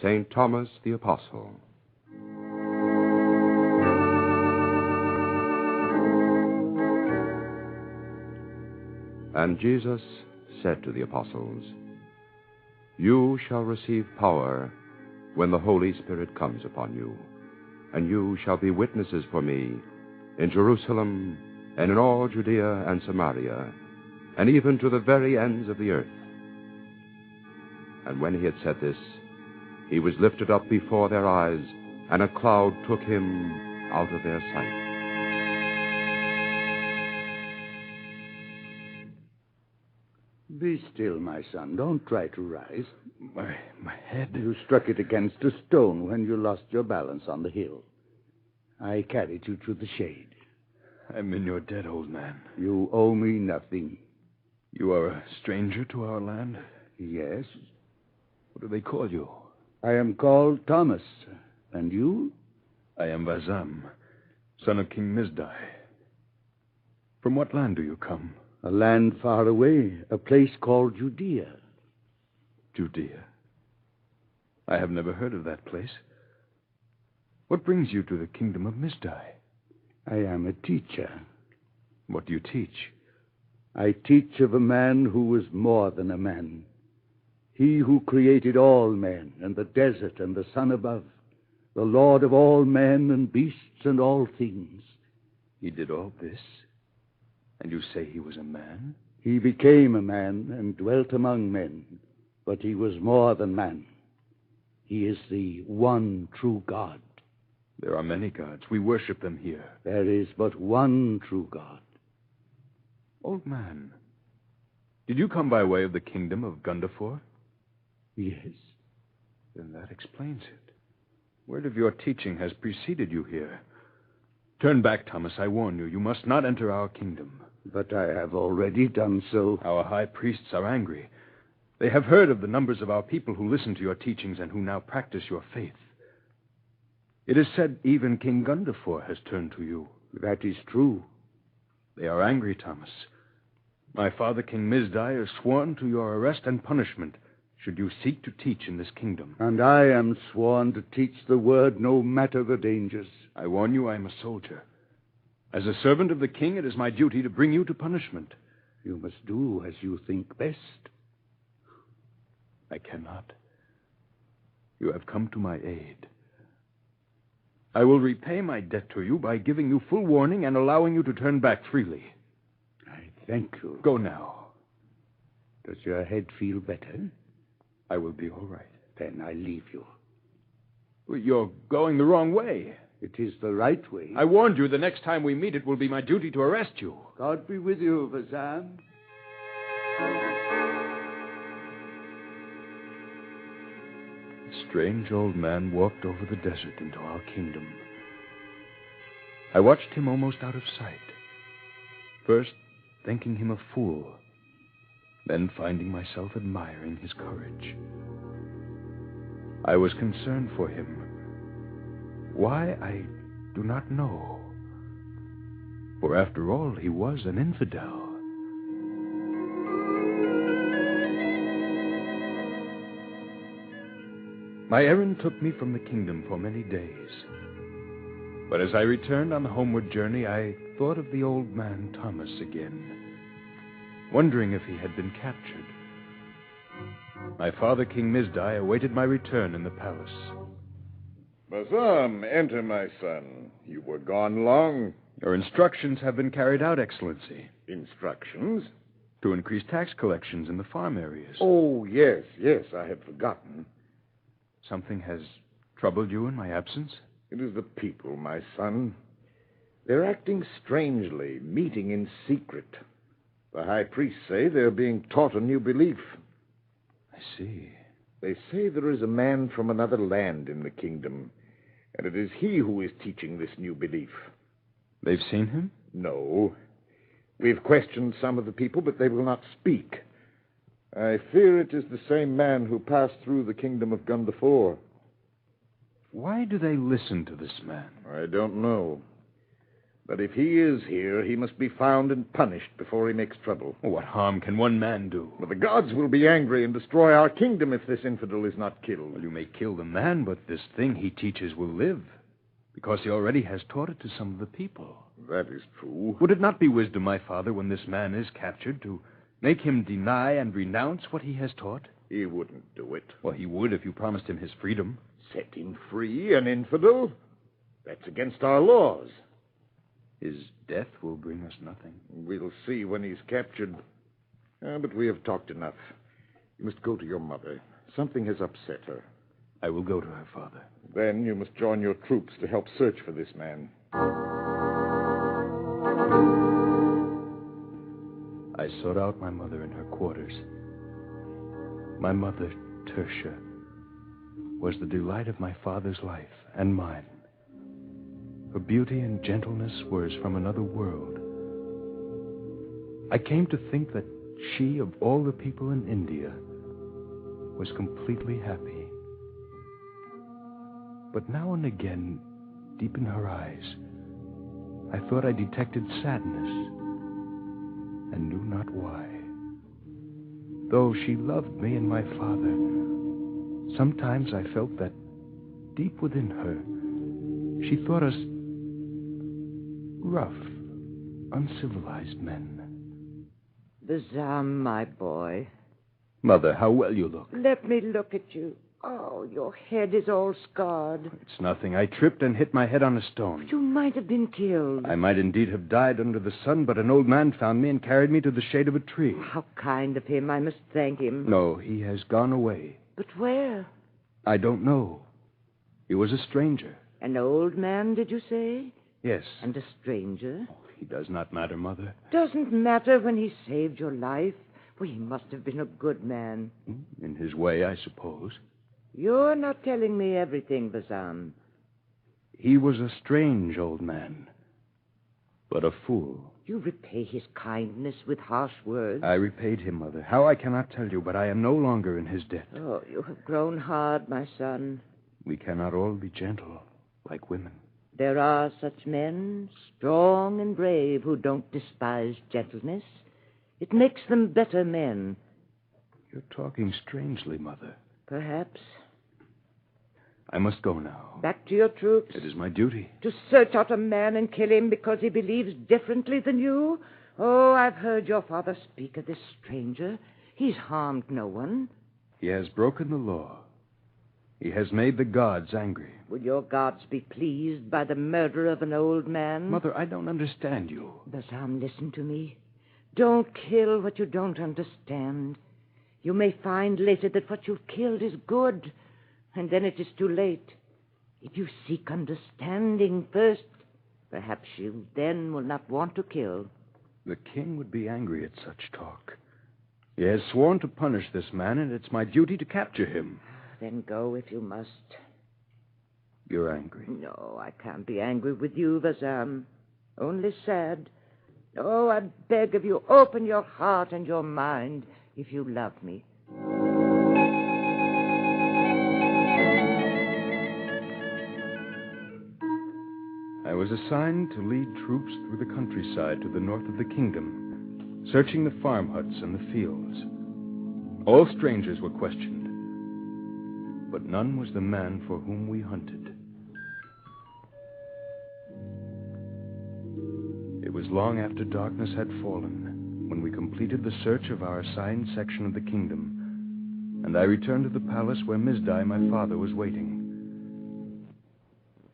St. Thomas the Apostle. And Jesus said to the apostles, You shall receive power when the Holy Spirit comes upon you, and you shall be witnesses for me in Jerusalem and in all Judea and Samaria, and even to the very ends of the earth. And when he had said this, he was lifted up before their eyes, and a cloud took him out of their sight. Be still, my son. Don't try to rise. My head. You struck it against a stone when you lost your balance on the hill. I carried you to the shade. I'm in your debt, old man. You owe me nothing. You are a stranger to our land? Yes. What do they call you? I am called Thomas. And you? I am Vazam, son of King Mizdai. From what land do you come? A land far away, a place called Judea. Judea? I have never heard of that place. What brings you to the kingdom of Mizdai? I am a teacher. What do you teach? I teach of a man who was more than a man. He who created all men and the desert and the sun above, the Lord of all men and beasts and all things. He did all this? And you say he was a man? He became a man and dwelt among men, but he was more than man. He is the one true God. There are many gods. We worship them here. There is but one true God. Old man, did you come by way of the kingdom of Gundafor? Yes. Then that explains it. Word of your teaching has preceded you here. Turn back, Thomas, I warn you. You must not enter our kingdom. But I have already done so. Our high priests are angry. They have heard of the numbers of our people who listen to your teachings and who now practice your faith. It is said even King Gundafor has turned to you. That is true. They are angry, Thomas. My father, King Mizdai, is sworn to your arrest and punishment should you seek to teach in this kingdom. And I am sworn to teach the word no matter the dangers. I warn you, I am a soldier. As a servant of the king, it is my duty to bring you to punishment. You must do as you think best. I cannot. You have come to my aid. I will repay my debt to you by giving you full warning and allowing you to turn back freely. I thank you. Go now. Does your head feel better? I will be all right. Then I leave you. You're going the wrong way. It is the right way. I warned you the next time we meet it will be my duty to arrest you. God be with you, Vazam. The strange old man walked over the desert into our kingdom. I watched him almost out of sight. First, thinking him a fool. Then finding myself admiring his courage. I was concerned for him. Why, I do not know. For after all, he was an infidel. My errand took me from the kingdom for many days. But as I returned on the homeward journey, I thought of the old man Thomas again, wondering if he had been captured. My father, King Mizdai, awaited my return in the palace. Vazam, enter, my son. You were gone long. Your instructions have been carried out, Excellency. Instructions? To increase tax collections in the farm areas. Oh, yes, I had forgotten. Something has troubled you in my absence? It is the people, my son. They're acting strangely, meeting in secret. The high priests say they're being taught a new belief. I see. They say there is a man from another land in the kingdom, and it is he who is teaching this new belief. They've seen him? No. We've questioned some of the people, but they will not speak. I fear it is the same man who passed through the kingdom of But if he is here, he must be found and punished before he makes trouble. What harm can one man do? But the gods will be angry and destroy our kingdom if this infidel is not killed. Well, you may kill the man, but this thing he teaches will live, because he already has taught it to some of the people. That is true. Would it not be wisdom, my father, when this man is captured, to make him deny and renounce what he has taught? He wouldn't do it. Well, he would if you promised him his freedom. Set him free, an infidel? That's against our laws. His death will bring us nothing. We'll see when he's captured. But we have talked enough. You must go to your mother. Something has upset her. I will go to her, Father. Then you must join your troops to help search for this man. I sought out my mother in her quarters. My mother, Tertia, was the delight of my father's life and mine. Her beauty and gentleness were as from another world. I came to think that she, of all the people in India, was completely happy. But now and again, deep in her eyes, I thought I detected sadness, and knew not why. Though she loved me and my father, sometimes I felt that deep within her, she thought us rough, uncivilized men. Bazam, my boy. Mother, how well you look. Let me look at you. Oh, your head is all scarred. It's nothing. I tripped and hit my head on a stone. You might have been killed. I might indeed have died under the sun, but an old man found me and carried me to the shade of a tree. How kind of him. I must thank him. No, he has gone away. But where? I don't know. He was a stranger. An old man, did you say? Yes. And a stranger? Oh, he does not matter, Mother. Doesn't matter when he saved your life. Well, he must have been a good man. In his way, I suppose. You're not telling me everything, Bazam. He was a strange old man, but a fool. You repay his kindness with harsh words. I repaid him, Mother. How, I cannot tell you, but I am no longer in his debt. Oh, you have grown hard, my son. We cannot all be gentle, like women. There are such men, strong and brave, who don't despise gentleness. It makes them better men. You're talking strangely, Mother. Perhaps. I must go now. Back to your troops? It is my duty. To search out a man and kill him because he believes differently than you? Oh, I've heard your father speak of this stranger. He's harmed no one. He has broken the law. He has made the gods angry. Will your gods be pleased by the murder of an old man? Mother, I don't understand you. Bazam, listen to me. Don't kill what you don't understand. You may find later that what you've killed is good, and then it is too late. If you seek understanding first, perhaps you then will not want to kill. The king would be angry at such talk. He has sworn to punish this man, and it's my duty to capture him. Then go if you must. You're angry. No, I can't be angry with you, Bazam. Only sad. Oh, I beg of you, open your heart and your mind if you love me. I was assigned to lead troops through the countryside to the north of the kingdom, searching the farm huts and the fields. All strangers were questioned, but none was the man for whom we hunted. It was long after darkness had fallen when we completed the search of our assigned section of the kingdom, and I returned to the palace where Mizdi, my father, was waiting.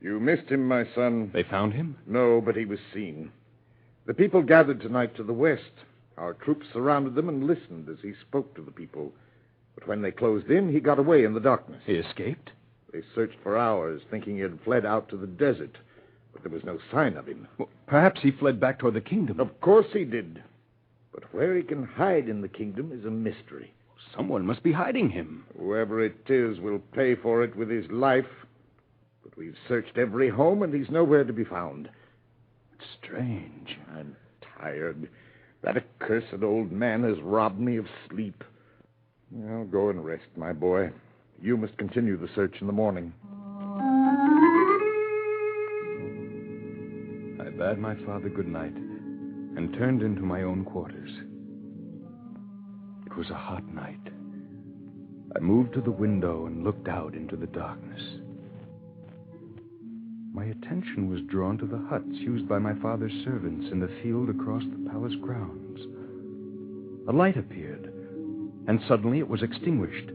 You missed him, my son. They found him? No, but he was seen. The people gathered tonight to the west. Our troops surrounded them and listened as he spoke to the people. But when they closed in, he got away in the darkness. He escaped? They searched for hours, thinking he had fled out to the desert. But there was no sign of him. Well, perhaps he fled back toward the kingdom. Of course he did. But where he can hide in the kingdom is a mystery. Someone must be hiding him. Whoever it is will pay for it with his life. But we've searched every home, and he's nowhere to be found. It's strange. I'm tired. That accursed old man has robbed me of sleep. Well, go and rest, my boy. You must continue the search in the morning. I bade my father good night and turned into my own quarters. It was a hot night. I moved to the window and looked out into the darkness. My attention was drawn to the huts used by my father's servants in the field across the palace grounds. A light appeared, and suddenly it was extinguished.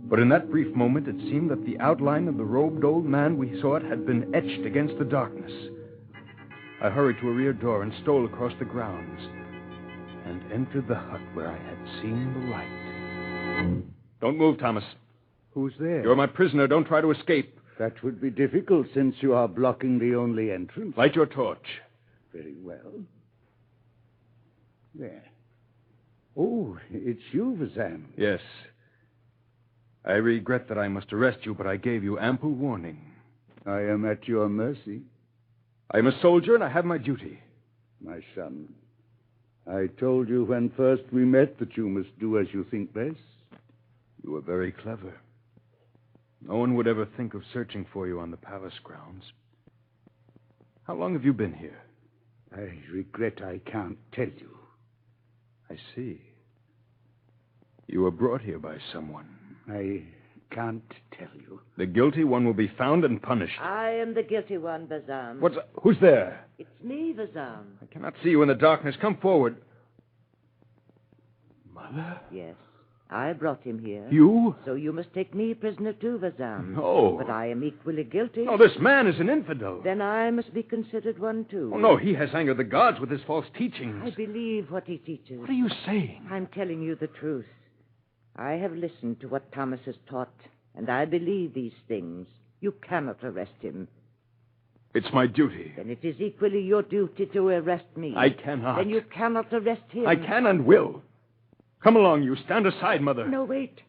But in that brief moment, it seemed that the outline of the robed old man we sought had been etched against the darkness. I hurried to a rear door and stole across the grounds and entered the hut where I had seen the light. Don't move, Thomas. Who's there? You're my prisoner. Don't try to escape. That would be difficult since you are blocking the only entrance. Light your torch. Very well. There. Oh, it's you, Vazam. Yes. I regret that I must arrest you, but I gave you ample warning. I am at your mercy. I am a soldier, and I have my duty. My son, I told you when first we met that you must do as you think best. You were very clever. No one would ever think of searching for you on the palace grounds. How long have you been here? I regret I can't tell you. I see. You were brought here by someone. I can't tell you. The guilty one will be found and punished. I am the guilty one, Vazam. Who's there? It's me, Vazam. I cannot see you in the darkness. Come forward. Mother? Yes, I brought him here. You? So you must take me prisoner too, Vazam. No. But I am equally guilty. No, this man is an infidel. Then I must be considered one too. Oh, no, he has angered the gods with his false teachings. I believe what he teaches. What are you saying? I'm telling you the truth. I have listened to what Thomas has taught, and I believe these things. You cannot arrest him. It's my duty. Then it is equally your duty to arrest me. I cannot. Then you cannot arrest him. I can and will. Come along, you. Stand aside, Mother. No, wait.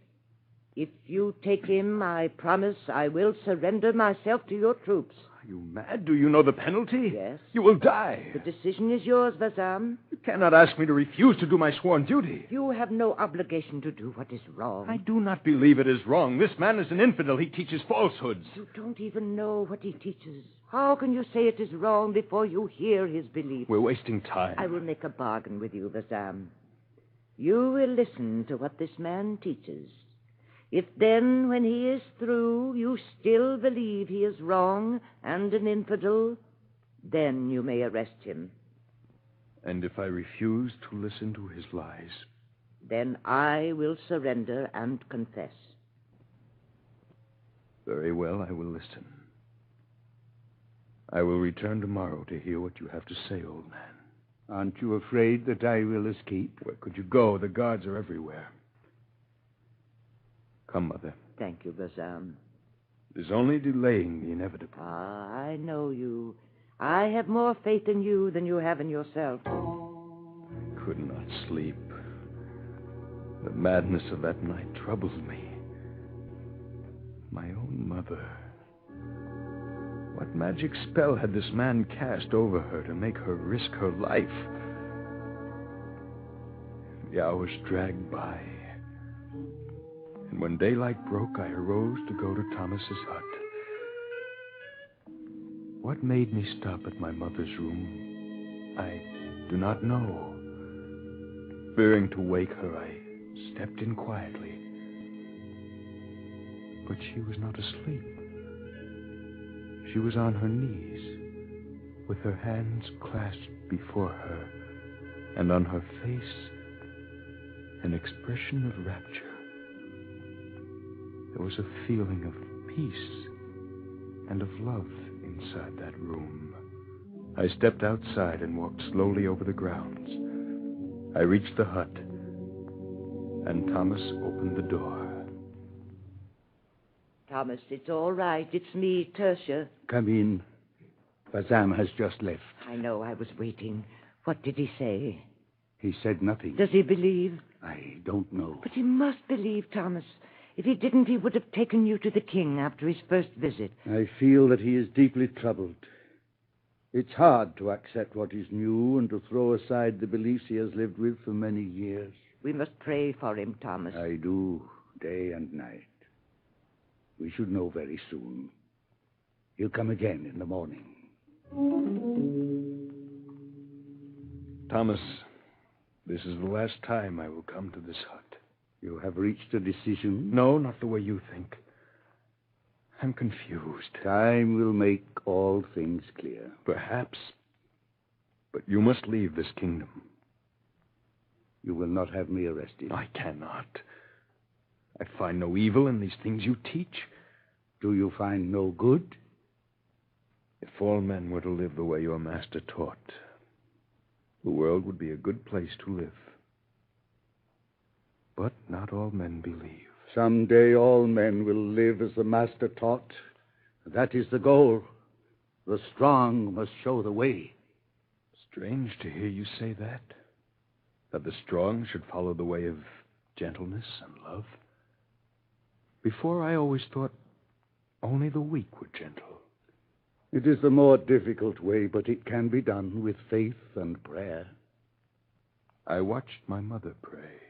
If you take him, I promise I will surrender myself to your troops. Are you mad? Do you know the penalty? Yes. You will die. The decision is yours, Vazam. You cannot ask me to refuse to do my sworn duty. You have no obligation to do what is wrong. I do not believe it is wrong. This man is an infidel. He teaches falsehoods. You don't even know what he teaches. How can you say it is wrong before you hear his belief? We're wasting time. I will make a bargain with you, Vazam. You will listen to what this man teaches. If then, when he is through, you still believe he is wrong and an infidel, then you may arrest him. And if I refuse to listen to his lies? Then I will surrender and confess. Very well, I will listen. I will return tomorrow to hear what you have to say, old man. Aren't you afraid that I will escape? Where could you go? The guards are everywhere. Come, Mother. Thank you, Vazam. It is only delaying the inevitable. Ah, I know you. I have more faith in you than you have in yourself. I could not sleep. The madness of that night troubles me. My own mother. What magic spell had this man cast over her to make her risk her life? The hours dragged by. And when daylight broke, I arose to go to Thomas's hut. What made me stop at my mother's room, I do not know. Fearing to wake her, I stepped in quietly. But she was not asleep. She was on her knees, with her hands clasped before her, and on her face an expression of rapture. There was a feeling of peace and of love inside that room. I stepped outside and walked slowly over the grounds. I reached the hut, and Thomas opened the door. Thomas, it's all right. It's me, Tertia. Come in. Vazam has just left. I know. I was waiting. What did he say? He said nothing. Does he believe? I don't know. But he must believe, Thomas. If he didn't, he would have taken you to the king after his first visit. I feel that he is deeply troubled. It's hard to accept what is new and to throw aside the beliefs he has lived with for many years. We must pray for him, Thomas. I do, day and night. We should know very soon. He'll come again in the morning. Thomas, this is the last time I will come to this hut. You have reached a decision? No, not the way you think. I'm confused. Time will make all things clear. Perhaps. But you must leave this kingdom. You will not have me arrested. I cannot. I find no evil in these things you teach. Do you find no good? If all men were to live the way your master taught, the world would be a good place to live. But not all men believe. Someday all men will live as the master taught. That is the goal. The strong must show the way. Strange to hear you say that. That the strong should follow the way of gentleness and love. Before, I always thought only the weak were gentle. It is the more difficult way, but it can be done with faith and prayer. I watched my mother pray.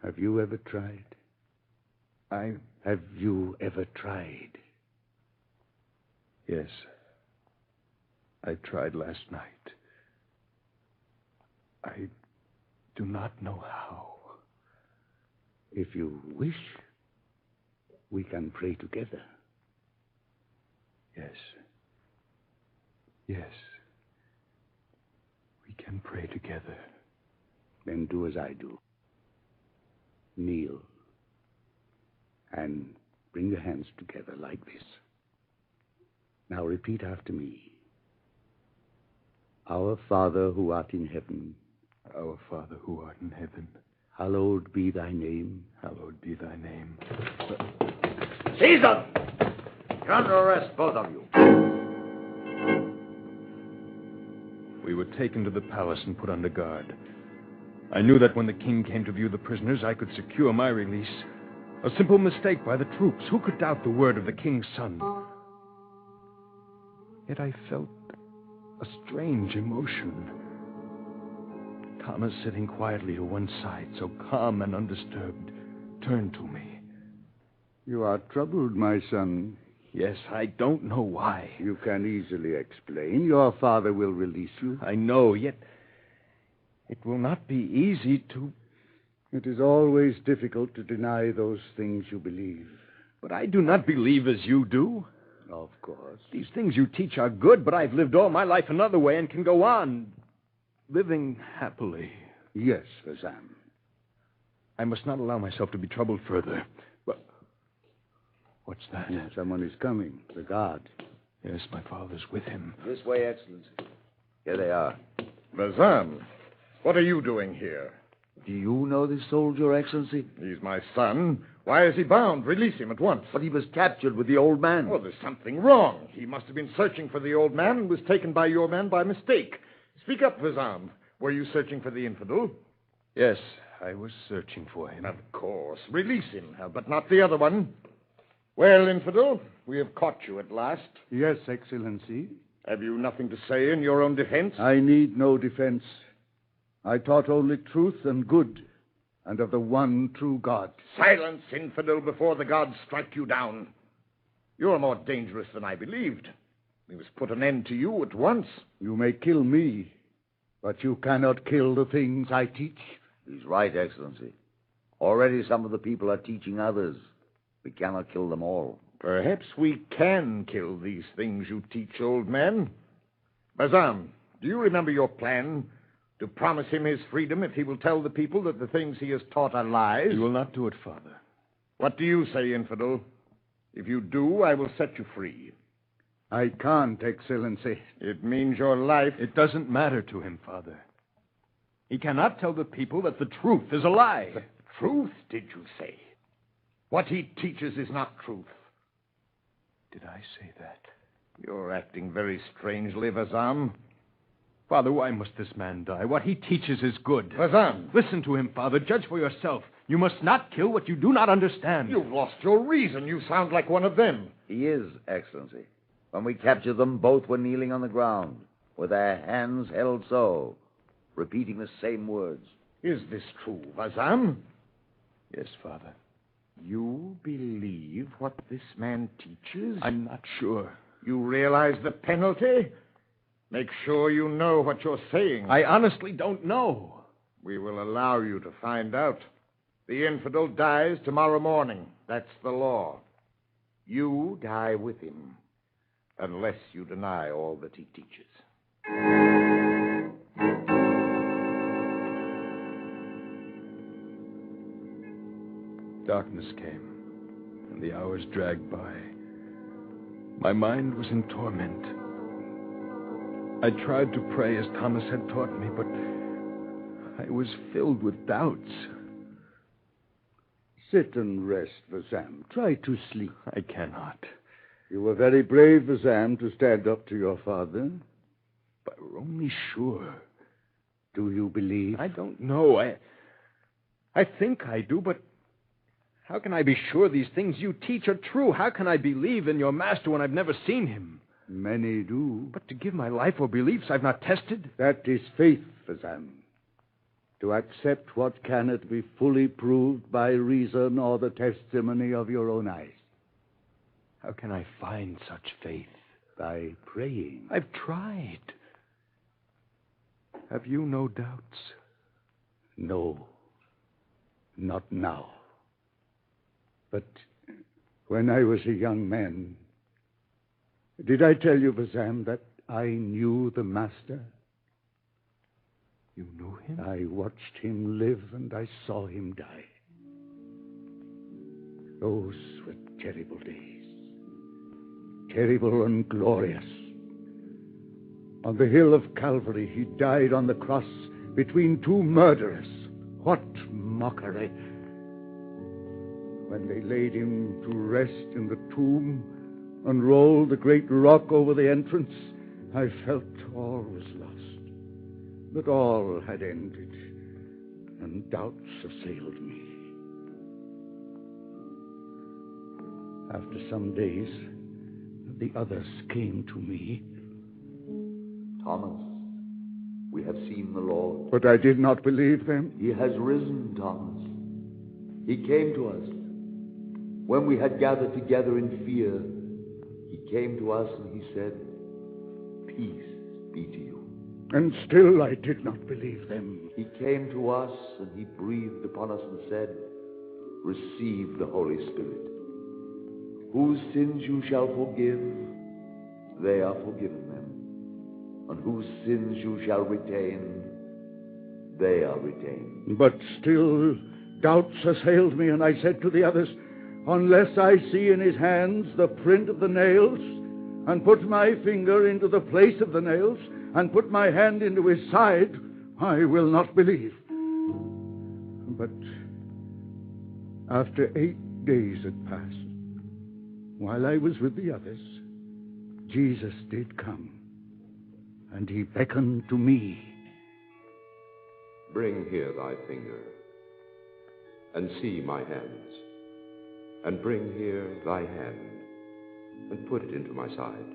Have you ever tried? Have you ever tried? Yes. I tried last night. I do not know how. If you wish, we can pray together. Yes. Yes. We can pray together. Then do as I do. Kneel. And bring your hands together like this. Now repeat after me. Our Father who art in heaven. Our Father who art in heaven. Hallowed be thy name. Hallowed be thy name. Caesar! You're under arrest, both of you. We were taken to the palace and put under guard. I knew that when the king came to view the prisoners, I could secure my release. A simple mistake by the troops. Who could doubt the word of the king's son? Yet I felt a strange emotion. Thomas, sitting quietly to one side, so calm and undisturbed, turned to me. You are troubled, my son. Yes, I don't know why. You can easily explain. Your father will release you. I know, yet it will not be easy to... It is always difficult to deny those things you believe. But I do not believe as you do. Of course. These things you teach are good, but I've lived all my life another way and can go on living happily. Yes, Fazan. I must not allow myself to be troubled further. But what's that? Someone is coming. The guard. Yes, my father's with him. This way, Excellency. Here they are. Bazan, what are you doing here? Do you know this soldier, Excellency? He's my son. Why is he bound? Release him at once. But he was captured with the old man. Oh, there's something wrong. He must have been searching for the old man and was taken by your man by mistake. Speak up, Bazan. Were you searching for the infidel? Yes, I was searching for him. Of course. Release him, but not the other one. Well, infidel, we have caught you at last. Yes, Excellency. Have you nothing to say in your own defense? I need no defense. I taught only truth and good, and of the one true God. Silence, infidel, before the gods strike you down. You're more dangerous than I believed. We must put an end to you at once. You may kill me, but you cannot kill the things I teach. He's right, Excellency. Already some of the people are teaching others. We cannot kill them all. Perhaps we can kill these things you teach, old man. Bazan, do you remember your plan? To promise him his freedom if he will tell the people that the things he has taught are lies? You will not do it, Father. What do you say, infidel? If you do, I will set you free. I can't, Excellency. It means your life. It doesn't matter to him, Father. He cannot tell the people that the truth is a lie. The truth, did you say? What he teaches is not truth. Did I say that? You're acting very strangely, Bazan. Father, why must this man die? What he teaches is good. Bazan! Listen to him, Father. Judge for yourself. You must not kill what you do not understand. You've lost your reason. You sound like one of them. He is, Excellency. When we captured them, both were kneeling on the ground, with their hands held so, repeating the same words. Is this true, Bazan? Yes, Father. You believe what this man teaches? I'm not sure. You realize the penalty? Make sure you know what you're saying. I honestly don't know. We will allow you to find out. The infidel dies tomorrow morning. That's the law. You die with him, unless you deny all that he teaches. Darkness came, and the hours dragged by. My mind was in torment. I tried to pray as Thomas had taught me, but I was filled with doubts. Sit and rest, Vazam. Try to sleep. I cannot. You were very brave, Vazam, to stand up to your father. But we're only sure. Do you believe? I don't know. I think I do, but how can I be sure these things you teach are true? How can I believe in your master when I've never seen him? Many do. But to give my life or beliefs I've not tested? That is faith, Vazam. To accept what cannot be fully proved by reason or the testimony of your own eyes. How can I find such faith? By praying. I've tried. Have you no doubts? No. Not now. But when I was a young man, did I tell you, Vazam, that I knew the master? You knew him? I watched him live and I saw him die. Those were terrible days. Terrible and glorious. On the hill of Calvary, he died on the cross between two murderers. What mockery! When they laid him to rest in the tomb and rolled the great rock over the entrance, I felt all was lost. That all had ended, and doubts assailed me. After some days, the others came to me. Thomas, we have seen the Lord. But I did not believe them. He has risen, Thomas. He came to us. When we had gathered together in fear, he came to us and he said, "Peace be to you." And still I did not believe them. He came to us and he breathed upon us and said, "Receive the Holy Spirit. Whose sins you shall forgive, they are forgiven them. And whose sins you shall retain, they are retained." But still doubts assailed me, and I said to the others, "Unless I see in his hands the print of the nails, and put my finger into the place of the nails, and put my hand into his side, I will not believe." But after 8 days had passed, while I was with the others, Jesus did come, and he beckoned to me. Bring here thy finger, and see my hands, and bring here thy hand, and put it into my side.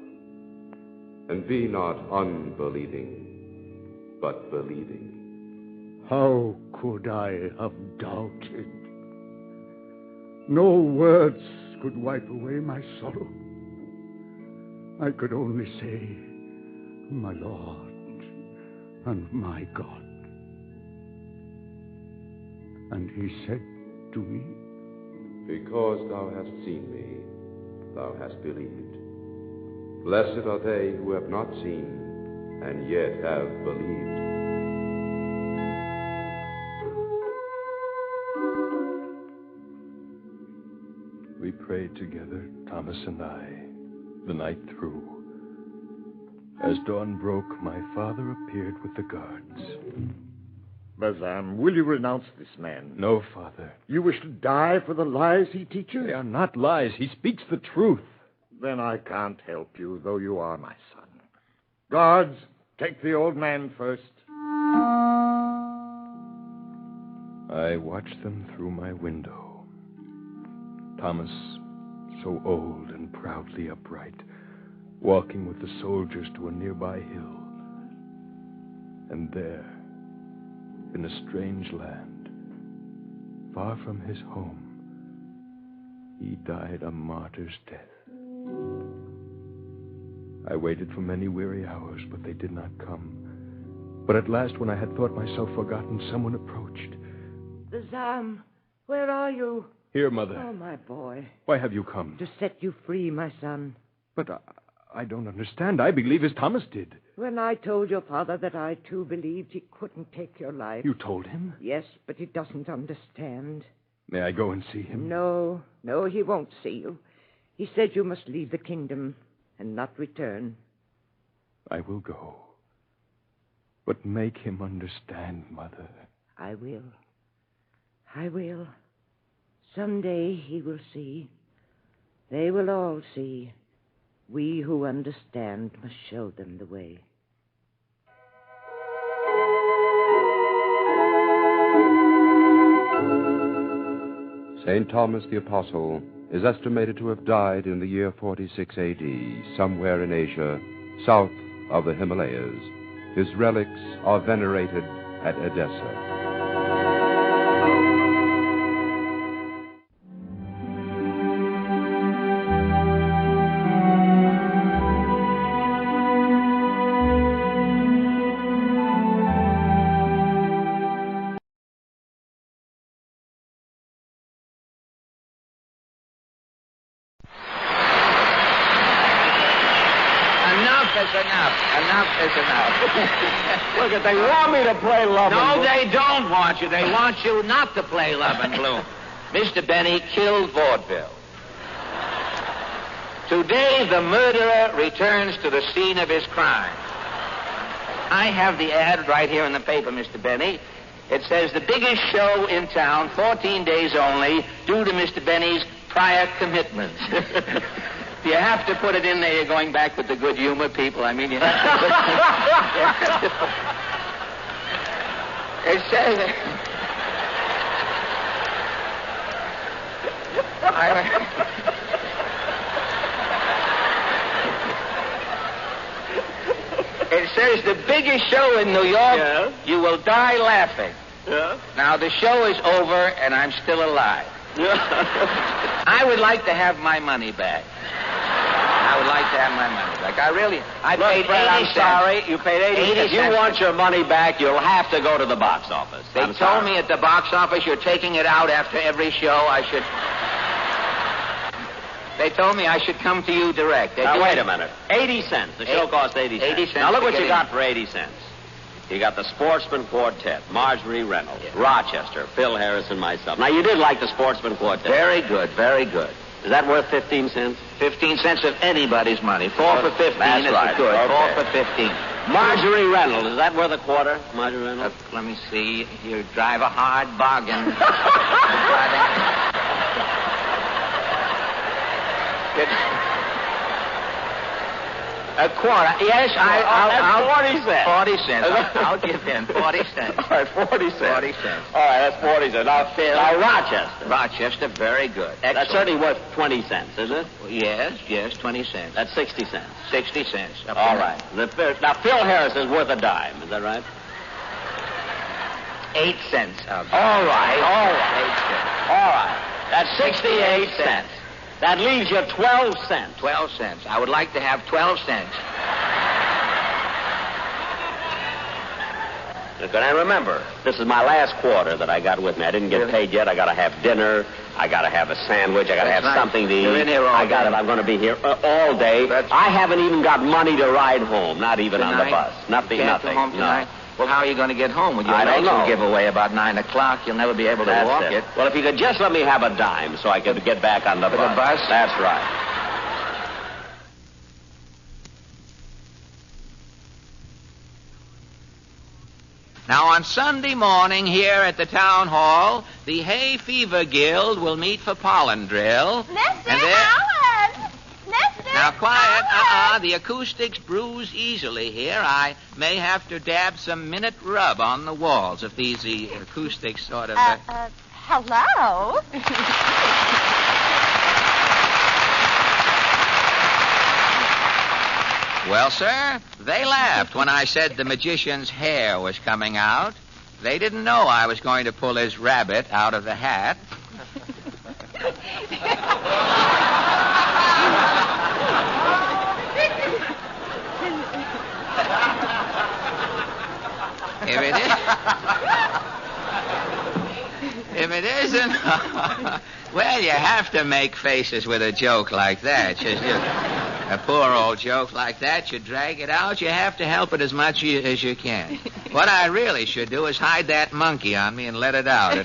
And be not unbelieving, but believing. How could I have doubted? No words could wipe away my sorrow. I could only say, "My Lord and my God." And he said to me, "Because thou hast seen me, thou hast believed. Blessed are they who have not seen, and yet have believed." We prayed together, Thomas and I, the night through. As dawn broke, my father appeared with the guards. Vazam, will you renounce this man? No, Father. You wish to die for the lies he teaches? They are not lies. He speaks the truth. Then I can't help you, though you are my son. Guards, take the old man first. I watched them through my window. Thomas, so old and proudly upright, walking with the soldiers to a nearby hill. And there, in a strange land, far from his home, he died a martyr's death. I waited for many weary hours, but they did not come. But at last, when I had thought myself forgotten, someone approached. Bazam, where are you? Here, Mother. Oh, my boy. Why have you come? To set you free, my son. But I don't understand. I believe as Thomas did. When I told your father that I, too, believed he couldn't take your life. You told him? Yes, but he doesn't understand. May I go and see him? No, he won't see you. He said you must leave the kingdom and not return. I will go. But make him understand, Mother. I will. Someday he will see. They will all see. We who understand must show them the way. St. Thomas the Apostle is estimated to have died in the year 46 A.D., somewhere in Asia, south of the Himalayas. His relics are venerated at Edessa. Enough is enough. Look, they want me to play Love and No, Blue. they don't want you. They want you not to play Love and Blue. Mr. Benny killed Vaudeville. Today, the murderer returns to the scene of his crime. I have the ad right here in the paper, Mr. Benny. It says the biggest show in town, 14 days only, due to Mr. Benny's prior commitments. You have to put it in there. You're going back with the good humor people. I mean, you have to put it says... It says the biggest show in New York, Yes? You will die laughing. Yeah? Now, the show is over, and I'm still alive. I would like to have my money back. I would like to have my money back. I paid Fred, 80 I'm cents. sorry. You paid 80 80 If you cents. want your money back, you'll have to go to the box office. They told me at the box office you're taking it out after every show. They told me I should come to you direct. Now, wait a minute. 80 cents. The show cost 80 cents. 80 cents Now, look to what get you in. got for 80 cents. You got the Sportsman Quartet, Marjorie Reynolds, Rochester, Phil Harris, and myself. Now, you did like the Sportsman Quartet. Very good, very good. Is that worth 15 cents? 15 cents of anybody's money. 4 for 15 That's is right. good. Okay. 4 for 15. Marjorie Reynolds, is that worth a quarter, Marjorie Reynolds? Let me see. You drive a hard bargain. A quarter. Yes, I'll 40 cents. 40 cents. I'll give in 40 cents. All right, 40 cents. 40 cents. All right, that's 40 cents. Now, Rochester. Rochester, very good. That's Excellent. certainly worth 20 cents, isn't it? Yes, 20 cents. That's 60 cents. 60 cents. All right. Now, Phil Harris is worth a dime. Is that right? 8 cents. All right. 8 cents. All right. That's 68 cents. That leaves you 12 cents. 12 cents. I would like to have 12 cents. Look, and remember, this is my last quarter that I got with me. I didn't get paid yet. I got to have dinner. I got to have a sandwich. I got to have right. something to eat. You're in here all day. I'm going to be here all day. I haven't even got money to ride home. Not even on the Tonight? bus. Nothing. You can't Nothing. go home tonight? No. Well, how are you going to get home? With your I don't legs will know. give away about 9 o'clock. You'll never be able to walk it. Well, if you could just let me have a dime so I could get back on the bus. the bus? That's right. Now, on Sunday morning here at the town hall, the Hay Fever Guild will meet for pollen drill. Mr. And there- Howard! Mr. Now, quiet. Howard! The acoustics bruise easily here. I may have to dab some minute rub on the walls if the acoustics sort of... Hello? Well, sir, they laughed when I said the magician's hair was coming out. They didn't know I was going to pull his rabbit out of the hat. no. Well, you have to make faces with a joke like that. A poor old joke like that, you drag it out, you have to help it as much as you can. What I really should do is hide that monkey on me and let it out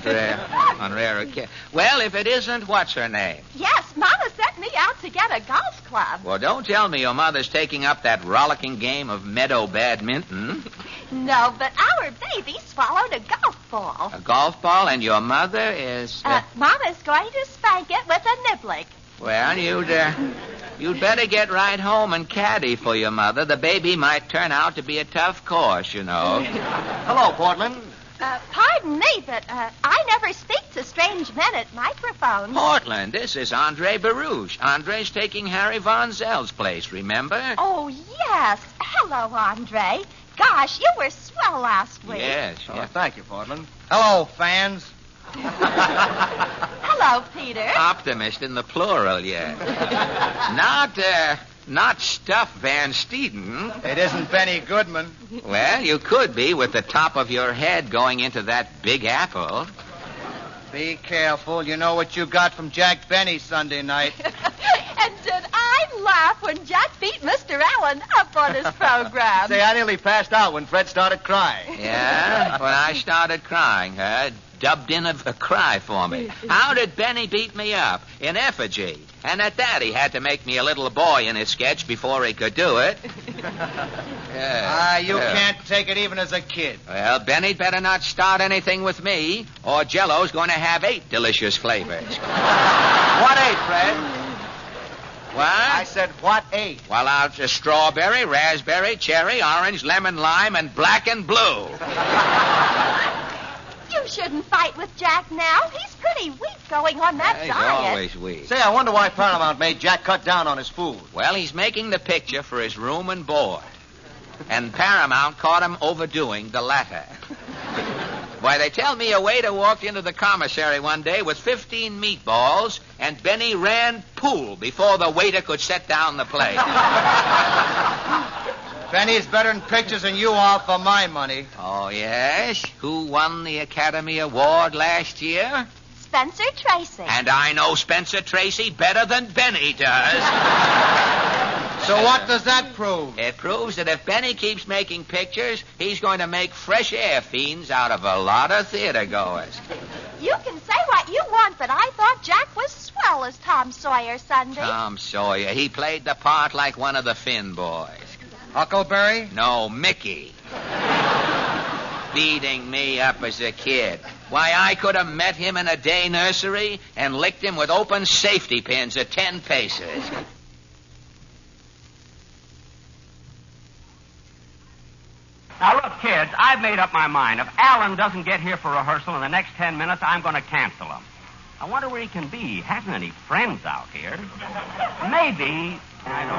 on rare occasions. Well, if it isn't, what's her name? Yes, Mama sent me out to get a golf club. Well, don't tell me your mother's taking up that rollicking game of meadow badminton. No, but our baby swallowed a golf ball. A golf ball, and your mother is... Mama's going to spank it with a niblick. Well, you'd better get right home and caddy for your mother. The baby might turn out to be a tough course, you know. Hello, Portland. Pardon me, but I never speak to strange men at microphones. Portland, this is Andre Baruch. Andre's taking Harry Von Zell's place, remember? Oh, yes. Hello, Andre. Gosh, you were swell last week. Yes. Thank you, Portland. Hello, fans. Hello, Peter. Optimist in the plural, yes. Not Stuff Van Steeden. It isn't Benny Goodman. Well, you could be with the top of your head going into that Big Apple. Be careful. You know what you got from Jack Benny Sunday night. And did I laugh when Jack beat Mr. Allen up on his program? Say, I nearly passed out when Fred started crying. Yeah? When I started crying, dubbed in a cry for me. How did Benny beat me up? In effigy. And at that, he had to make me a little boy in his sketch before he could do it. You can't take it even as a kid. Well, Benny'd better not start anything with me, or Jell-O's going to have 8 delicious flavors. What 8, Fred? What? I said, what 8? Well, I'll just strawberry, raspberry, cherry, orange, lemon, lime, and black and blue. You shouldn't fight with Jack now. He's pretty weak going on that He's diet. always weak. Say, I wonder why Paramount made Jack cut down on his food. Well, he's making the picture for his room and board. And Paramount caught him overdoing the latter. Why, they tell me a waiter walked into the commissary one day with 15 meatballs, and Benny ran pool before the waiter could set down the plate. Benny's better in pictures than you are for my money. Oh, yes? Who won the Academy Award last year? Spencer Tracy. And I know Spencer Tracy better than Benny does. So what does that prove? It proves that if Benny keeps making pictures, he's going to make fresh air fiends out of a lot of theater goers. You can say what you want, but I thought Jack was swell as Tom Sawyer Sunday. Tom Sawyer. He played the part like one of the Finn boys. Huckleberry? No, Mickey. Beating me up as a kid. Why, I could have met him in a day nursery and licked him with open safety pins at 10 paces. Now, look, kids, I've made up my mind. If Alan doesn't get here for rehearsal in the next 10 minutes, I'm going to cancel him. I wonder where he can be. He hasn't any friends out here. Maybe... I don't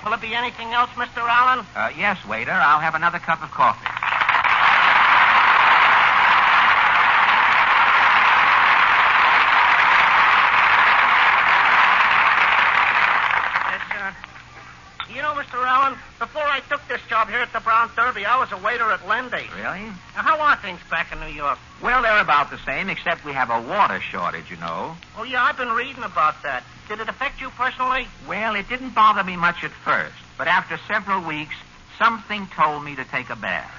know. Will it be anything else, Mr. Allen? Yes, waiter. I'll have another cup of coffee. You know, Mr. Allen, before I took this job here at the Brown Derby, I was a waiter at Lendy's. Really? Now, how are things back in New York? Well, they're about the same, except we have a water shortage, you know. Oh, yeah, I've been reading about that. Did it affect you personally? Well, it didn't bother me much at first, but after several weeks, something told me to take a bath.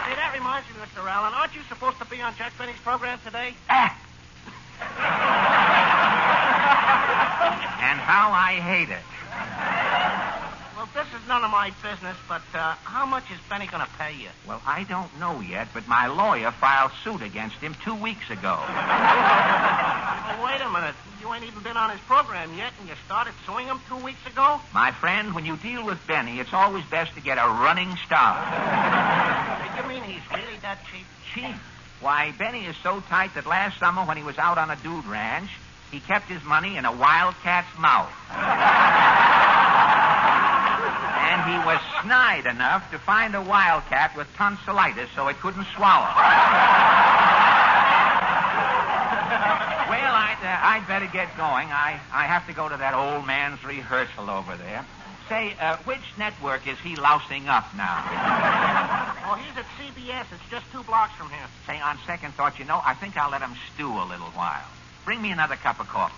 See, that reminds me, Mr. Allen, aren't you supposed to be on Jack Benny's program today? And how I hate it. Well, this is none of my business, but how much is Benny going to pay you? Well, I don't know yet, but my lawyer filed suit against him 2 weeks ago. Oh, wait a minute. You ain't even been on his program yet, and you started suing him 2 weeks ago? My friend, when you deal with Benny, it's always best to get a running start. You mean he's really that cheap? Cheap? Why, Benny is so tight that last summer when he was out on a dude ranch, he kept his money in a wildcat's mouth. And he was snide enough to find a wildcat with tonsillitis so it couldn't swallow. I'd better get going. I have to go to that old man's rehearsal over there. Say, which network is he lousing up now? Oh, he's at CBS. It's just 2 blocks from here. Say, on second thought, I think I'll let him stew a little while. Bring me another cup of coffee.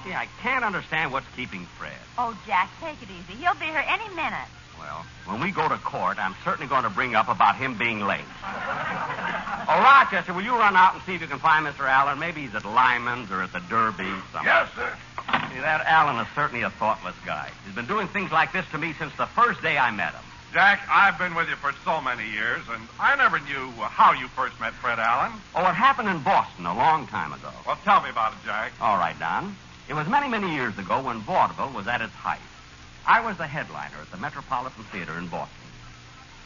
Gee, I can't understand what's keeping Fred. Oh, Jack, take it easy. He'll be here any minute. Well, when we go to court, I'm certainly going to bring up about him being late. Oh, Rochester, will you run out and see if you can find Mr. Allen? Maybe he's at Lyman's or at the Derby somewhere. Yes, sir. See, that Allen is certainly a thoughtless guy. He's been doing things like this to me since the first day I met him. Jack, I've been with you for so many years, and I never knew how you first met Fred Allen. Oh, it happened in Boston a long time ago. Well, tell me about it, Jack. All right, Don. It was many, many years ago when vaudeville was at its height. I was the headliner at the Metropolitan Theater in Boston.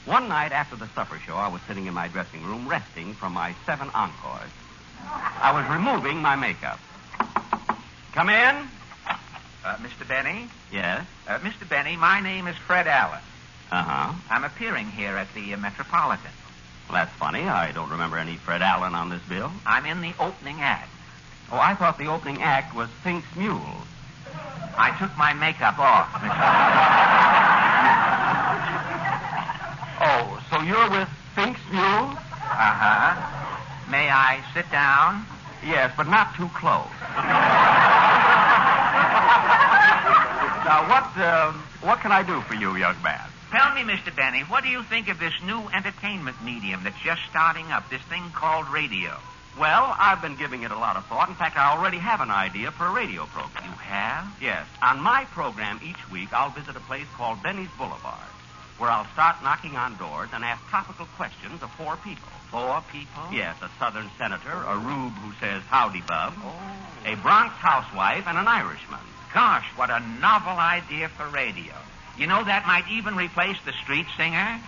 One night after the supper show, I was sitting in my dressing room resting from my 7 encores. I was removing my makeup. Come in. Mr. Benny? Yes? Mr. Benny, my name is Fred Allen. Uh-huh. I'm appearing here at the Metropolitan. Well, that's funny. I don't remember any Fred Allen on this bill. I'm in the opening act. Oh, I thought the opening act was Fink's Mule. I took my makeup off, Mr. Oh, so you're with Fink's Mule? Uh-huh. May I sit down? Yes, but not too close. Now, what can I do for you, young man? Tell me, Mr. Benny, what do you think of this new entertainment medium that's just starting up, this thing called radio? Well, I've been giving it a lot of thought. In fact, I already have an idea for a radio program. You have? Yes. On my program each week, I'll visit a place called Benny's Boulevard, where I'll start knocking on doors and ask topical questions of 4 people. 4 people? Yes, a Southern senator, a rube who says howdy, bub, a Bronx housewife, and an Irishman. Gosh, what a novel idea for radio. You know, that might even replace the street singer.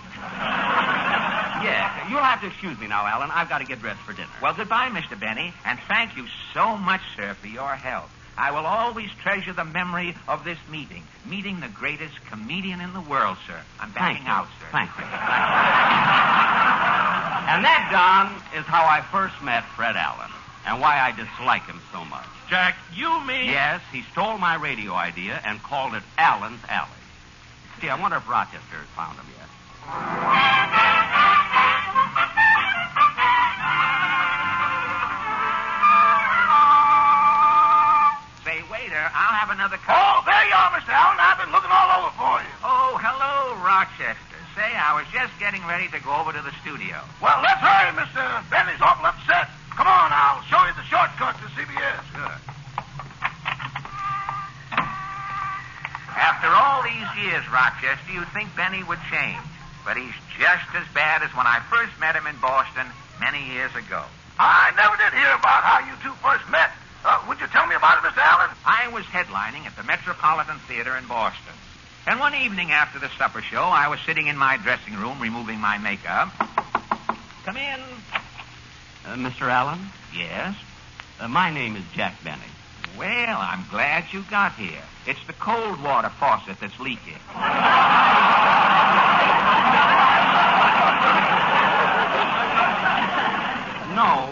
Yes. You'll have to excuse me now, Alan. I've got to get dressed for dinner. Well, goodbye, Mr. Benny, and thank you so much, sir, for your help. I will always treasure the memory of this meeting the greatest comedian in the world, sir. I'm backing out, sir. Thank you. And that, Don, is how I first met Fred Allen, and why I dislike him so much. Jack, you mean... Yes, he stole my radio idea and called it Allen's Alley. Gee, I wonder if Rochester has found him yet. Say, waiter, I'll have another cup. Oh, there you are, Mr. Allen. I've been looking all over for you. Oh, hello, Rochester. Say, I was just getting ready to go over to the studio. Well, let's hurry, Mr. Benny's awful upset. Come on, I'll show you the shortcut to CBS. Sure. After all these years, Rochester, you'd think Benny would change. But he's just as bad as when I first met him in Boston many years ago. I never did hear about how you two first met. Would you tell me about it, Mr. Allen? I was headlining at the Metropolitan Theater in Boston. And one evening after the supper show, I was sitting in my dressing room removing my makeup. Come in. Mr. Allen? Yes? My name is Jack Benny. Well, I'm glad you got here. It's the cold water faucet that's leaking.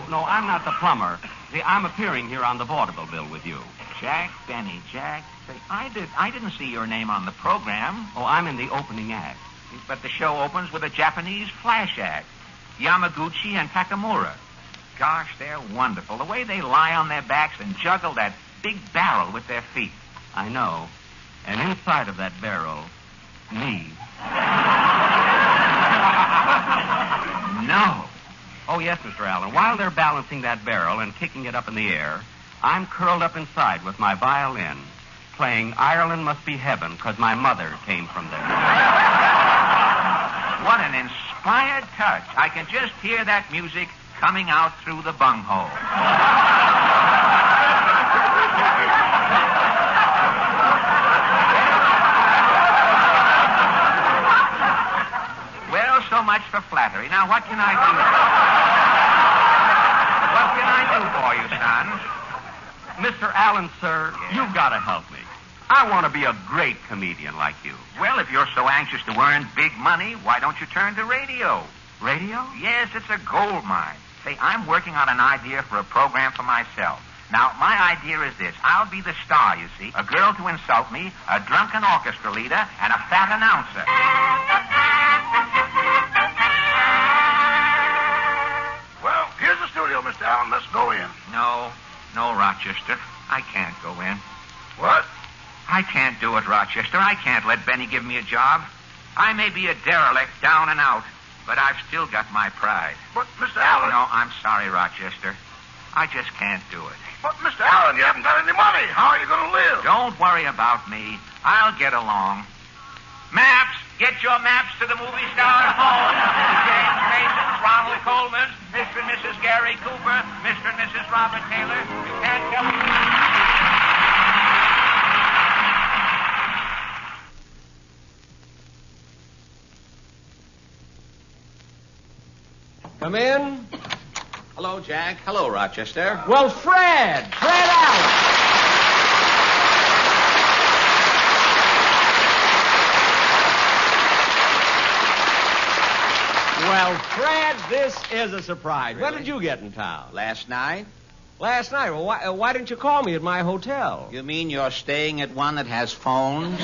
No, I'm not the plumber. See, I'm appearing here on the vaudeville bill with you. Jack Benny, Jack. Say, I didn't see your name on the program. Oh, I'm in the opening act. But the show opens with a Japanese flash act. Yamaguchi and Takamura. Gosh, they're wonderful. The way they lie on their backs and juggle that big barrel with their feet. I know. And inside of that barrel, me. No. Oh, yes, Mr. Allen. While they're balancing that barrel and kicking it up in the air, I'm curled up inside with my violin, playing Ireland Must Be Heaven, because my mother came from there. What an inspired touch. I can just hear that music coming out through the bunghole. Well, so much for flattery. Now, what can I do? What can I do for you, son? Mr. Allen, sir, Yes? you've got to help me. I want to be a great comedian like you. Well, if you're so anxious to earn big money, why don't you turn to radio? Radio? Yes, it's a gold mine. Say, I'm working on an idea for a program for myself. Now, my idea is this. I'll be the star, you see. A girl to insult me, a drunken orchestra leader, and a fat announcer. Well, here's the studio, Mr. Allen. Let's go in. No, Rochester. I can't go in. What? I can't do it, Rochester. I can't let Benny give me a job. I may be a derelict, down and out, but I've still got my pride. But, Mr. Allen... No, I'm sorry, Rochester. I just can't do it. But, Mr. Allen, you haven't got any money. How are you going to live? Don't worry about me. I'll get along. Maps! Get your maps to the movie star home. James Mason, Ronald Coleman, Mr. and Mrs. Gary Cooper, Mr. and Mrs. Robert Taylor. You can't tell me... Come in. Hello, Jack. Hello, Rochester. Well, Fred Allen. Well, Fred, this is a surprise. Really? When did you get in town? Last night? Last night? Well, why didn't you call me at my hotel? You mean you're staying at one that has phones?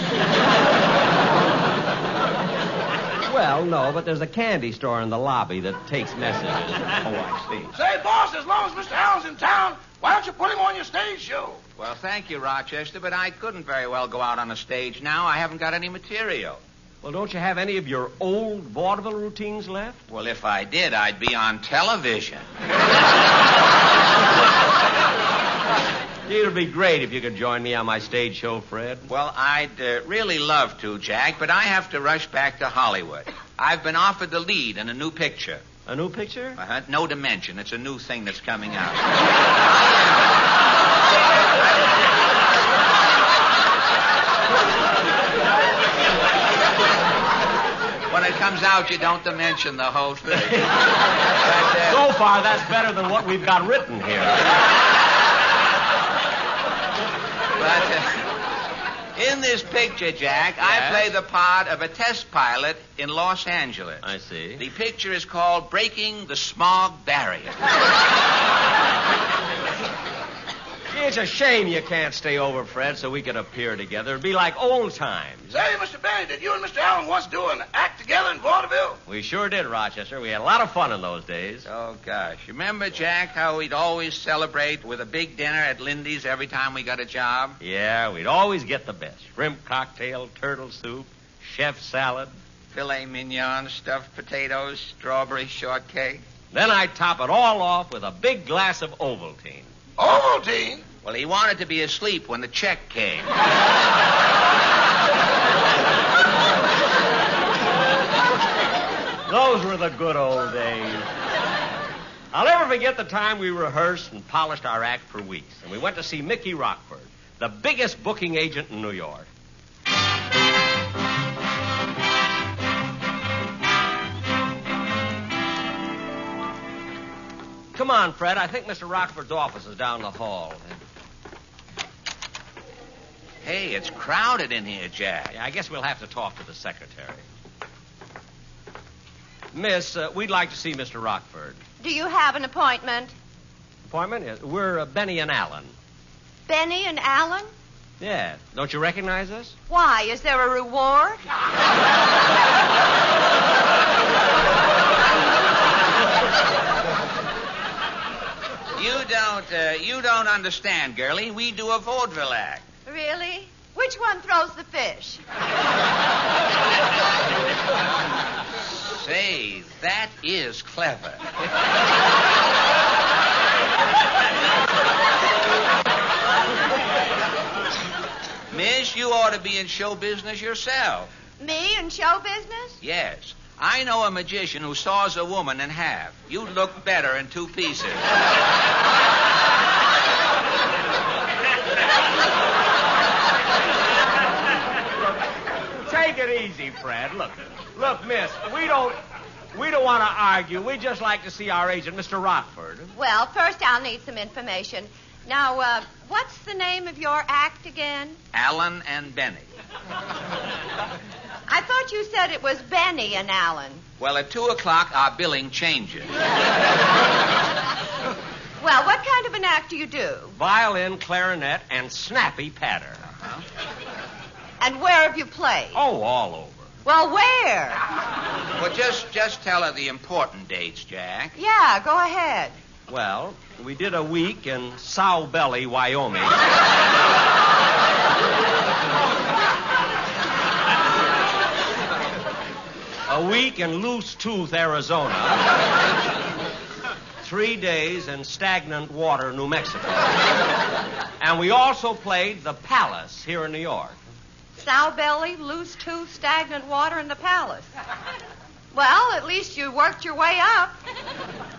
Well, no, but there's a candy store in the lobby that takes messages. Oh, I see. Say, boss, as long as Mr. Allen's in town, why don't you put him on your stage show? Well, thank you, Rochester, but I couldn't very well go out on a stage now. I haven't got any material. Well, don't you have any of your old vaudeville routines left? Well, if I did, I'd be on television. It would be great if you could join me on my stage show, Fred. Well, I'd really love to, Jack, but I have to rush back to Hollywood. I've been offered the lead in a new picture. A new picture? Uh-huh. No Dimension. It's a new thing that's coming out. When it comes out, you don't dimension the whole thing. So far, that's better than what we've got written here. But in this picture, Jack, yes? I play the part of a test pilot in Los Angeles. I see. The picture is called Breaking the Smog Barrier. It's a shame you can't stay over, Fred, so we could appear together. It'd be like old times. Say, Mr. Benny, did you and Mr. Allen once do an act together in Vaudeville? We sure did, Rochester. We had a lot of fun in those days. Oh, gosh. You remember, Jack, how we'd always celebrate with a big dinner at Lindy's every time we got a job? Yeah, we'd always get the best. Shrimp cocktail, turtle soup, chef salad. Filet mignon, stuffed potatoes, strawberry shortcake. Then I'd top it all off with a big glass of Ovaltine. Ovaltine? Well, he wanted to be asleep when the check came. Those were the good old days. I'll never forget the time we rehearsed and polished our act for weeks. And we went to see Mickey Rockford, the biggest booking agent in New York. Come on, Fred. I think Mr. Rockford's office is down the hall. Hey, it's crowded in here, Jack. Yeah, I guess we'll have to talk to the secretary. Miss, we'd like to see Mr. Rockford. Do you have an appointment? Appointment? Yes. We're Benny and Allen. Benny and Allen? Yeah. Don't you recognize us? Why? Is there a reward? You don't understand, girlie. We do a vaudeville act. Really? Which one throws the fish? Say, that is clever. Miss, you ought to be in show business yourself. Me in show business? Yes. I know a magician who saws a woman in half. You'd look better in two pieces. Take it easy, Fred. Look, miss, we don't want to argue. We just like to see our agent, Mr. Rockford. Well, first I'll need some information. Now, what's the name of your act again? Allen and Benny. I thought you said it was Benny and Allen. Well, at 2 o'clock, our billing changes. Well, what kind of an act do you do? Violin, clarinet, and snappy patter. And where have you played? Oh, all over. Well, where? Well, just tell her the important dates, Jack. Yeah, go ahead. Well, we did a week in Sow Belly, Wyoming. A week in Loose Tooth, Arizona. 3 days in Stagnant Water, New Mexico. And we also played the Palace here in New York. Sow belly, loose tooth, stagnant water, and the Palace. Well, at least you worked your way up.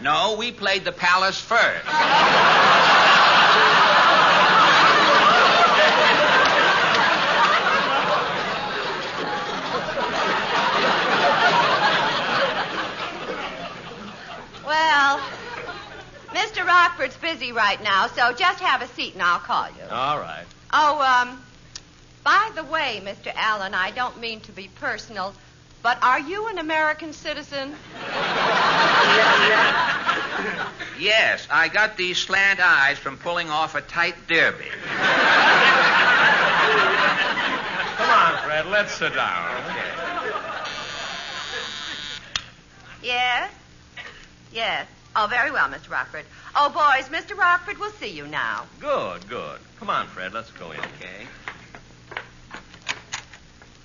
No, we played the Palace first. Well, Mr. Rockford's busy right now, so just have a seat and I'll call you. All right. Oh, by the way, Mr. Allen, I don't mean to be personal, but are you an American citizen? Yes, I got these slant eyes from pulling off a tight derby. Come on, Fred, let's sit down. Okay. Yes? Yes. Oh, very well, Mr. Rockford. Oh, boys, Mr. Rockford will see you now. Good. Come on, Fred, let's go in. Okay.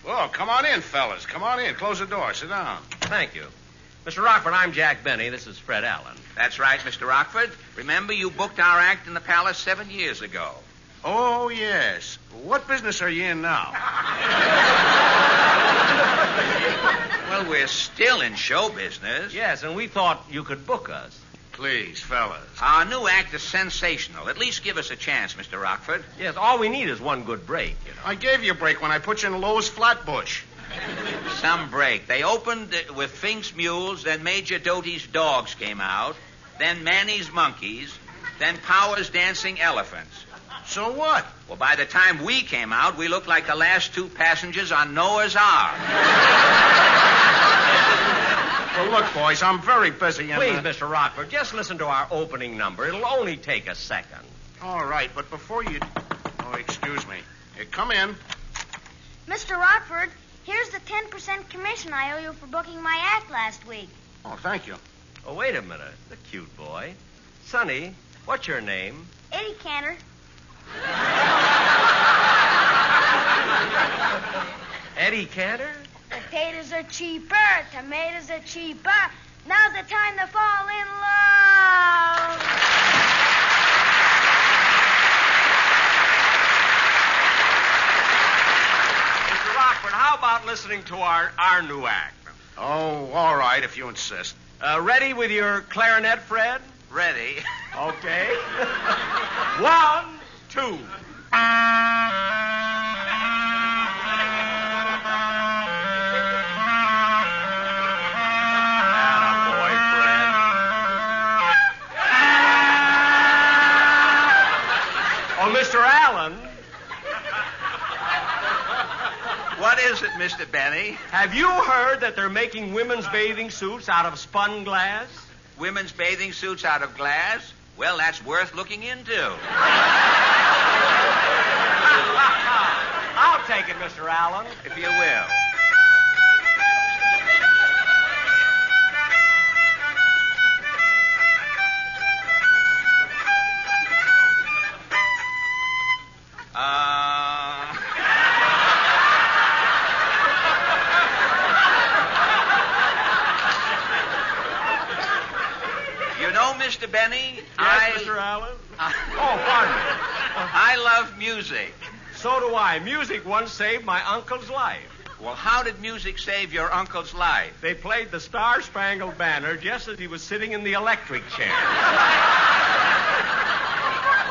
Well, come on in, fellas. Come on in. Close the door. Sit down. Thank you. Mr. Rockford, I'm Jack Benny. This is Fred Allen. That's right, Mr. Rockford. Remember, you booked our act in the Palace 7 years ago. Oh, yes. What business are you in now? Well, we're still in show business. Yes, and we thought you could book us. Please, fellas. Our new act is sensational. At least give us a chance, Mr. Rockford. Yes, all we need is one good break, you know. I gave you a break when I put you in Lowe's Flatbush. Some break. They opened with Fink's Mules, then Major Doty's Dogs came out, then Manny's Monkeys, then Power's Dancing Elephants. So what? Well, by the time we came out, we looked like the last 2 passengers on Noah's Ark. Well, look, boys, I'm very busy. Please, Mr. Rockford, just listen to our opening number. It'll only take a second. All right, but before you... Oh, excuse me. Here, come in. Mr. Rockford, here's the 10% commission I owe you for booking my act last week. Oh, thank you. Oh, wait a minute. The cute boy. Sonny, what's your name? Eddie Cantor. Eddie Cantor? Potatoes are cheaper. Tomatoes are cheaper. Now's the time to fall in love. Mr. Rockford, how about listening to our new act? Oh, all right, if you insist. Ready with your clarinet, Fred? Ready. Okay. 1, 2. Mr. Allen. What is it, Mr. Benny? Have you heard that they're making women's bathing suits out of spun glass? Women's bathing suits out of glass? Well, that's worth looking into. I'll take it, Mr. Allen. If you will. Mr. Benny, yes, Mr. Allen? Oh, pardon me. I love music. So do I. Music once saved my uncle's life. Well, how did music save your uncle's life? They played the Star-Spangled Banner just as he was sitting in the electric chair.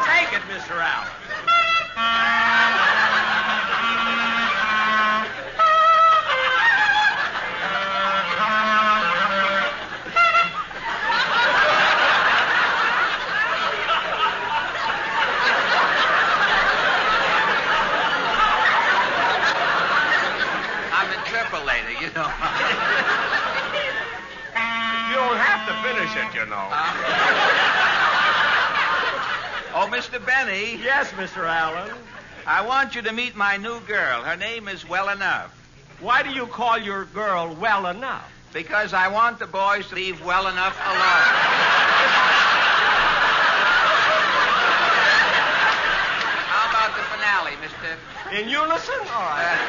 Take it, Mr. Allen. Mr. Benny. Yes, Mr. Allen. I want you to meet my new girl. Her name is Well Enough. Why do you call your girl Well Enough? Because I want the boys to leave Well Enough alone. How about the finale, Mr. In unison? All right.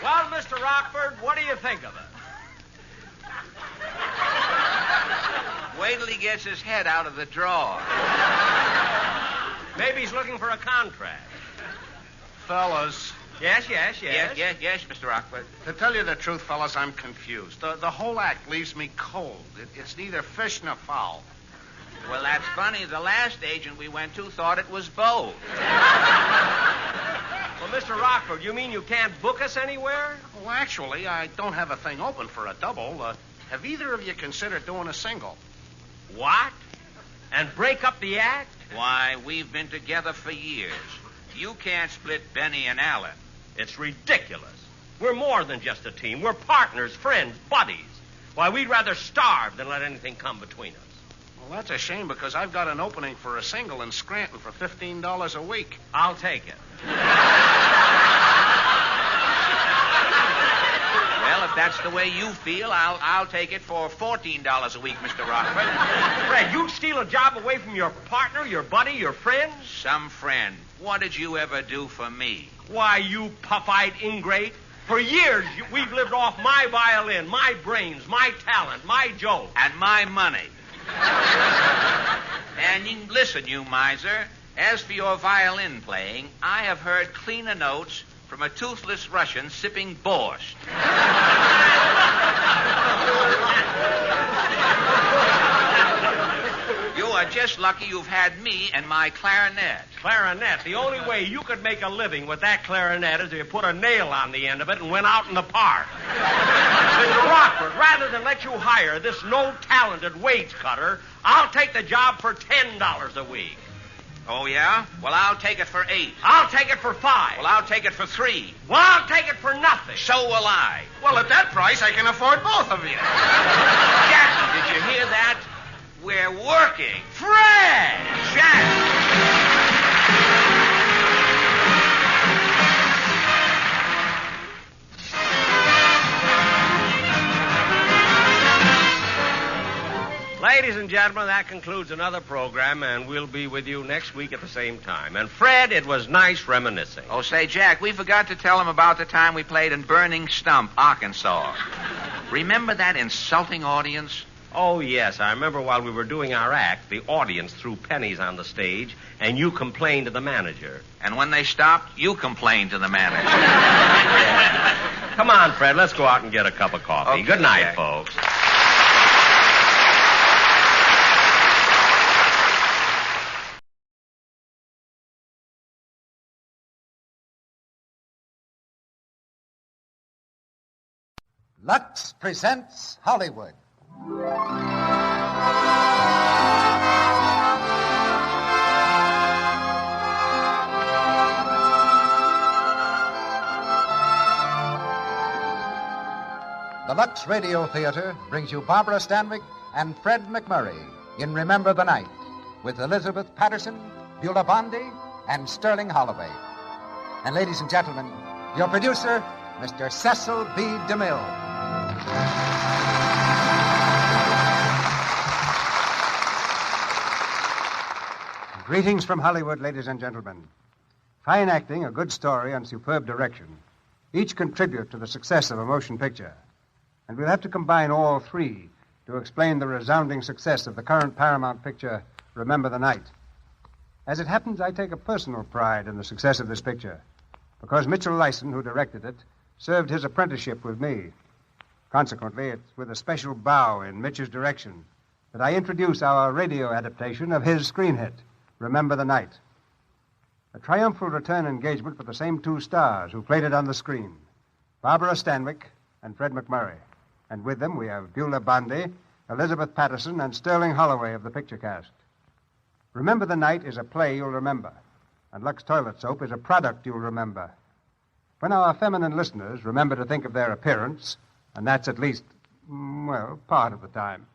Well, Mr. Rockford, what do you think of it? Wait till he gets his head out of the drawer. Maybe he's looking for a contract. Fellas. Yes, Mr. Rockford. To tell you the truth, fellas, I'm confused. The whole act leaves me cold. It's neither fish nor fowl. Well, that's funny. The last agent we went to thought it was both. Well, Mr. Rockford, you mean you can't book us anywhere? Well, actually, I don't have a thing open for a double. Have either of you considered doing a single? What? And break up the act? Why, we've been together for years. You can't split Benny and Allen. It's ridiculous. We're more than just a team. We're partners, friends, buddies. Why, we'd rather starve than let anything come between us. Well, that's a shame because I've got an opening for a single in Scranton for $15 a week. I'll take it. Well, if that's the way you feel, I'll take it for $14 a week, Mr. Rockford. Fred, you'd steal a job away from your partner, your buddy, your friend? Some friend. What did you ever do for me? Why, you puff-eyed ingrate. For years, we've lived off my violin, my brains, my talent, my joke. And my money. And listen, you miser. As for your violin playing, I have heard cleaner notes from a toothless Russian sipping borscht. You are just lucky you've had me and my clarinet. Clarinet? The only way you could make a living with that clarinet is if you put a nail on the end of it and went out in the park. Mr. Rockford, rather than let you hire this no-talented wage cutter, I'll take the job for $10 a week. Oh, yeah? Well, I'll take it for $8. I'll take it for $5. Well, I'll take it for $3. Well, I'll take it for nothing. So will I. Well, at that price, I can afford both of you. Jackie, did you hear that? We're working. Fred! Jack! Ladies and gentlemen, that concludes another program, and we'll be with you next week at the same time. And, Fred, it was nice reminiscing. Oh, say, Jack, we forgot to tell him about the time we played in Burning Stump, Arkansas. Remember that insulting audience? Oh, yes. I remember while we were doing our act, the audience threw pennies on the stage, and you complained to the manager. And when they stopped, you complained to the manager. Come on, Fred, let's go out and get a cup of coffee. Okay, Good night, Jack. folks. Lux presents Hollywood. The Lux Radio Theater brings you Barbara Stanwyck and Fred MacMurray in Remember the Night with Elizabeth Patterson, Beulah Bondi, and Sterling Holloway. And ladies and gentlemen, your producer, Mr. Cecil B. DeMille. Greetings from Hollywood, ladies and gentlemen. Fine acting, a good story, and superb direction each contribute to the success of a motion picture. And we'll have to combine all three to explain the resounding success of the current Paramount picture, Remember the Night. As it happens, I take a personal pride in the success of this picture, because Mitchell Lyson, who directed it, served his apprenticeship with me. Consequently, it's with a special bow in Mitch's direction that I introduce our radio adaptation of his screen hit, Remember the Night. A triumphal return engagement for the same two stars who played it on the screen, Barbara Stanwyck and Fred MacMurray. And with them we have Beulah Bondi, Elizabeth Patterson, and Sterling Holloway of the picture cast. Remember the Night is a play you'll remember, and Lux Toilet Soap is a product you'll remember. When our feminine listeners remember to think of their appearance, and that's at least, part of the time,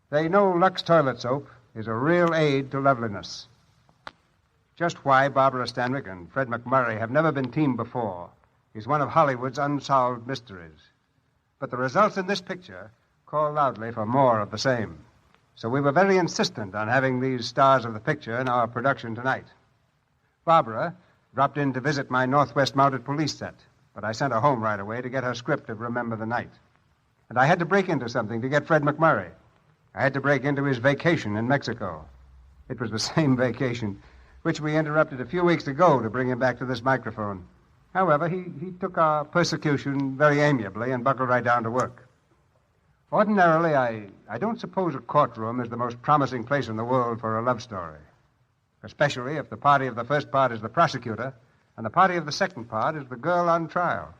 they know Lux Toilet Soap is a real aid to loveliness. Just why Barbara Stanwyck and Fred MacMurray have never been teamed before is one of Hollywood's unsolved mysteries. But the results in this picture call loudly for more of the same. So we were very insistent on having these stars of the picture in our production tonight. Barbara dropped in to visit my Northwest Mounted Police set, but I sent her home right away to get her script of Remember the Night. And I had to break into something to get Fred MacMurray. I had to break into his vacation in Mexico. It was the same vacation which we interrupted a few weeks ago to bring him back to this microphone. However, he took our persecution very amiably and buckled right down to work. Ordinarily, I don't suppose a courtroom is the most promising place in the world for a love story, especially if the party of the first part is the prosecutor and the party of the second part is the girl on trial.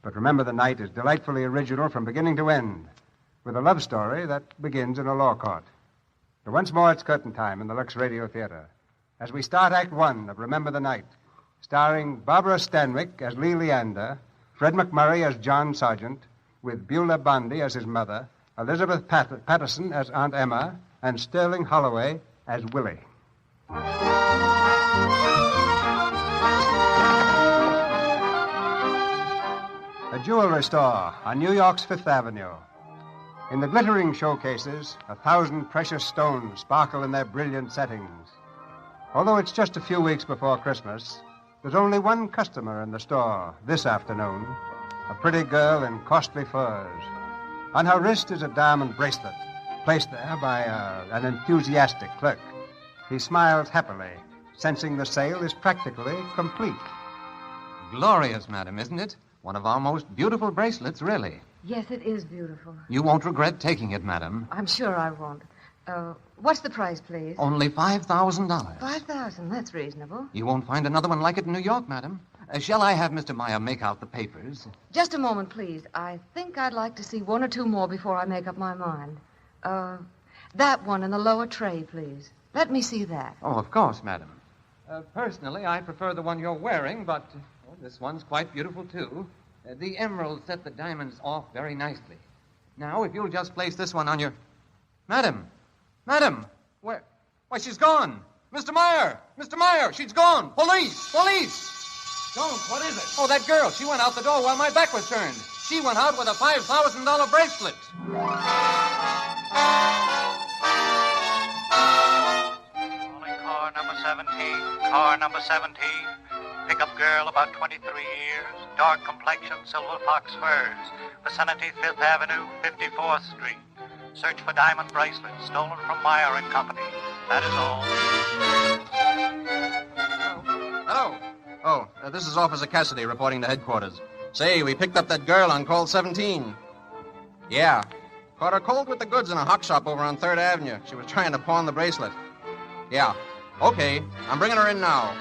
But Remember the Night is delightfully original from beginning to end, with a love story that begins in a law court. So once more, it's curtain time in the Lux Radio Theater as we start Act One of Remember the Night, starring Barbara Stanwyck as Lee Leander, Fred MacMurray as John Sargent, with Beulah Bondi as his mother, Elizabeth Patterson as Aunt Emma, and Sterling Holloway as Willie. A jewelry store on New York's Fifth Avenue. In the glittering showcases, 1,000 precious stones sparkle in their brilliant settings. Although it's just a few weeks before Christmas, there's only one customer in the store this afternoon, a pretty girl in costly furs. On her wrist is a diamond bracelet, placed there by an enthusiastic clerk. He smiles happily, sensing the sale is practically complete. Glorious, madam, isn't it? One of our most beautiful bracelets, really. Yes, it is beautiful. You won't regret taking it, madam. I'm sure I won't. What's the price, please? Only $5,000. $5,000, that's reasonable. You won't find another one like it in New York, madam. Shall I have Mr. Meyer make out the papers? Just a moment, please. I think I'd like to see one or two more before I make up my mind. That one in the lower tray, please. Let me see that. Oh, of course, madam. Personally, I prefer the one you're wearing, but this one's quite beautiful, too. The emeralds set the diamonds off very nicely. Now, if you'll just place this one on your... Madam! Madam! Where? Why, she's gone! Mr. Meyer! Mr. Meyer! She's gone! Police! Police! Don't. What is it? Oh, that girl. She went out the door while my back was turned. She went out with a $5,000 bracelet. Calling car number 17. Car number 17. Pickup girl about 23 years. Dark complexion, silver fox furs. Vicinity 5th Avenue, 54th Street. Search for diamond bracelets stolen from Meyer and Company. That is all. Hello. Oh, this is Officer Cassidy reporting to headquarters. Say, we picked up that girl on call 17. Yeah. Caught her cold with the goods in a hock shop over on 3rd Avenue. She was trying to pawn the bracelet. Yeah. Okay. I'm bringing her in now.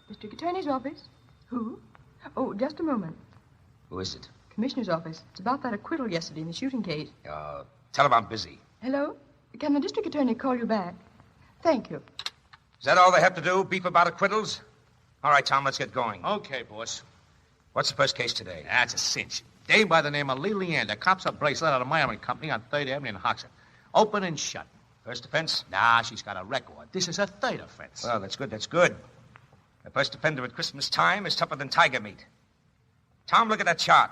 District Attorney's office. Who? Oh, just a moment. Who is it? Commissioner's office. It's about that acquittal yesterday in the shooting case. Tell him I'm busy. Hello? Can the district attorney call you back? Thank you. Is that all they have to do? Beef about acquittals? All right, Tom, let's get going. Okay, boss. What's the first case today? That's a cinch. Dame by the name of Lee Leander cops a bracelet out of Meyer and Company on 3rd Avenue in Hoxton. Open and shut. First offense? Nah, she's got a record. This is a third offense. Well, that's good, that's good. The first offender at Christmas time is tougher than tiger meat. Tom, look at that chart.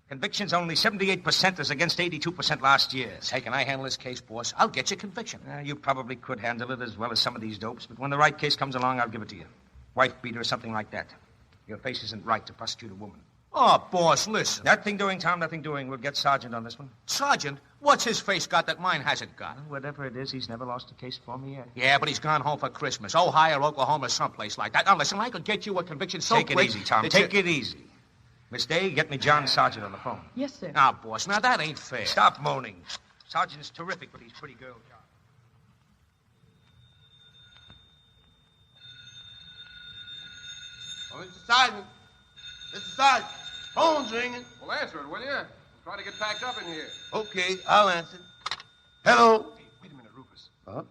Convictions only 78% as against 82% last year. Hey, can I handle this case, boss? I'll get you conviction. You probably could handle it as well as some of these dopes, but when the right case comes along, I'll give it to you. Wife beater or something like that. Your face isn't right to prosecute a woman. Oh, boss, listen. Nothing doing, Tom, nothing doing. We'll get Sergeant on this one. Sergeant? What's his face got that mine hasn't got? Whatever it is, he's never lost a case for me yet. Yeah, but he's gone home for Christmas. Ohio, Oklahoma, someplace like that. Now, listen, I could get you a conviction so quick. Take it easy, Tom. Take it easy. Miss Day, get me John Sargent on the phone. Yes, sir. Now, boss, now that ain't fair. Stop moaning. Sargent's terrific with these pretty girls. Oh, Mr. Sergeant. Mr. Sergeant. Phone's ringing. Well, answer it, will you? Try to get packed up in here. Okay, I'll answer. Hello. Hey, wait a minute, Rufus.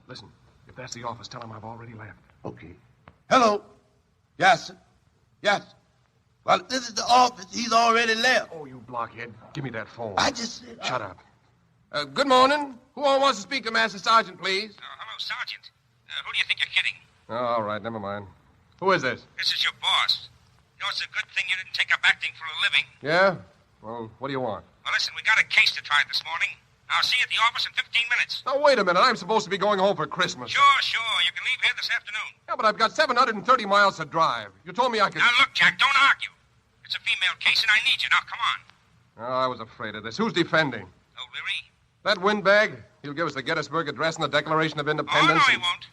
Listen, if that's the office, tell him I've already left. Okay. Hello. Yes, sir. Yes. Well, this is the office. He's already left. Oh, you blockhead. Give me that phone. I just said... Shut up. Good morning. Who all wants to speak to Master Sergeant, please? Hello, Sergeant. Who do you think you're kidding? Oh, all right, never mind. Who is this? This is your boss. You know, it's a good thing you didn't take up acting for a living. Yeah? Well, what do you want? Well, listen, we got a case to try this morning. I'll see you at the office in 15 minutes. Now, wait a minute. I'm supposed to be going home for Christmas. Sure. You can leave here this afternoon. Yeah, but I've got 730 miles to drive. You told me I could... Now, look, Jack, don't argue. It's a female case, and I need you. Now, come on. Oh, I was afraid of this. Who's defending? O'Leary. That windbag? He'll give us the Gettysburg Address and the Declaration of Independence. Oh, no, he won't.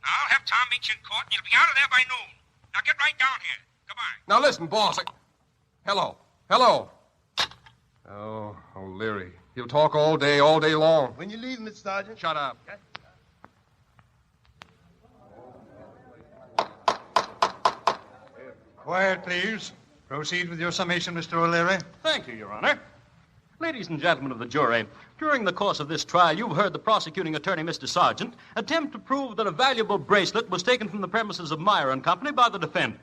I'll have Tom meet you in court, and you'll be out of there by noon. Now, get right down here. Goodbye. Now, listen, boss. Hello. Oh, O'Leary. He'll talk all day long. When you leave, Mr. Sergeant. Shut up. Quiet, please. Proceed with your summation, Mr. O'Leary. Thank you, Your Honor. Ladies and gentlemen of the jury, during the course of this trial, you've heard the prosecuting attorney, Mr. Sargent, attempt to prove that a valuable bracelet was taken from the premises of Meyer and Company by the defendant.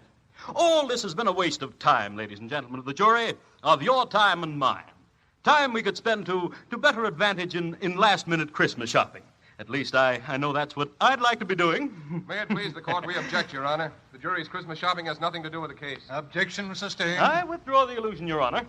All this has been a waste of time, ladies and gentlemen of the jury, of your time and mine. Time we could spend to better advantage in last-minute Christmas shopping. At least I know that's what I'd like to be doing. May it please the court, we object, Your Honor. The jury's Christmas shopping has nothing to do with the case. Objection sustained. I withdraw the illusion, Your Honor.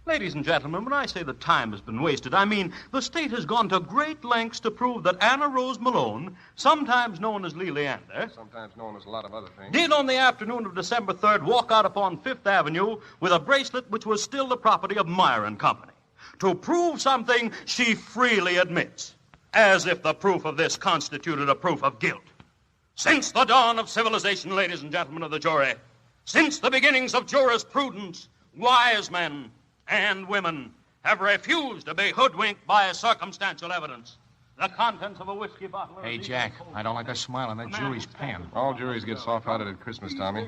Ladies and gentlemen, when I say that time has been wasted, I mean the state has gone to great lengths to prove that Anna Rose Malone, sometimes known as Lee Leander, sometimes known as a lot of other things, did on the afternoon of December 3rd walk out upon Fifth Avenue with a bracelet which was still the property of Meyer and Company. To prove something she freely admits, as if the proof of this constituted a proof of guilt. Since the dawn of civilization, ladies and gentlemen of the jury, since the beginnings of jurisprudence, wise men and women have refused to be hoodwinked by circumstantial evidence. The contents of a whiskey bottle... Hey, Jack, I don't like a smile on that jury's pen. All juries get soft-hearted at Christmas, Tommy.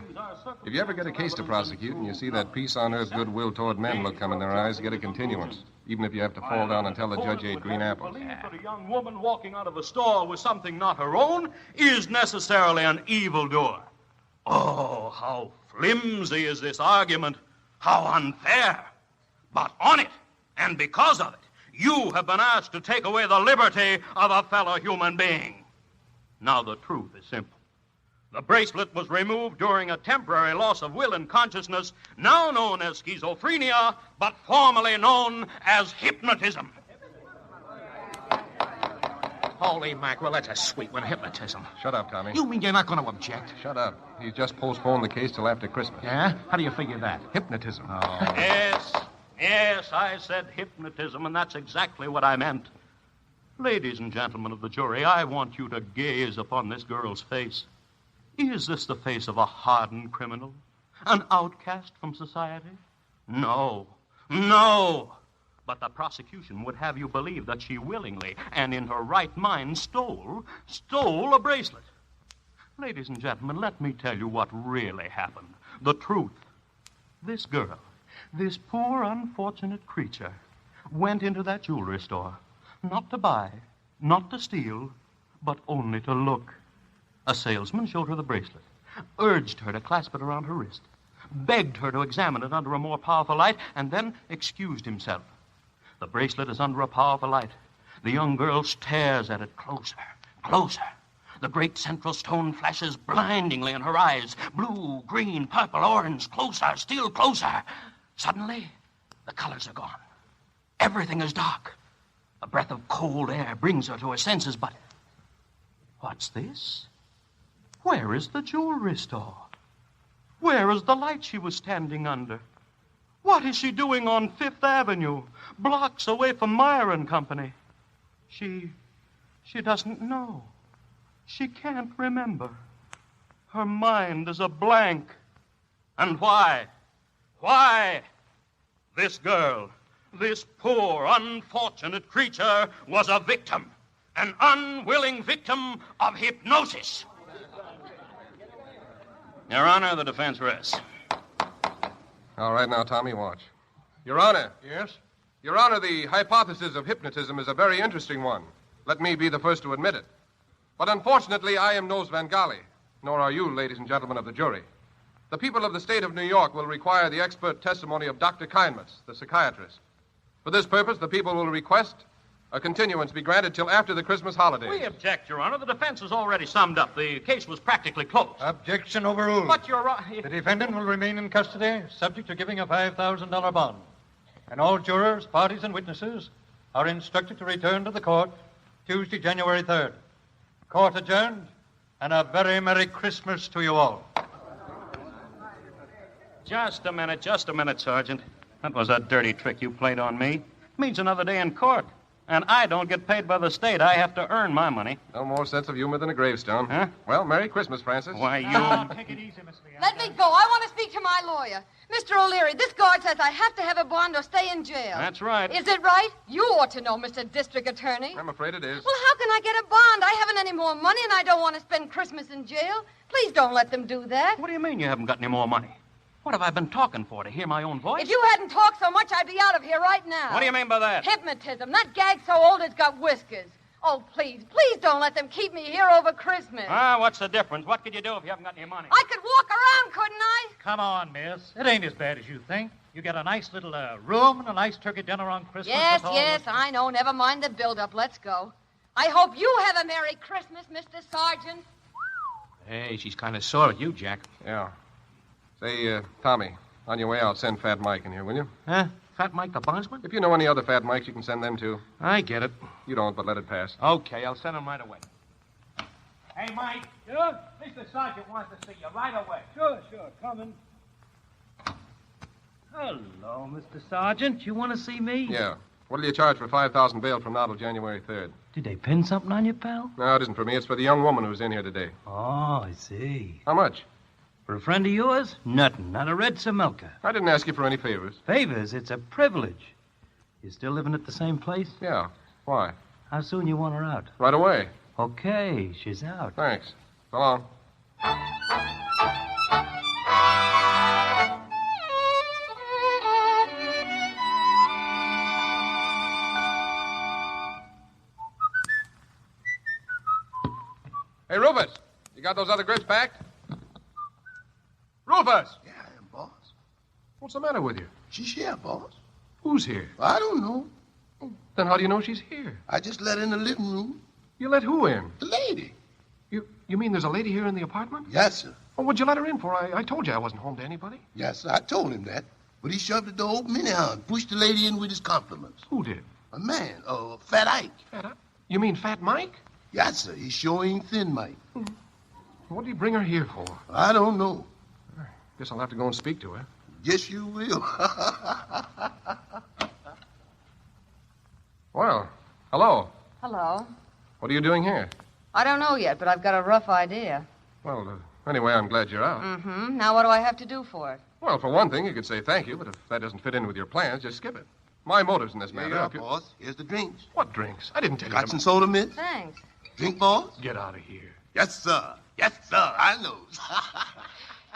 If you ever get a case to prosecute and you see that peace on earth, goodwill toward men look come in their eyes, get a continuance. Even if you have to fall down and tell the judge you ate green apples. That a young woman walking out of a store with something not her own is necessarily an evildoer. Oh, how flimsy is this argument. How unfair. But on it, and because of it, you have been asked to take away the liberty of a fellow human being. Now, the truth is simple. The bracelet was removed during a temporary loss of will and consciousness, now known as schizophrenia, but formerly known as hypnotism. Holy mackerel, that's a sweet one, hypnotism. Shut up, Tommy. You mean you're not going to object? Shut up. He's just postponed the case till after Christmas. Yeah? How do you figure that? Hypnotism. Oh. Yes, I said hypnotism, and that's exactly what I meant. Ladies and gentlemen of the jury, I want you to gaze upon this girl's face. Is this the face of a hardened criminal? An outcast from society? No. But the prosecution would have you believe that she willingly and in her right mind stole a bracelet. Ladies and gentlemen, let me tell you what really happened. The truth. This girl, this poor unfortunate creature, went into that jewelry store, not to buy, not to steal, but only to look. A salesman showed her the bracelet, urged her to clasp it around her wrist, begged her to examine it under a more powerful light, and then excused himself. The bracelet is under a powerful light. The young girl stares at it closer. The great central stone flashes blindingly in her eyes. Blue, green, purple, orange, closer, still closer. Suddenly, the colors are gone. Everything is dark. A breath of cold air brings her to her senses, but what's this? Where is the jewelry store? Where is the light she was standing under? What is she doing on Fifth Avenue, blocks away from Meyer and Company? She doesn't know. She can't remember. Her mind is a blank. And why? Why, this girl, this poor, unfortunate creature, was a victim, an unwilling victim of hypnosis. Your Honor, the defense rests. All right, now, Tommy, watch. Your Honor. Yes? Your Honor, the hypothesis of hypnotism is a very interesting one. Let me be the first to admit it. But unfortunately, I am no Svengali, nor are you, ladies and gentlemen of the jury. The people of the state of New York will require the expert testimony of Dr. Kindness, the psychiatrist. For this purpose, the people will request a continuance be granted till after the Christmas holidays. We object, Your Honor. The defense has already summed up. The case was practically closed. Objection overruled. But, Your Honor... The defendant will remain in custody, subject to giving a $5,000 bond. And all jurors, parties, and witnesses are instructed to return to the court Tuesday, January 3rd. Court adjourned, and a very Merry Christmas to you all. Just a minute, Sergeant. That was a dirty trick you played on me. Means another day in court. And I don't get paid by the state. I have to earn my money. No more sense of humor than a gravestone. Huh? Well, Merry Christmas, Francis. Why, you... Take it easy, Miss Leanne. Let me go. I want to speak to my lawyer. Mr. O'Leary, this guard says I have to have a bond or stay in jail. That's right. Is it right? You ought to know, Mr. District Attorney. I'm afraid it is. Well, how can I get a bond? I haven't any more money, and I don't want to spend Christmas in jail. Please don't let them do that. What do you mean you haven't got any more money? What have I been talking for, to hear my own voice? If you hadn't talked so much, I'd be out of here right now. What do you mean by that? Hypnotism. That gag so old it's got whiskers. Oh, please don't let them keep me here over Christmas. What's the difference? What could you do if you haven't got any money? I could walk around, couldn't I? Come on, miss. It ain't as bad as you think. You get a nice little room and a nice turkey dinner on Christmas. Yes, I know. Never mind the build-up. Let's go. I hope you have a Merry Christmas, Mr. Sergeant. Hey, she's kind of sore at you, Jack. Yeah. Say, Tommy, on your way out, send Fat Mike in here, will you? Huh? Fat Mike the bondsman? If you know any other Fat Mikes, you can send them, too. I get it. You don't, but let it pass. Okay, I'll send him right away. Hey, Mike. Sure? Mr. Sergeant wants to see you right away. Sure, coming. Hello, Mr. Sergeant. You want to see me? Yeah. What'll you charge for 5,000 bail from now till January 3rd? Did they pin something on you, pal? No, it isn't for me. It's for the young woman who's in here today. Oh, I see. How much? For a friend of yours? Nothing. Not a red Samilka. I didn't ask you for any favors. Favors? It's a privilege. You still living at the same place? Yeah. Why? How soon you want her out? Right away. Okay, she's out. Thanks. So long. Hey, Rufus, you got those other grips packed? Rufus! Yeah, I am, boss. What's the matter with you? She's here, boss. Who's here? I don't know. Then how do you know she's here? I just let her in the living room. You let who in? The lady. You mean there's a lady here in the apartment? Yes, sir. Well, what'd you let her in for? I told you I wasn't home to anybody. Yes, sir. I told him that. But he shoved the door open anyhow and pushed the lady in with his compliments. Who did? A man, Fat Ike. Fat Ike? You mean Fat Mike? Yes, sir. He's showing Thin Mike. What did he bring her here for? I don't know. Guess I'll have to go and speak to her. Yes, you will. Well, hello. Hello. What are you doing here? I don't know yet, but I've got a rough idea. Well, anyway, I'm glad you're out. Mm-hmm. Now what do I have to do for it? Well, for one thing, you could say thank you, but if that doesn't fit in with your plans, just skip it. My motives in this matter... Here you are, boss. Here's the drinks. What drinks? I didn't tell you Got some soda, miss? Thanks. Drink, boss? Get out of here. Yes, sir. Yes, sir. I know.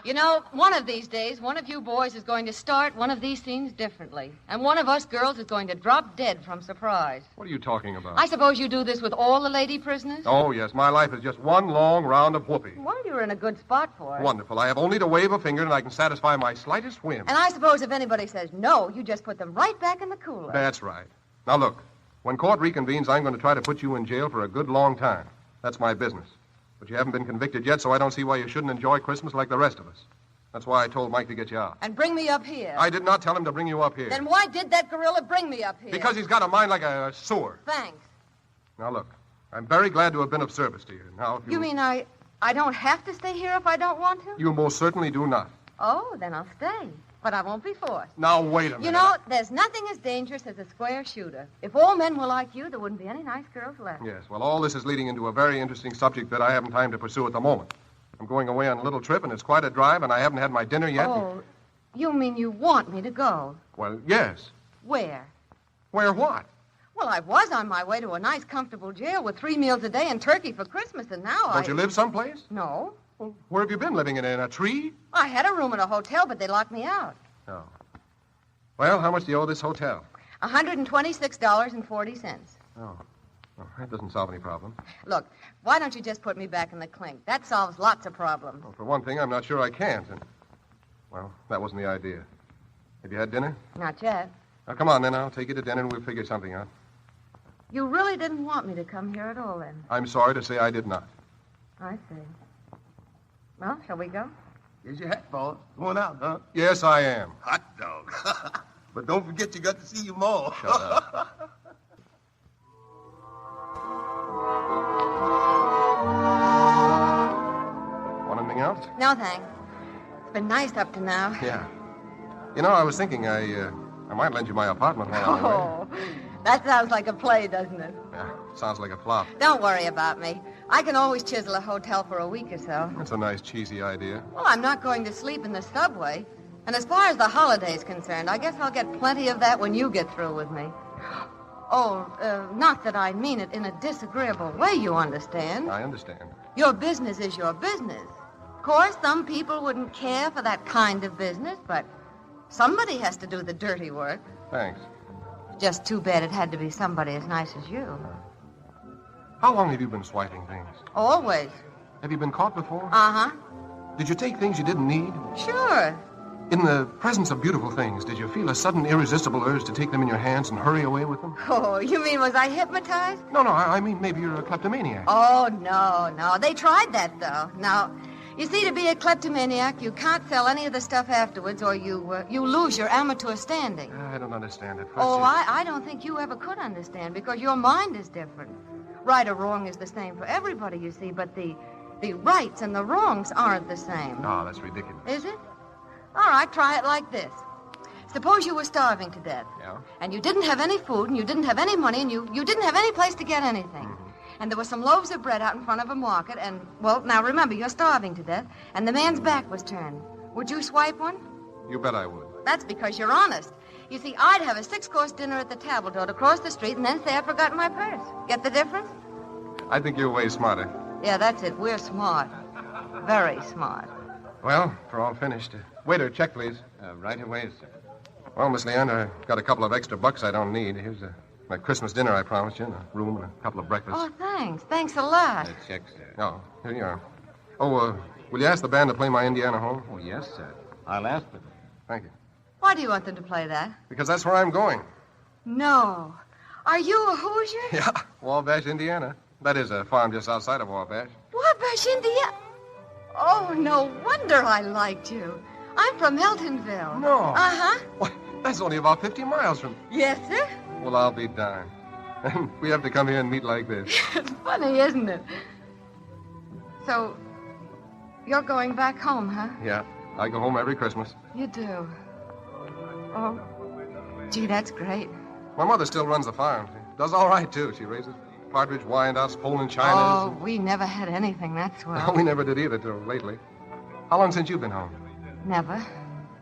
You know, one of these days, one of you boys is going to start one of these scenes differently. And one of us girls is going to drop dead from surprise. What are you talking about? I suppose you do this with all the lady prisoners? Oh, yes. My life is just one long round of whoopee. Well, you're in a good spot for it. Wonderful. I have only to wave a finger and I can satisfy my slightest whim. And I suppose if anybody says no, you just put them right back in the cooler. That's right. Now, look. When court reconvenes, I'm going to try to put you in jail for a good long time. That's my business. But you haven't been convicted yet, so I don't see why you shouldn't enjoy Christmas like the rest of us. That's why I told Mike to get you out. And bring me up here. I did not tell him to bring you up here. Then why did that gorilla bring me up here? Because he's got a mind like a sewer. Thanks. Now, look, I'm very glad to have been of service to you. Now, if You mean I don't have to stay here if I don't want to? You most certainly do not. Oh, then I'll stay. But I won't be forced. Now, wait a minute. You know, there's nothing as dangerous as a square shooter. If all men were like you, there wouldn't be any nice girls left. Yes, well, all this is leading into a very interesting subject that I haven't time to pursue at the moment. I'm going away on a little trip, and it's quite a drive, and I haven't had my dinner yet. Oh, You mean you want me to go? Well, yes. Where? Where what? Well, I was on my way to a nice, comfortable jail with 3 meals a day and turkey for Christmas, and now Don't you live someplace? No. Well, where have you been living? In a tree? I had a room in a hotel, but they locked me out. Oh. Well, how much do you owe this hotel? $126.40. Oh. Well, that doesn't solve any problem. Look, why don't you just put me back in the clink? That solves lots of problems. Well, for one thing, I'm not sure I can't. And, well, that wasn't the idea. Have you had dinner? Not yet. Now, come on, then. I'll take you to dinner and we'll figure something out. You really didn't want me to come here at all, then? I'm sorry to say I did not. I see. Well, shall we go? Here's your hat, boss. Going out, huh? Yes, I am. Hot dog. But don't forget you got to see your mom. Shut up. Want anything else? No, thanks. It's been nice up to now. Yeah. You know, I was thinking I might lend you my apartment while I'm away. Oh, that sounds like a play, doesn't it? Yeah, sounds like a flop. Don't worry about me. I can always chisel a hotel for a week or so. That's a nice, cheesy idea. Well, I'm not going to sleep in the subway. And as far as the holiday's concerned, I guess I'll get plenty of that when you get through with me. Oh, not that I mean it in a disagreeable way, you understand. I understand. Your business is your business. Of course, some people wouldn't care for that kind of business, but somebody has to do the dirty work. Thanks. Just too bad it had to be somebody as nice as you. How long have you been swiping things? Always. Have you been caught before? Uh-huh. Did you take things you didn't need? Sure. In the presence of beautiful things, did you feel a sudden irresistible urge to take them in your hands and hurry away with them? Oh, you mean was I hypnotized? No, I mean maybe you're a kleptomaniac. Oh, no. They tried that, though. Now, you see, to be a kleptomaniac, you can't sell any of the stuff afterwards or you lose your amateur standing. I don't understand it. First Oh, I don't think you ever could understand because your mind is different. Right or wrong is the same for everybody, you see, but the rights and the wrongs aren't the same. Oh, that's ridiculous. Is it? All right, try it like this. Suppose you were starving to death. Yeah? And you didn't have any food, and you didn't have any money, and you didn't have any place to get anything. Mm-hmm. And there were some loaves of bread out in front of a market, and, well, now remember, you're starving to death, and the man's back was turned. Would you swipe one? You bet I would. That's because you're honest. You see, I'd have a 6-course dinner at the table d'hote across the street and then say I'd forgotten my purse. Get the difference? I think you're way smarter. Yeah, that's it. We're smart. Very smart. Well, we're all finished. Waiter, check, please. Right away, sir. Well, Miss Leander, I've got a couple of extra bucks I don't need. Here's my Christmas dinner I promised you, and a room and a couple of breakfasts. Oh, thanks. Thanks a lot. Check, sir. Oh, here you are. Oh, will you ask the band to play my Indiana Home? Oh, yes, sir. I'll ask them. Thank you. Why do you want them to play that? Because that's where I'm going. No. Are you a Hoosier? Yeah, Wabash, Indiana. That is a farm just outside of Wabash. Wabash, Indiana? Oh, no wonder I liked you. I'm from Eltonville. No. Uh-huh. Why, that's only about 50 miles from... Yes, sir? Well, I'll be darned. And we have to come here and meet like this. It's funny, isn't it? So, you're going back home, huh? Yeah, I go home every Christmas. You do. Oh, gee, that's great. My mother still runs the farm. She does all right, too. She raises partridge, Wyandottes, Poland Chinas. Oh, we never had anything that swell. We never did either till lately. How long since you've been home? Never.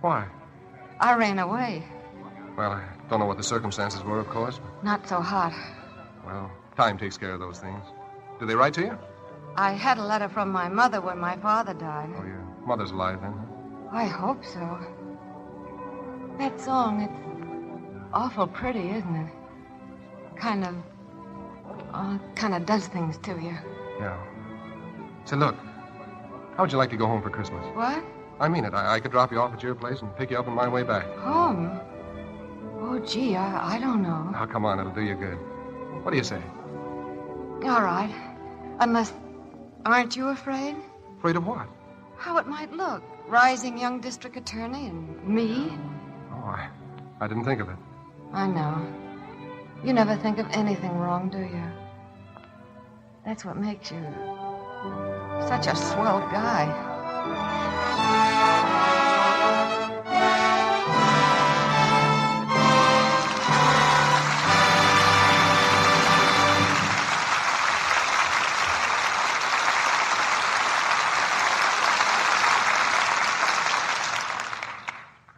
Why? I ran away. Well, I don't know what the circumstances were, of course. Not so hot. Well, time takes care of those things. Do they write to you? I had a letter from my mother when my father died. Oh, your mother's alive, then? I hope so. That song, it's awful pretty, isn't it? Kind of does things to you. Yeah. Say, look, how would you like to go home for Christmas? What? I mean it. I could drop you off at your place and pick you up on my way back. Home? Oh, gee, I don't know. Now, come on, it'll do you good. What do you say? All right. Unless, aren't you afraid? Afraid of what? How it might look. Rising young district attorney and me. Oh, I didn't think of it. I know. You never think of anything wrong, do you? That's what makes you such a swell guy.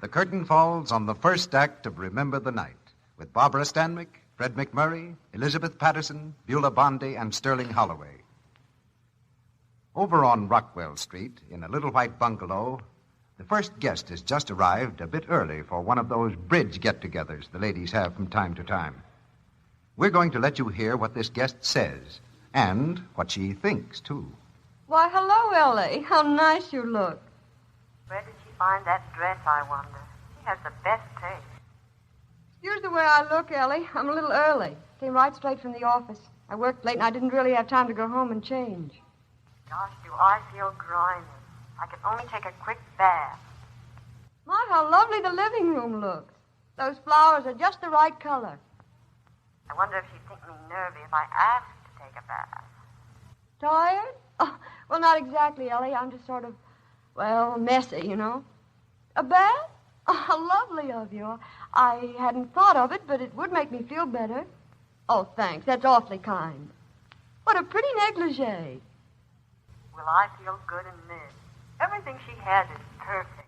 The curtain falls on the first act of Remember the Night with Barbara Stanwyck, Fred MacMurray, Elizabeth Patterson, Beulah Bondi, and Sterling Holloway. Over on Rockwell Street, in a little white bungalow, the first guest has just arrived a bit early for one of those bridge get-togethers the ladies have from time to time. We're going to let you hear what this guest says, and what she thinks, too. Why, hello, Ellie. How nice you look. Where did she find that dress, I wonder? She has the best taste. Excuse the way I look, Ellie. I'm a little early. Came right straight from the office. I worked late and I didn't really have time to go home and change. Gosh, do I feel grimy. I could only take a quick bath. My, how lovely the living room looks. Those flowers are just the right color. I wonder if she'd think me nervy if I asked to take a bath. Tired? Oh, well, not exactly, Ellie. I'm just sort of, messy, you know. A bath? Oh, how lovely of you. I hadn't thought of it, but it would make me feel better. Oh, thanks. That's awfully kind. What a pretty negligee. Will I feel good in this? Everything she has is perfect.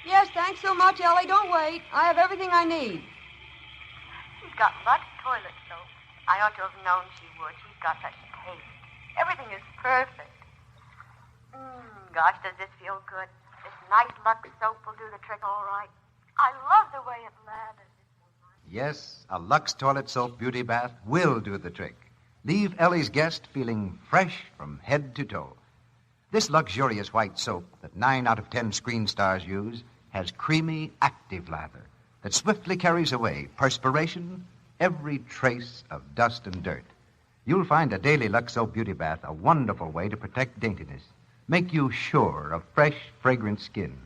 Yes, thanks so much, Ellie. Don't wait. I have everything I need. She's got Lux toilet soap. I ought to have known she would. She's got such taste. Everything is perfect. Gosh, does this feel good? This nice Lux soap will do the trick all right. I love the way it lathers. Yes, a Lux toilet soap beauty bath will do the trick. Leave Ellie's guest feeling fresh from head to toe. This luxurious white soap that 9 out of 10 screen stars use has creamy, active lather that swiftly carries away perspiration, every trace of dust and dirt. You'll find a daily Lux soap beauty bath a wonderful way to protect daintiness, make you sure of fresh, fragrant skin.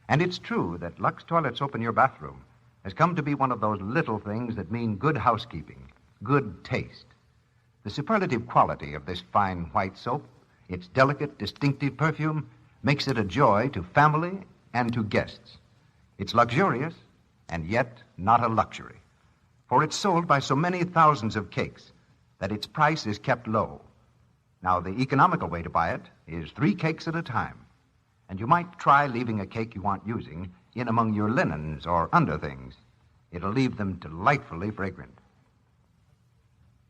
And it's true that Lux toilet soap in your bathroom has come to be one of those little things that mean good housekeeping, good taste. The superlative quality of this fine white soap, its delicate, distinctive perfume, makes it a joy to family and to guests. It's luxurious, and yet not a luxury, for it's sold by so many thousands of cakes that its price is kept low. Now, the economical way to buy it is 3 cakes at a time, and you might try leaving a cake you aren't using in among your linens or underthings. It'll leave them delightfully fragrant.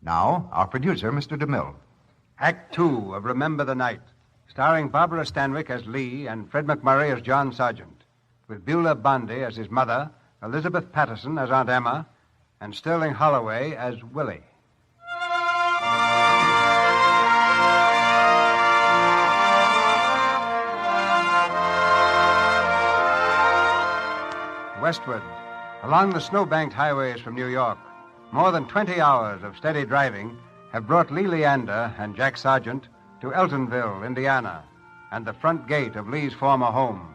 Now, our producer, Mr. DeMille. Act 2 of Remember the Night, starring Barbara Stanwyck as Lee and Fred MacMurray as John Sargent, with Beulah Bondi as his mother, Elizabeth Patterson as Aunt Emma, and Sterling Holloway as Willie. Westward, along the snow-banked highways from New York, more than 20 hours of steady driving have brought Lee Leander and Jack Sargent to Eltonville, Indiana, and the front gate of Lee's former home.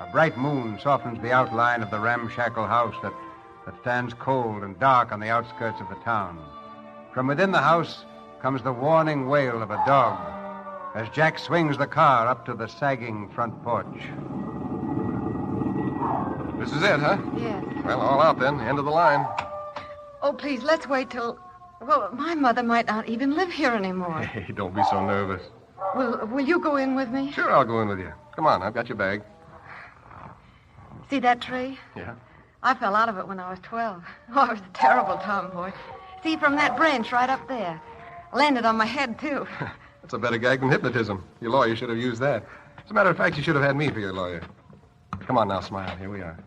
A bright moon softens the outline of the ramshackle house that stands cold and dark on the outskirts of the town. From within the house comes the warning wail of a dog as Jack swings the car up to the sagging front porch. This is it, huh? Yes. Well, all out then. End of the line. Oh, please, let's wait till... Well, my mother might not even live here anymore. Hey, don't be so nervous. Will you go in with me? Sure, I'll go in with you. Come on, I've got your bag. See that tree? Yeah? I fell out of it when I was 12. Oh, I was a terrible tomboy. See, from that branch right up there. Landed on my head, too. That's a better gag than hypnotism. Your lawyer should have used that. As a matter of fact, you should have had me for your lawyer. Come on now, smile. Here we are.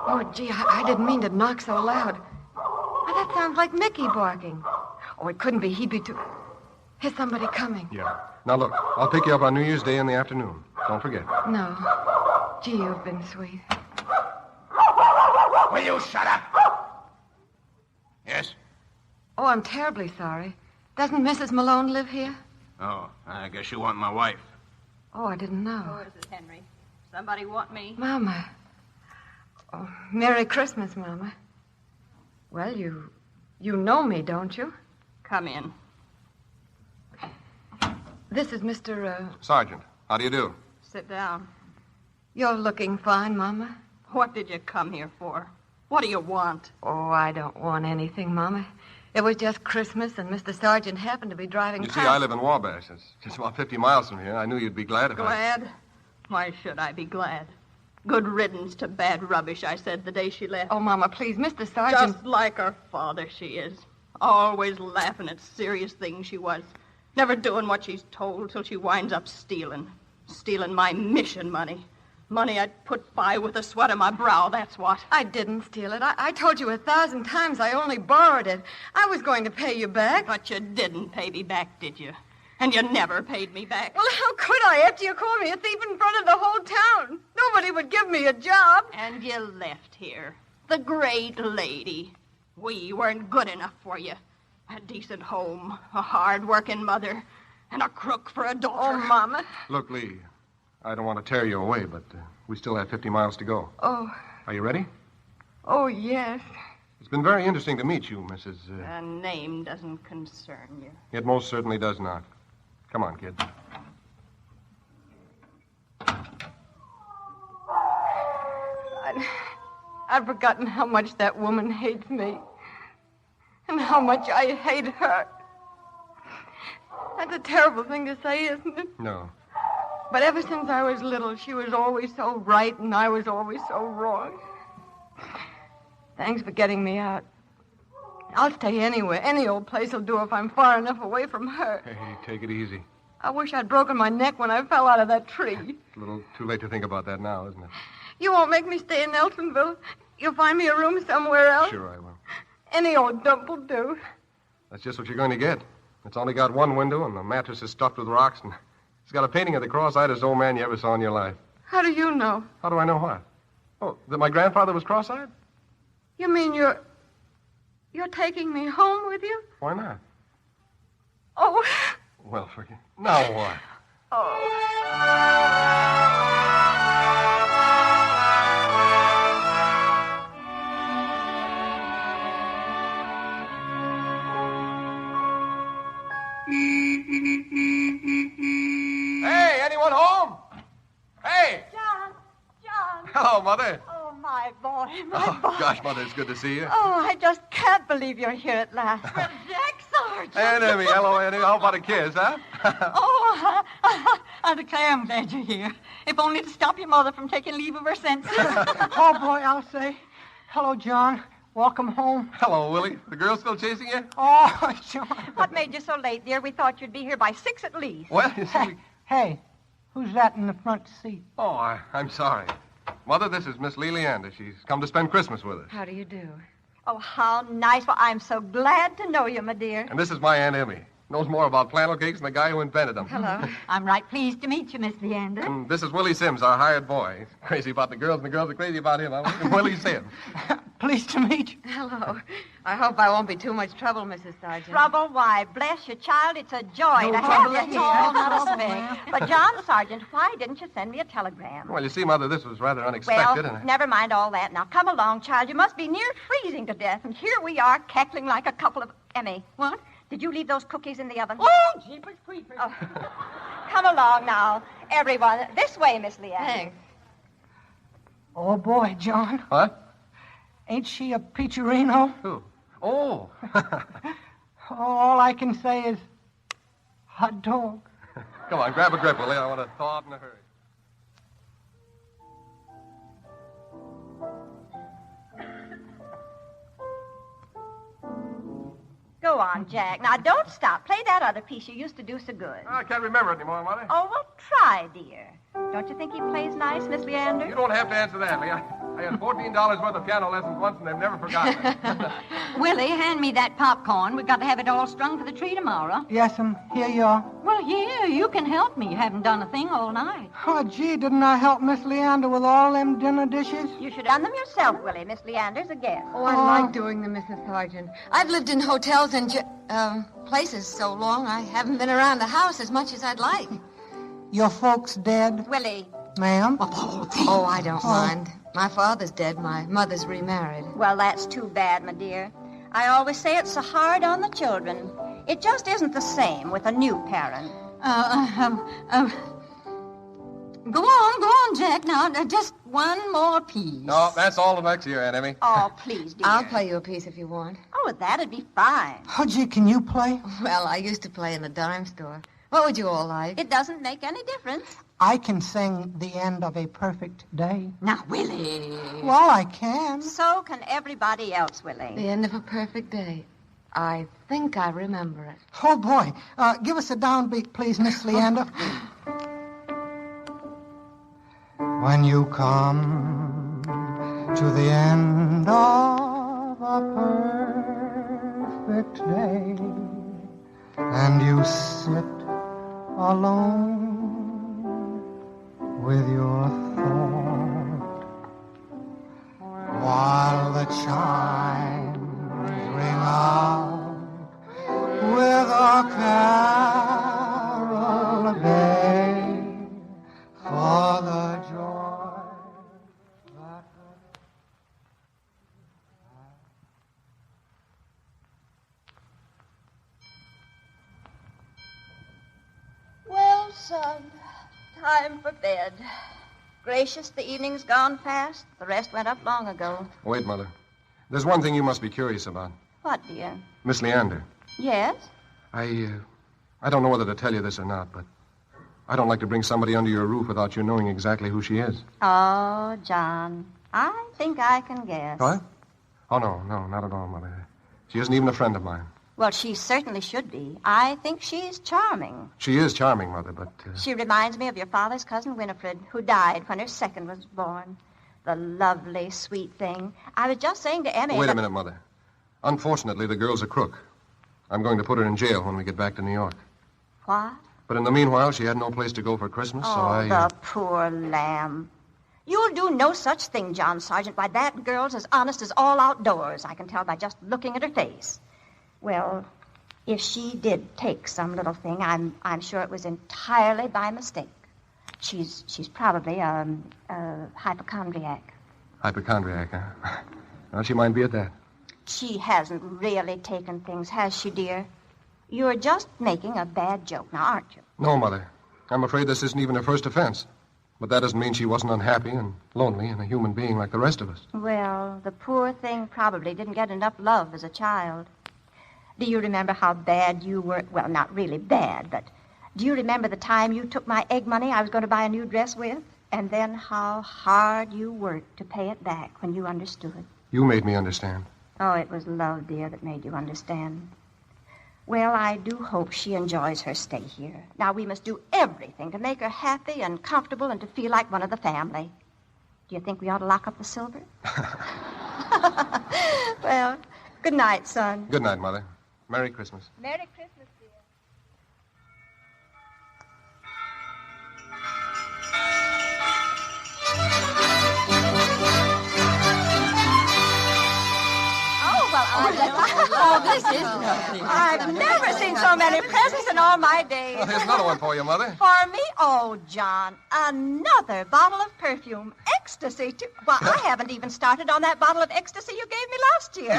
Oh, gee, I didn't mean to knock so loud. Why, that sounds like Mickey barking. Oh, it couldn't be. He'd be too... Here's somebody coming. Yeah. Now, look, I'll pick you up on New Year's Day in the afternoon. Don't forget. No. Gee, you've been sweet. Will you shut up? Yes? Oh, I'm terribly sorry. Doesn't Mrs. Malone live here? Oh, I guess you want my wife. Oh, I didn't know. Oh, this is Henry. Somebody want me? Mama. Oh, Merry Christmas, Mama. Well, you know me, don't you? Come in. This is Mr. Sergeant, how do you do? Sit down. You're looking fine, Mama. What did you come here for? What do you want? Oh, I don't want anything, Mama. It was just Christmas, and Mr. Sargent happened to be driving You past. see, I live in Wabash. It's just about 50 miles from here. I knew you'd be glad if Glad? Why should I be glad? Good riddance to bad rubbish, I said the day she left. Oh, Mama, please, Mr. Sergeant. Just like her father, she is. Always laughing at serious things she was. Never doing what she's told till she winds up stealing. Stealing my mission money. Money I'd put by with the sweat of my brow, that's what. I didn't steal it. I told you 1,000 times I only borrowed it. I was going to pay you back. But you didn't pay me back, did you? And you never paid me back. Well, how could I after you called me a thief in front of the whole town? Nobody would give me a job. And you left here. The great lady. We weren't good enough for you. A decent home, a hard-working mother, and a crook for a daughter. Oh, Mama. Look, Lee, I don't want to tear you away, but we still have 50 miles to go. Oh. Are you ready? Oh, yes. It's been very interesting to meet you, Mrs. A name doesn't concern you. It most certainly does not. Come on, kid. I've forgotten how much that woman hates me. And how much I hate her. That's a terrible thing to say, isn't it? No. But ever since I was little, she was always so right and I was always so wrong. Thanks for getting me out. I'll stay anywhere. Any old place will do if I'm far enough away from her. Hey, take it easy. I wish I'd broken my neck when I fell out of that tree. It's a little too late to think about that now, isn't it? You won't make me stay in Nelsonville. You'll find me a room somewhere else. Sure I will. Any old dump will do. That's just what you're going to get. It's only got one window, and the mattress is stuffed with rocks, and it's got a painting of the cross-eyedest old man you ever saw in your life. How do you know? How do I know what? Oh, that my grandfather was cross-eyed? You mean you're taking me home with you? Why not? Oh. Well, forget. Now what? Hey, anyone home? Hey! John! Hello, Mother. Oh, my boy, my Oh, boy. gosh, Mother, it's good to see you. Oh, I just can't believe you're here at last. Well, Jack Sargent. And Emmy, hello, Annie. How about a kiss, huh? Oh, I declare I'm glad you're here. If only to stop your mother from taking leave of her senses. Oh, boy, I'll say. Hello, John. Welcome home. Hello, Willie. The girl still chasing you? Oh, John. What made you so late, dear? We thought you'd be here by 6 at least. Well, you see... Hey, who's that in the front seat? Oh, I'm sorry. Mother, this is Miss Lee Leander. She's come to spend Christmas with us. How do you do? Oh, how nice. Well, I'm so glad to know you, my dear. And this is my Aunt Emmy. Knows more about flannel cakes than the guy who invented them. Hello. I'm right pleased to meet you, Miss Leander. And this is Willie Sims, our hired boy. He's crazy about the girls, and the girls are crazy about him. I'm Willie Sims. Pleased to meet you. Hello. I hope I won't be too much trouble, Mrs. Sargent. Trouble? Why, bless your child, it's a joy No to have trouble you at here. all, Not a trouble, speck. ma'am. But, John Sargent, why didn't you send me a telegram? Well, you see, Mother, this was rather unexpected. Well, never mind all that. Now, come along, child. You must be near freezing to death. And here we are, cackling like a couple of... Emmy. What? Did you leave those cookies in the oven? Oh, jeepers creepers. Oh. Come along now, everyone. This way, Miss Leander. Thanks. Oh, boy, John. What? Ain't she a peacherino? Who? Oh. All I can say is hot dog. Come on, grab a grip, Willie. I want to thaw out in a hurry. Go on, Jack. Now, don't stop. Play that other piece you used to do so good. I can't remember it anymore, Mother. Oh, well, try, dear. Don't you think he plays nice, Miss Leander? You don't have to answer that, Lee. I had $14 worth of piano lessons once, and they've never forgotten it. Willie, hand me that popcorn. We've got to have it all strung for the tree tomorrow. Yes'm, here you are. Well, yeah, you can help me. You haven't done a thing all night. Oh, gee, didn't I help Miss Leander with all them dinner dishes? You should have done them yourself, Willie. Miss Leander's a guest. Oh, I like doing them, Mrs. Sargent. I've lived in hotels and places so long I haven't been around the house as much as I'd like. Your folks dead? Willie. Ma'am? Oh, I don't mind. My father's dead. My mother's remarried. Well, that's too bad, my dear. I always say it's so hard on the children. It just isn't the same with a new parent. Go on, Jack. Now, just one more piece. No, that's all the next year, Aunt Emmy. Oh, please, dear. I'll play you a piece if you want. Oh, that'd be fine. Oh, gee, can you play? Well, I used to play in a dime store. What would you all like? It doesn't make any difference. I can sing The End of a Perfect Day. Now, Willie. Well, I can. So can everybody else, Willie. The End of a Perfect Day. I think I remember it. Oh, boy. Give us a downbeat, please, Miss Leander. When you come to the end of a perfect day and you sit alone with your thought while the chimes ring out with a carol a day for the joy that... Well, son, time for bed. Gracious, the evening's gone fast. The rest went up long ago. Wait, Mother. There's one thing you must be curious about. What, dear? Miss Leander. Yes? I don't know whether to tell you this or not, but I don't like to bring somebody under your roof without you knowing exactly who she is. Oh, John, I think I can guess. What? Oh, no, not at all, Mother. She isn't even a friend of mine. Well, she certainly should be. I think she's charming. She is charming, Mother, but... She reminds me of your father's cousin, Winifred, who died when her second was born. The lovely, sweet thing. I was just saying to Emmy... Wait a minute, Mother. Unfortunately, the girl's a crook. I'm going to put her in jail when we get back to New York. What? But in the meanwhile, she had no place to go for Christmas, so I... the poor lamb. You'll do no such thing, John Sargent. Why, that girl's as honest as all outdoors. I can tell by just looking at her face. Well, if she did take some little thing, I'm sure it was entirely by mistake. She's probably a hypochondriac. Hypochondriac, huh? Well, she might be at that. She hasn't really taken things, has she, dear? You're just making a bad joke now, aren't you? No, Mother. I'm afraid this isn't even her first offense. But that doesn't mean she wasn't unhappy and lonely and a human being like the rest of us. Well, the poor thing probably didn't get enough love as a child. Do you remember how bad you were? Well, not really bad, but do you remember the time you took my egg money I was going to buy a new dress with? And then how hard you worked to pay it back when you understood. You made me understand. Oh, it was love, dear, that made you understand. Well, I do hope she enjoys her stay here. Now, we must do everything to make her happy and comfortable and to feel like one of the family. Do you think we ought to lock up the silver? Well, good night, son. Good night, Mother. Merry Christmas. Merry Christmas, dear. Oh, this is lovely. I've never seen so many presents in all my days. Well, here's another one for you, Mother. For me? Oh, John, another bottle of perfume. Ecstasy, too. Well, I haven't even started on that bottle of ecstasy you gave me last year.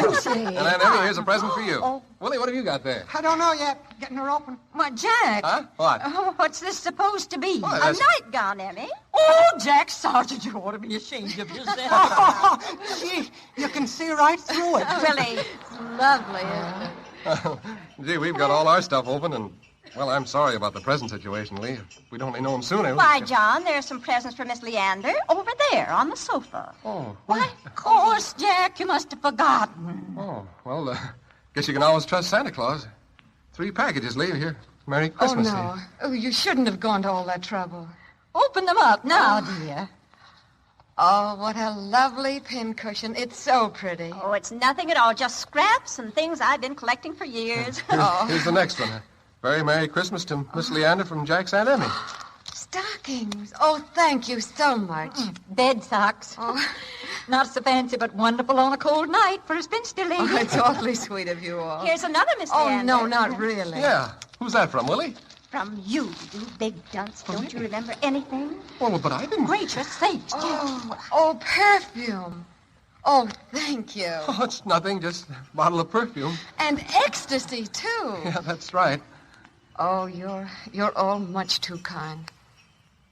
And Aunt Emmy, here's a present for you. Oh. Willie, what have you got there? I don't know yet. Getting her open. What, Jack? Huh? What? Oh, what's this supposed to be? Why, A that's- nightgown, Emmy. Oh, Jack Sargent, you ought to be ashamed of yourself. Gee, you can see right through it. Willie. It's lovely, isn't it? Gee, we've got all our stuff open, and, well, I'm sorry about the present situation, Lee. If we'd only known sooner. Why, John, there's some presents for Miss Leander over there on the sofa. Oh. Why, of course, Jack, you must have forgotten. Oh, well, guess you can always trust Santa Claus. 3 packages, Lee. Here. Merry Christmas. Oh, no. Oh, you shouldn't have gone to all that trouble. Open them up now, dear. Oh, what a lovely pincushion. It's so pretty. Oh, it's nothing at all. Just scraps and things I've been collecting for years. Here's the next one. Very Merry Christmas to Miss Leander from Jack's Aunt Emmy. Stockings. Oh, thank you so much. Bed socks. Oh. Not so fancy, but wonderful on a cold night for a spinster lady. Oh, it's awfully sweet of you all. Here's another, Miss Oh, Leander. no, not really. Yeah. Who's that from, Willie? From you, you big dunce. Don't you remember anything? Oh, but I didn't... Gracious sakes, Jack. Oh, perfume. Oh, thank you. Oh, it's nothing, just a bottle of perfume. And ecstasy, too. Yeah, that's right. Oh, you're all much too kind.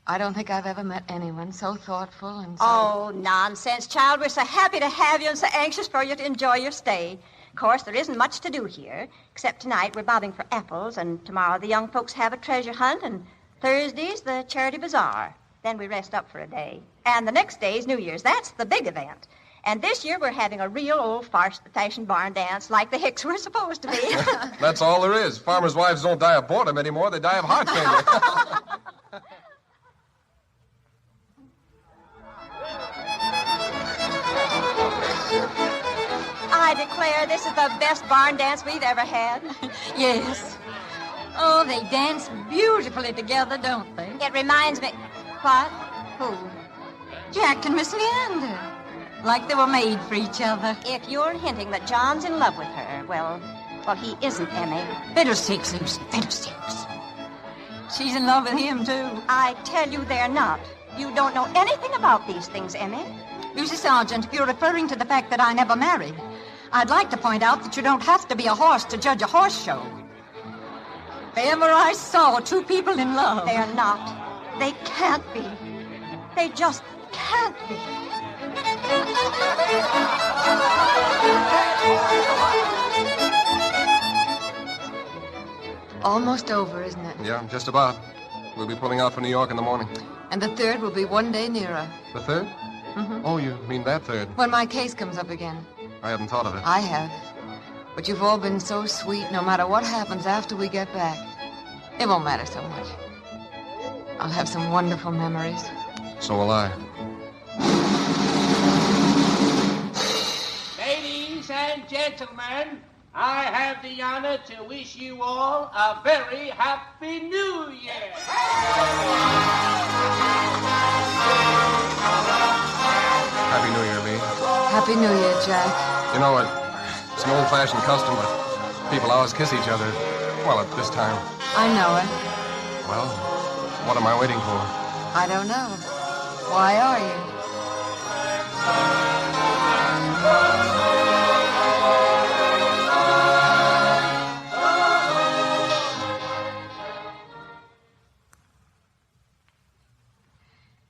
I don't think I've ever met anyone so thoughtful and so... Oh, nonsense, child. We're so happy to have you and so anxious for you to enjoy your stay. Of course, there isn't much to do here, except tonight we're bobbing for apples, and tomorrow the young folks have a treasure hunt, and Thursday's the charity bazaar. Then we rest up for a day. And the next day is New Year's. That's the big event. And this year we're having a real old-fashioned barn dance like the Hicks were supposed to be. That's all there is. Farmers' wives don't die of boredom anymore. They die of heart failure. I declare this is the best barn dance we've ever had. Yes. Oh, they dance beautifully together, don't they? It reminds me... What? Who? Jack and Miss Leander. Like they were made for each other. If you're hinting that John's in love with her, well, he isn't, Emmy. Fiddlesticks, Lucy, fiddlesticks. She's in love with him, too. I tell you they're not. You don't know anything about these things, Emmy. Lucy Sargent, if you're referring to the fact that I never married, I'd like to point out that you don't have to be a horse to judge a horse show. If ever I saw two people in love... They're not. They can't be. They just can't be. Almost over, isn't it? Yeah, just about. We'll be pulling out for New York in the morning. And the third will be one day nearer. The third? Mm-hmm. Oh, you mean that third? When my case comes up again. I hadn't thought of it. I have. But you've all been so sweet, no matter what happens after we get back. It won't matter so much. I'll have some wonderful memories. So will I. Ladies and gentlemen, I have the honor to wish you all a very happy New Year. Happy New Year, Lee. Happy New Year, Jack. You know, it's an old-fashioned custom, but people always kiss each other. Well, at this time. I know it. Well, what am I waiting for? I don't know. Why are you?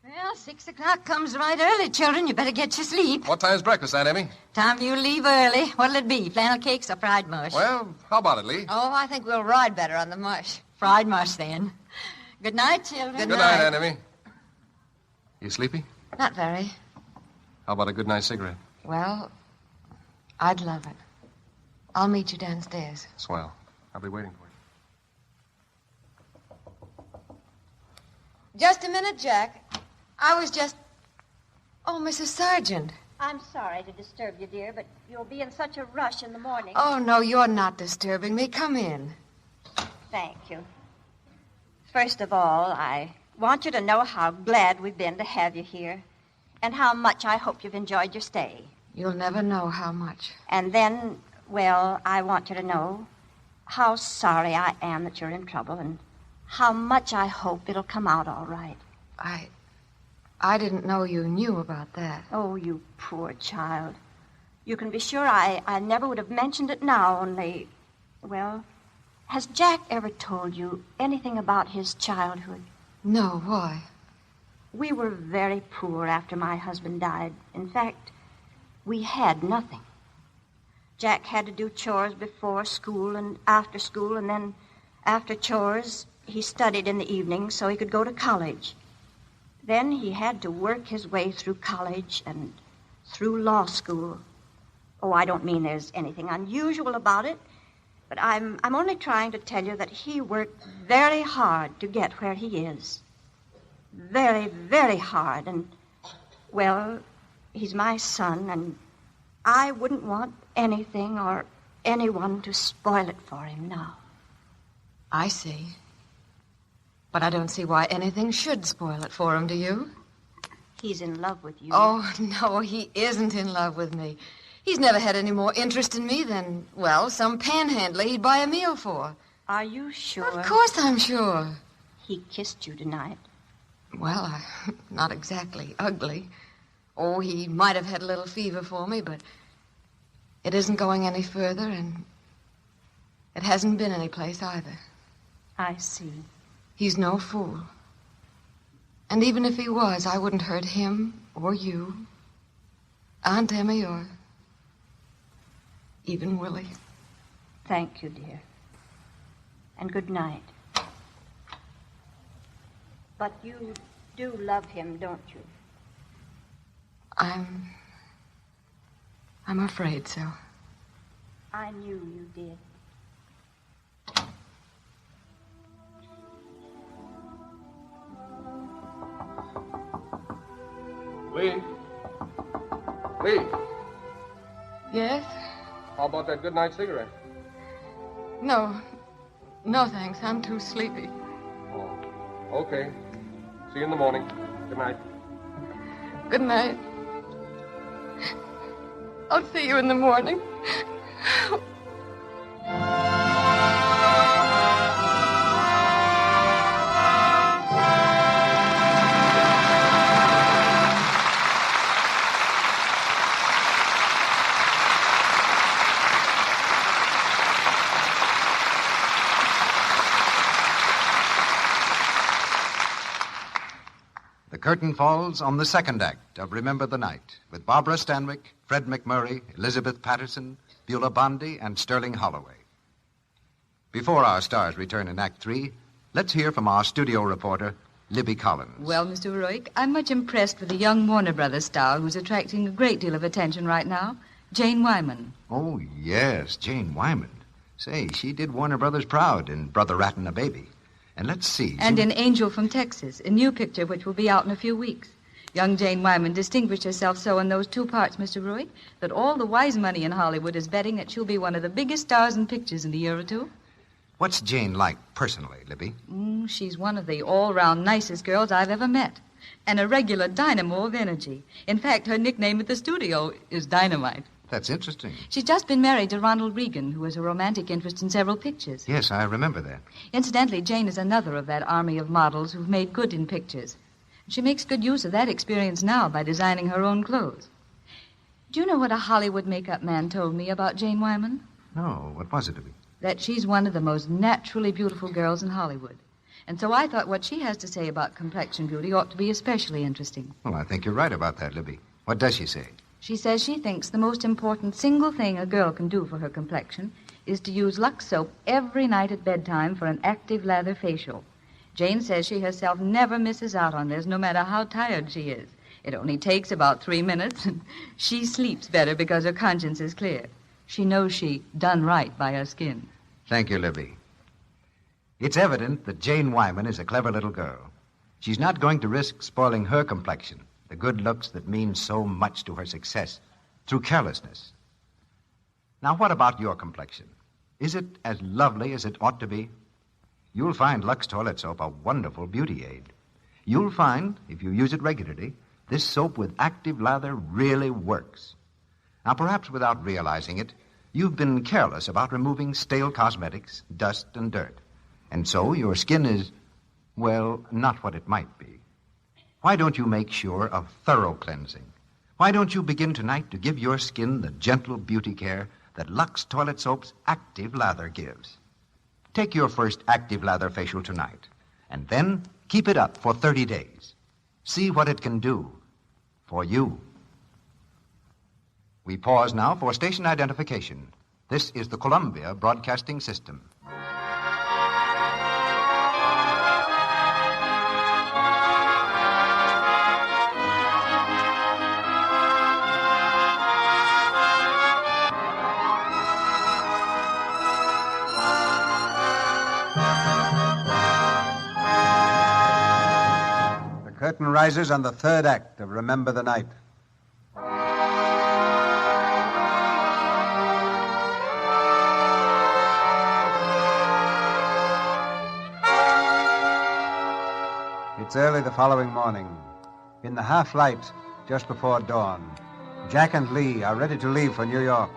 Well, 6 o'clock comes right early, children. You better get your sleep. What time's breakfast, Aunt Emmy? Time for you to leave early. What'll it be, flannel cakes or fried mush? Well, how about it, Lee? Oh, I think we'll ride better on the mush. Fried mush, then. Good night, children. Good night, Aunt Emmy. You sleepy? Not very. How about a good night cigarette? Well, I'd love it. I'll meet you downstairs. Swell. I'll be waiting for you. Just a minute, Jack. I was just... Oh, Mrs. Sargent. I'm sorry to disturb you, dear, but you'll be in such a rush in the morning. Oh, no, you're not disturbing me. Come in. Thank you. First of all, I want you to know how glad we've been to have you here, and how much I hope you've enjoyed your stay. You'll never know how much. And then, well, I want you to know how sorry I am that you're in trouble, and how much I hope it'll come out all right. I didn't know you knew about that. Oh, you poor child. You can be sure I never would have mentioned it now, only, well, has Jack ever told you anything about his childhood? No, why? We were very poor after my husband died. In fact, we had nothing. Jack had to do chores before school and after school, and then after chores, he studied in the evening so he could go to college. Then he had to work his way through college and through law school. Oh, I don't mean there's anything unusual about it, but I'm only trying to tell you that he worked very hard to get where he is. Very, very hard. And, well, he's my son, and I wouldn't want anything or anyone to spoil it for him now. I see. But I don't see why anything should spoil it for him, do you? He's in love with you. Oh, no, he isn't in love with me. He's never had any more interest in me than, well, some panhandler he'd buy a meal for. Are you sure? Of course I'm sure. He kissed you tonight. Well, not exactly ugly. Oh, he might have had a little fever for me, but it isn't going any further, and it hasn't been any place either. I see. He's no fool. And even if he was, I wouldn't hurt him or you, Aunt Emmy or Even Willie. Thank you, dear. And good night. But you do love him, don't you? I'm afraid so. I knew you did. Lee? Lee, Yes? how about that good night cigarette? No. No, thanks. I'm too sleepy. Okay. See you in the morning. Good night. Good night. I'll see you in the morning. The curtain falls on the second act of Remember the Night with Barbara Stanwyck, Fred MacMurray, Elizabeth Patterson, Beulah Bondi, and Sterling Holloway. Before our stars return in Act 3, let's hear from our studio reporter, Libby Collins. Well, Mr. Heroic, I'm much impressed with the young Warner Brothers star who's attracting a great deal of attention right now, Jane Wyman. Oh, yes, Jane Wyman. Say, she did Warner Brothers proud in Brother Rat and a Baby. And let's see. And in Angel from Texas, a new picture which will be out in a few weeks. Young Jane Wyman distinguished herself so in those two parts, Mr. Heroic, that all the wise money in Hollywood is betting that she'll be one of the biggest stars in pictures in a year or two. What's Jane like personally, Libby? She's one of the all-round nicest girls I've ever met. And a regular dynamo of energy. In fact, her nickname at the studio is Dynamite. That's interesting. She's just been married to Ronald Reagan, who has a romantic interest in several pictures. Yes, I remember that. Incidentally, Jane is another of that army of models who've made good in pictures. She makes good use of that experience now by designing her own clothes. Do you know what a Hollywood makeup man told me about Jane Wyman? No, what was it, Libby? That she's one of the most naturally beautiful girls in Hollywood. And so I thought what she has to say about complexion beauty ought to be especially interesting. Well, I think you're right about that, Libby. What does she say? She says she thinks the most important single thing a girl can do for her complexion is to use Lux soap every night at bedtime for an active lather facial. Jane says she herself never misses out on this, no matter how tired she is. It only takes about 3 minutes, and she sleeps better because her conscience is clear. She knows she done right by her skin. Thank you, Libby. It's evident that Jane Wyman is a clever little girl. She's not going to risk spoiling her complexion, the good looks that mean so much to her success, through carelessness. Now, what about your complexion? Is it as lovely as it ought to be? You'll find Lux Toilet Soap a wonderful beauty aid. You'll find, if you use it regularly, this soap with active lather really works. Now, perhaps without realizing it, you've been careless about removing stale cosmetics, dust, and dirt. And so your skin is, well, not what it might be. Why don't you make sure of thorough cleansing? Why don't you begin tonight to give your skin the gentle beauty care that Lux Toilet Soap's active lather gives? Take your first active lather facial tonight, and then keep it up for 30 days. See what it can do for you. We pause now for station identification. This is the Columbia Broadcasting System. The curtain rises on the third act of Remember the Night. It's early the following morning. In the half-light, just before dawn, Jack and Lee are ready to leave for New York.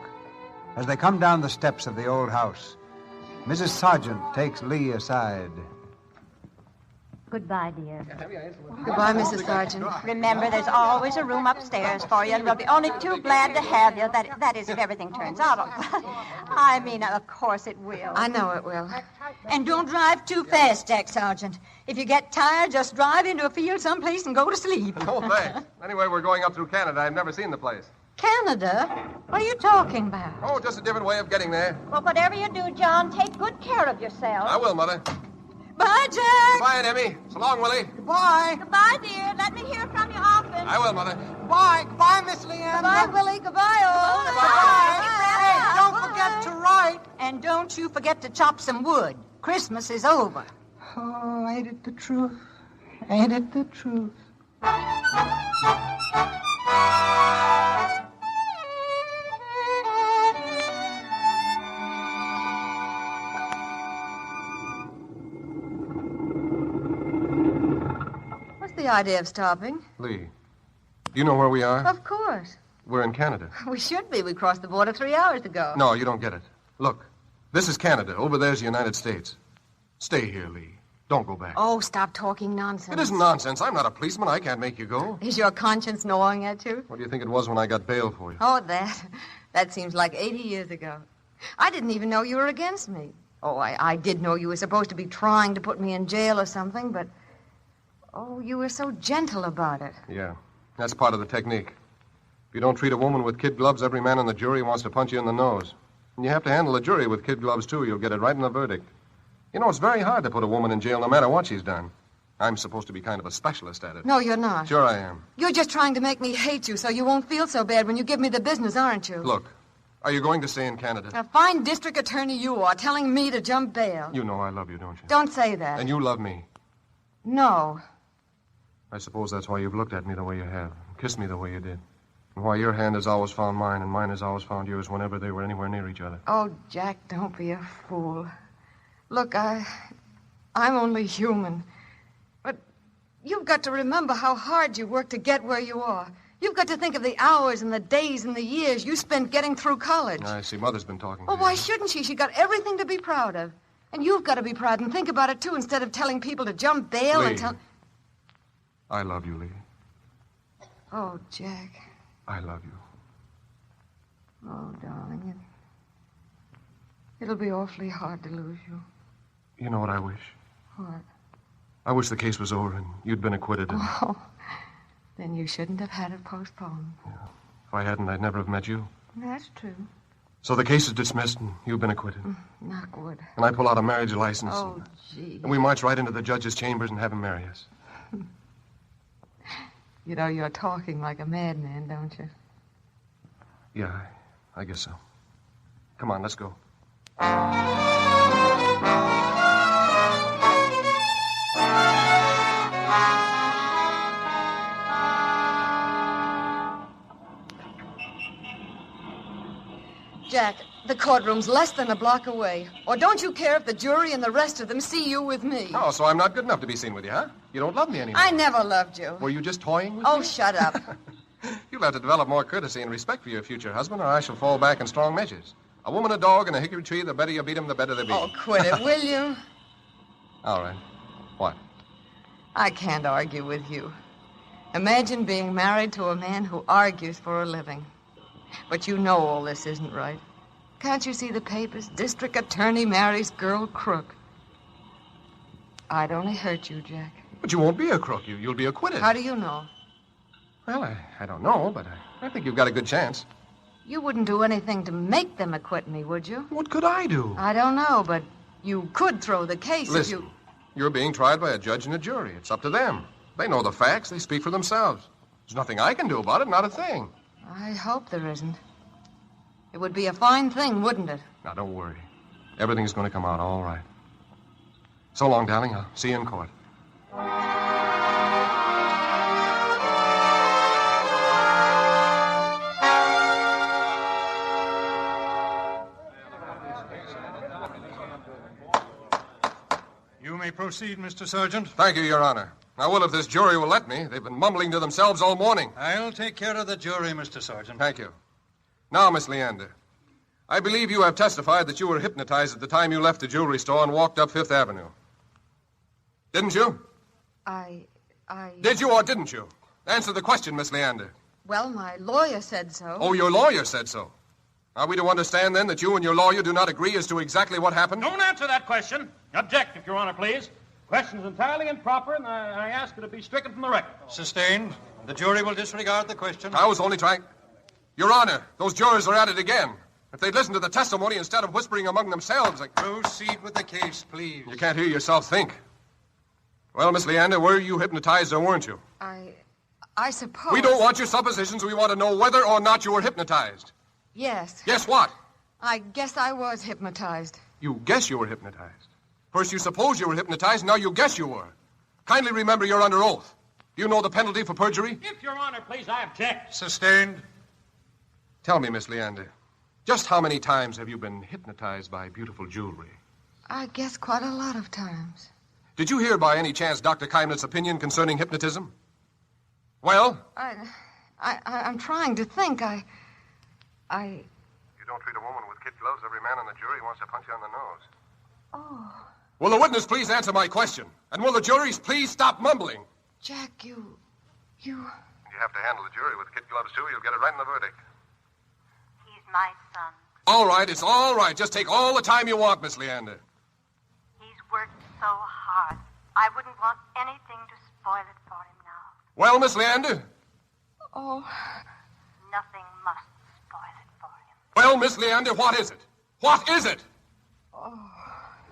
As they come down the steps of the old house, Mrs. Sargent takes Lee aside. Goodbye, dear. Goodbye, Mrs. Sargent. Remember, there's always a room upstairs for you, and we'll be only too glad to have you. That is, if everything turns out. I mean, of course it will. I know it will. And don't drive too fast, Jack Sargent. If you get tired, just drive into a field someplace and go to sleep. Oh, thanks. Anyway, we're going up through Canada. I've never seen the place. Canada? What are you talking about? Oh, just a different way of getting there. Well, whatever you do, John, take good care of yourself. I will, Mother. Bye, Jack. Goodbye, Aunt Emmy. So long, Willie. Goodbye. Goodbye, dear. Let me hear from you often. I will, Mother. Goodbye. Goodbye, Miss Leanne. Goodbye, Willie. Goodbye, all. Hey, don't forget to write. And don't you forget to chop some wood. Christmas is over. Oh, ain't it the truth? Ain't it the truth? What's the idea of stopping? Lee, you know where we are? Of course. We're in Canada. We should be. We crossed the border 3 hours ago. No, you don't get it. Look, this is Canada. Over there's the United States. Stay here, Lee. Don't go back. Oh, stop talking nonsense. It isn't nonsense. I'm not a policeman. I can't make you go. Is your conscience gnawing at you? What do you think it was when I got bail for you? Oh, that seems like 80 years ago. I didn't even know you were against me. Oh, I did know you were supposed to be trying to put me in jail or something, but... Oh, you were so gentle about it. Yeah, that's part of the technique. If you don't treat a woman with kid gloves, every man on the jury wants to punch you in the nose. And you have to handle the jury with kid gloves, too. You'll get it right in the verdict. You know, it's very hard to put a woman in jail no matter what she's done. I'm supposed to be kind of a specialist at it. No, you're not. Sure I am. You're just trying to make me hate you so you won't feel so bad when you give me the business, aren't you? Look, are you going to stay in Canada? A fine district attorney you are, telling me to jump bail. You know I love you, don't you? Don't say that. And you love me. No. I suppose that's why you've looked at me the way you have, and kissed me the way you did. And why your hand has always found mine, and mine has always found yours whenever they were anywhere near each other. Oh, Jack, don't be a fool. Look, I'm only human. But you've got to remember how hard you worked to get where you are. You've got to think of the hours and the days and the years you spent getting through college. I see. Mother's been talking to Well, you. why shouldn't she? She got everything to be proud of. And you've got to be proud and think about it, too, instead of telling people to jump bail Lee. and tell... I love you, Lee. Oh, Jack. I love you. Oh, darling, it'll be awfully hard to lose you. You know what I wish? What? I wish the case was over and you'd been acquitted. And... Oh, then you shouldn't have had it postponed. If I hadn't, I'd never have met you. That's true. So the case is dismissed and you've been acquitted. Not good. And I pull out a marriage license. Oh, gee. And we march right into the judge's chambers and have him marry us. You know, you're talking like a madman, don't you? Yeah, I guess so. Come on, let's go. Jack, the courtroom's less than a block away. Or don't you care if the jury and the rest of them see you with me? Oh, so I'm not good enough to be seen with you, huh? You don't love me anymore. I never loved you. Were you just toying with Oh, me? shut up. You'll have to develop more courtesy and respect for your future husband, or I shall fall back in strong measures. A woman, a dog, and a hickory tree, the better you beat them, the better they be. Oh, quit it, will you? All right. What? I can't argue with you. Imagine being married to a man who argues for a living. But you know all this isn't right. Can't you see the papers? District attorney marries girl crook. I'd only hurt you, Jack. But you won't be a crook. You'll be acquitted. How do you know? Well, I don't know, but I think you've got a good chance. You wouldn't do anything to make them acquit me, would you? What could I do? I don't know, but you could throw the case Listen, if you... You're being tried by a judge and a jury. It's up to them. They know the facts. They speak for themselves. There's nothing I can do about it, not a thing. I hope there isn't. It would be a fine thing, wouldn't it? Now, don't worry. Everything's going to come out all right. So long, darling. I'll see you in court. You may proceed, Mr. Sergeant. Thank you, Your Honor. Now, well, if this jury will let me, they've been mumbling to themselves all morning. I'll take care of the jury, Mr. Sergeant. Thank you. Now, Miss Leander, I believe you have testified that you were hypnotized at the time you left the jewelry store and walked up Fifth Avenue. Didn't you? I... Did you or didn't you? Answer the question, Miss Leander. Well, my lawyer said so. Oh, your lawyer said so. Are we to understand, then, that you and your lawyer do not agree as to exactly what happened? Don't answer that question. Object, if Your Honor, please. Question's entirely improper, and I ask it to be stricken from the record. Sustained. The jury will disregard the question. I was only trying... Your Honor, those jurors are at it again. If they'd listened to the testimony instead of whispering among themselves... Proceed with the case, please. You can't hear yourself think. Well, Miss Leander, were you hypnotized or weren't you? I suppose... We don't want your suppositions. We want to know whether or not you were hypnotized. Yes. Yes, what? I guess I was hypnotized. You guess you were hypnotized. First you suppose you were hypnotized, now you guess you were. Kindly remember you're under oath. Do you know the penalty for perjury? If Your Honor, please, I object. Sustained. Tell me, Miss Leander, just how many times have you been hypnotized by beautiful jewelry? I guess quite a lot of times. Did you hear by any chance Dr. Keimlitz's opinion concerning hypnotism? Well? I'm trying to think. You don't treat a woman with kid gloves. Every man on the jury wants to punch you on the nose. Oh, Will the witness please answer my question? And will the juries please stop mumbling? Jack, you... You have to handle the jury with kid gloves, too. You'll get it right in the verdict. He's my son. All right, it's all right. Just take all the time you want, Miss Leander. He's worked so hard. I wouldn't want anything to spoil it for him now. Well, Miss Leander? Oh. Nothing must spoil it for him. Well, Miss Leander, what is it? What is it?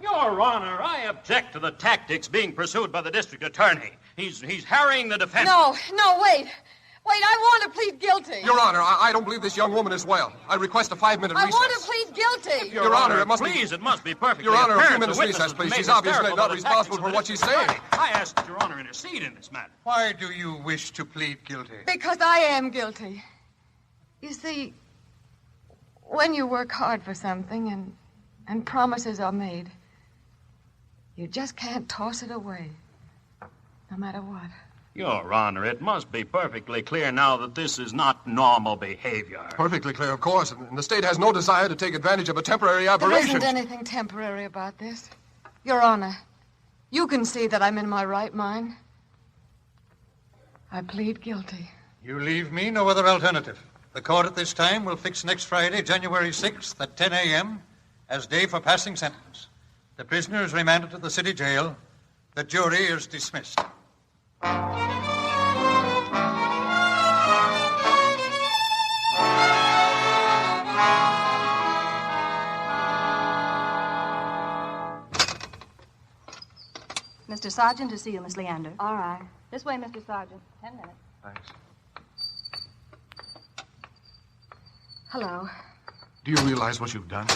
Your Honor, I object to the tactics being pursued by the district attorney. He's harrying the defense. No, wait. Wait, I want to plead guilty. Your Honor, I don't believe this young woman is well. I request a 5-minute recess. I want to plead guilty. Your Honor, it must be... Please, it must be perfectly Your Honor, a few apparent minutes the recess, witnesses please. made She's obviously hysterical not by the responsible tactics for of what the she's district saying. attorney. I ask that Your Honor intercede in this matter. Why do you wish to plead guilty? Because I am guilty. You see, when you work hard for something and promises are made, you just can't toss it away, no matter what. Your Honor, it must be perfectly clear now that this is not normal behavior. Perfectly clear, of course. And the state has no desire to take advantage of a temporary aberration. There isn't anything temporary about this. Your Honor, you can see that I'm in my right mind. I plead guilty. You leave me no other alternative. The court at this time will fix next Friday, January 6th at 10 a.m. as day for passing sentence. The prisoner is remanded to the city jail. The jury is dismissed. Mr. Sergeant, to see you, Miss Leander. All right. This way, Mr. Sergeant. 10 minutes. Thanks. Hello. Do you realize what you've done?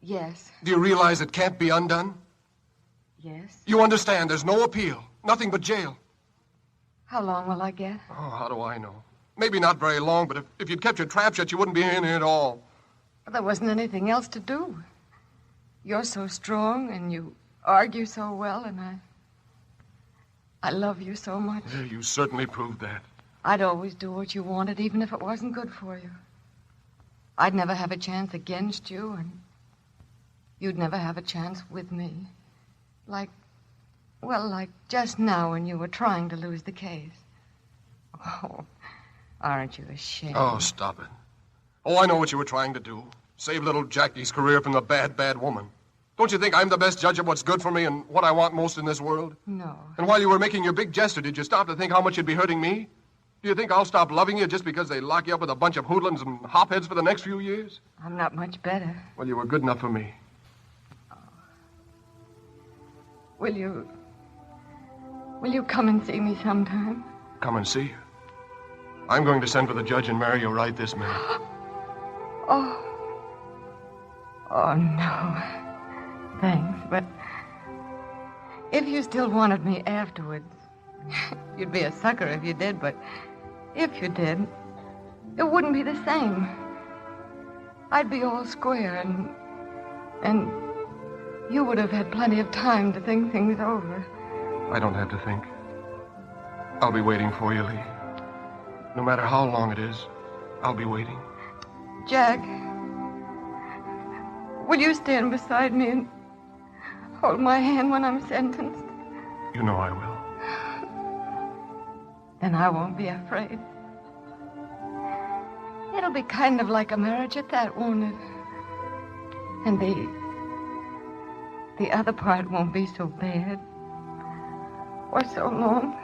Yes. Do you realize it can't be undone? Yes. You understand there's no appeal, nothing but jail. How long will I get? Oh, how do I know? Maybe not very long, but if you'd kept your trap shut, you wouldn't be in here at all. There wasn't anything else to do. You're so strong, and you argue so well, and I love you so much. Yeah, you certainly proved that. I'd always do what you wanted, even if it wasn't good for you. I'd never have a chance against you, and you'd never have a chance with me. Like just now when you were trying to lose the case. Oh, aren't you ashamed? Oh, stop it. Oh, I know what you were trying to do. Save little Jackie's career from the bad woman. Don't you think I'm the best judge of what's good for me and what I want most in this world? No. And while you were making your big gesture, did you stop to think how much you'd be hurting me? Do you think I'll stop loving you just because they lock you up with a bunch of hoodlums and hopheads for the next few years? I'm not much better. Well, you were good enough for me. Will you come and see me sometime? Come and see you. I'm going to send for the judge and marry you right this minute. Oh, no. Thanks, but if you still wanted me afterwards, you'd be a sucker if you did, but if you did, it wouldn't be the same. I'd be all square, and you would have had plenty of time to think things over. I don't have to think. I'll be waiting for you, Lee. No matter how long it is, I'll be waiting. Jack, will you stand beside me and hold my hand when I'm sentenced? You know I will. Then I won't be afraid. It'll be kind of like a marriage at that, won't it? And the other part won't be so bad. Or so long.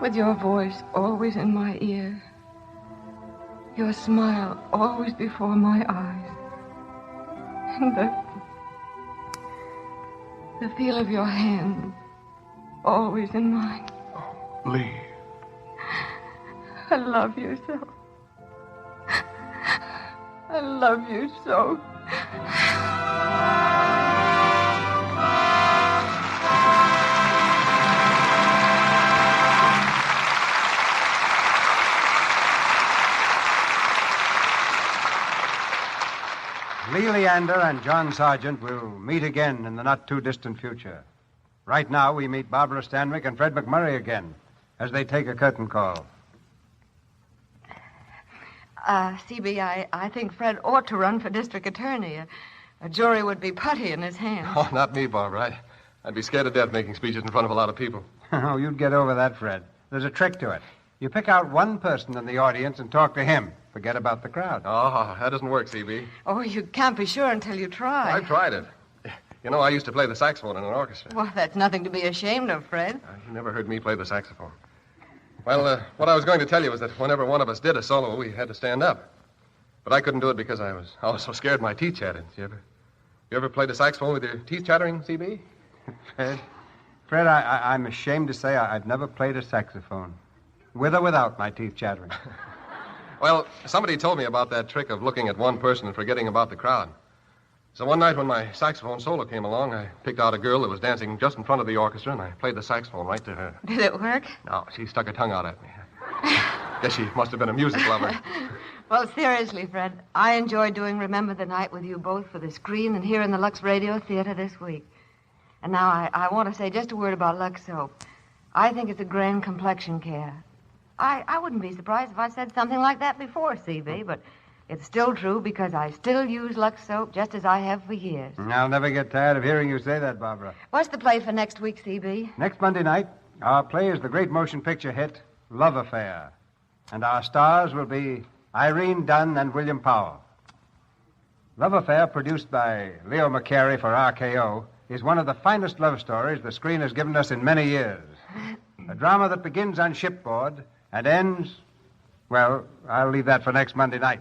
With your voice always in my ear. Your smile always before my eyes. And the feel of your hand always in mine. Oh, Lee. I love you so. I love you so. Lee Leander and John Sargent will meet again in the not-too-distant future. Right now, we meet Barbara Stanwyck and Fred MacMurray again as they take a curtain call. C.B., I think Fred ought to run for district attorney. A jury would be putty in his hands. Oh, not me, Barbara. I'd be scared to death making speeches in front of a lot of people. Oh, you'd get over that, Fred. There's a trick to it. You pick out one person in the audience and talk to him. Forget about the crowd. Oh, that doesn't work, C.B. Oh, you can't be sure until you try. I've tried it. You know, I used to play the saxophone in an orchestra. Well, that's nothing to be ashamed of, Fred. You never heard me play the saxophone. Well, what I was going to tell you was that whenever one of us did a solo, we had to stand up. But I couldn't do it because I was so scared my teeth chattered. You ever played the saxophone with your teeth chattering, C.B.? Fred, I'm ashamed to say I've never played a saxophone. With or without my teeth chattering. Well, somebody told me about that trick of looking at one person and forgetting about the crowd. So one night when my saxophone solo came along, I picked out a girl that was dancing just in front of the orchestra, and I played the saxophone right to her. Did it work? No, she stuck her tongue out at me. Guess she must have been a music lover. Well, seriously, Fred, I enjoyed doing Remember the Night with you both for the screen and here in the Lux Radio Theater this week. And now I want to say just a word about Lux Soap. I think it's a grand complexion care. I wouldn't be surprised if I said something like that before, C.B., but it's still true because I still use Lux Soap just as I have for years. I'll never get tired of hearing you say that, Barbara. What's the play for next week, C.B.? Next Monday night, our play is the great motion picture hit, Love Affair. And our stars will be Irene Dunn and William Powell. Love Affair, produced by Leo McCary for RKO, is one of the finest love stories the screen has given us in many years. A drama that begins on shipboard and ends, well, I'll leave that for next Monday night,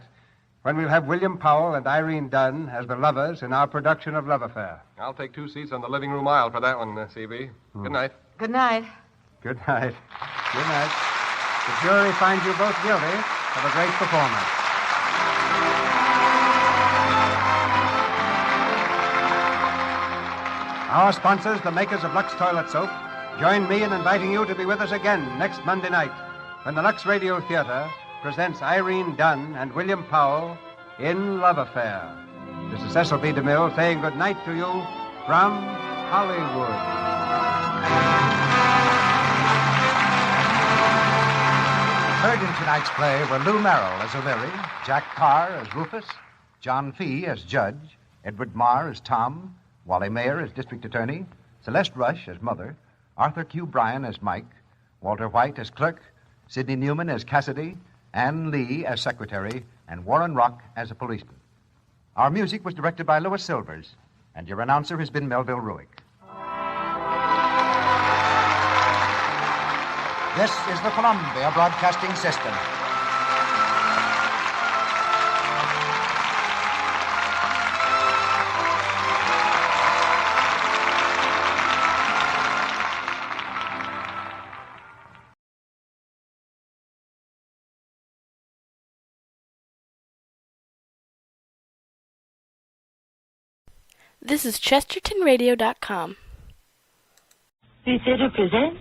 when we'll have William Powell and Irene Dunn as the lovers in our production of Love Affair. I'll take 2 seats on the living room aisle for that one, C.B. Good night. Good night. Good night. Good night. The jury finds you both guilty of a great performance. Our sponsors, the makers of Lux Toilet Soap, join me in inviting you to be with us again next Monday night when the Lux Radio Theater presents Irene Dunn and William Powell in Love Affair. This is Cecil B. DeMille saying good night to you from Hollywood. Heard in tonight's play were Lou Merrill as O'Leary, Jack Carr as Rufus, John Fee as Judge, Edward Marr as Tom, Wally Mayer as District Attorney, Celeste Rush as Mother, Arthur Q. Bryan as Mike, Walter White as Clerk, Sidney Newman as Cassidy, Ann Lee as Secretary, and Warren Rock as a policeman. Our music was directed by Louis Silvers, and your announcer has been Melville Ruick. This is the Columbia Broadcasting System. This is ChestertonRadio.com. The theater presents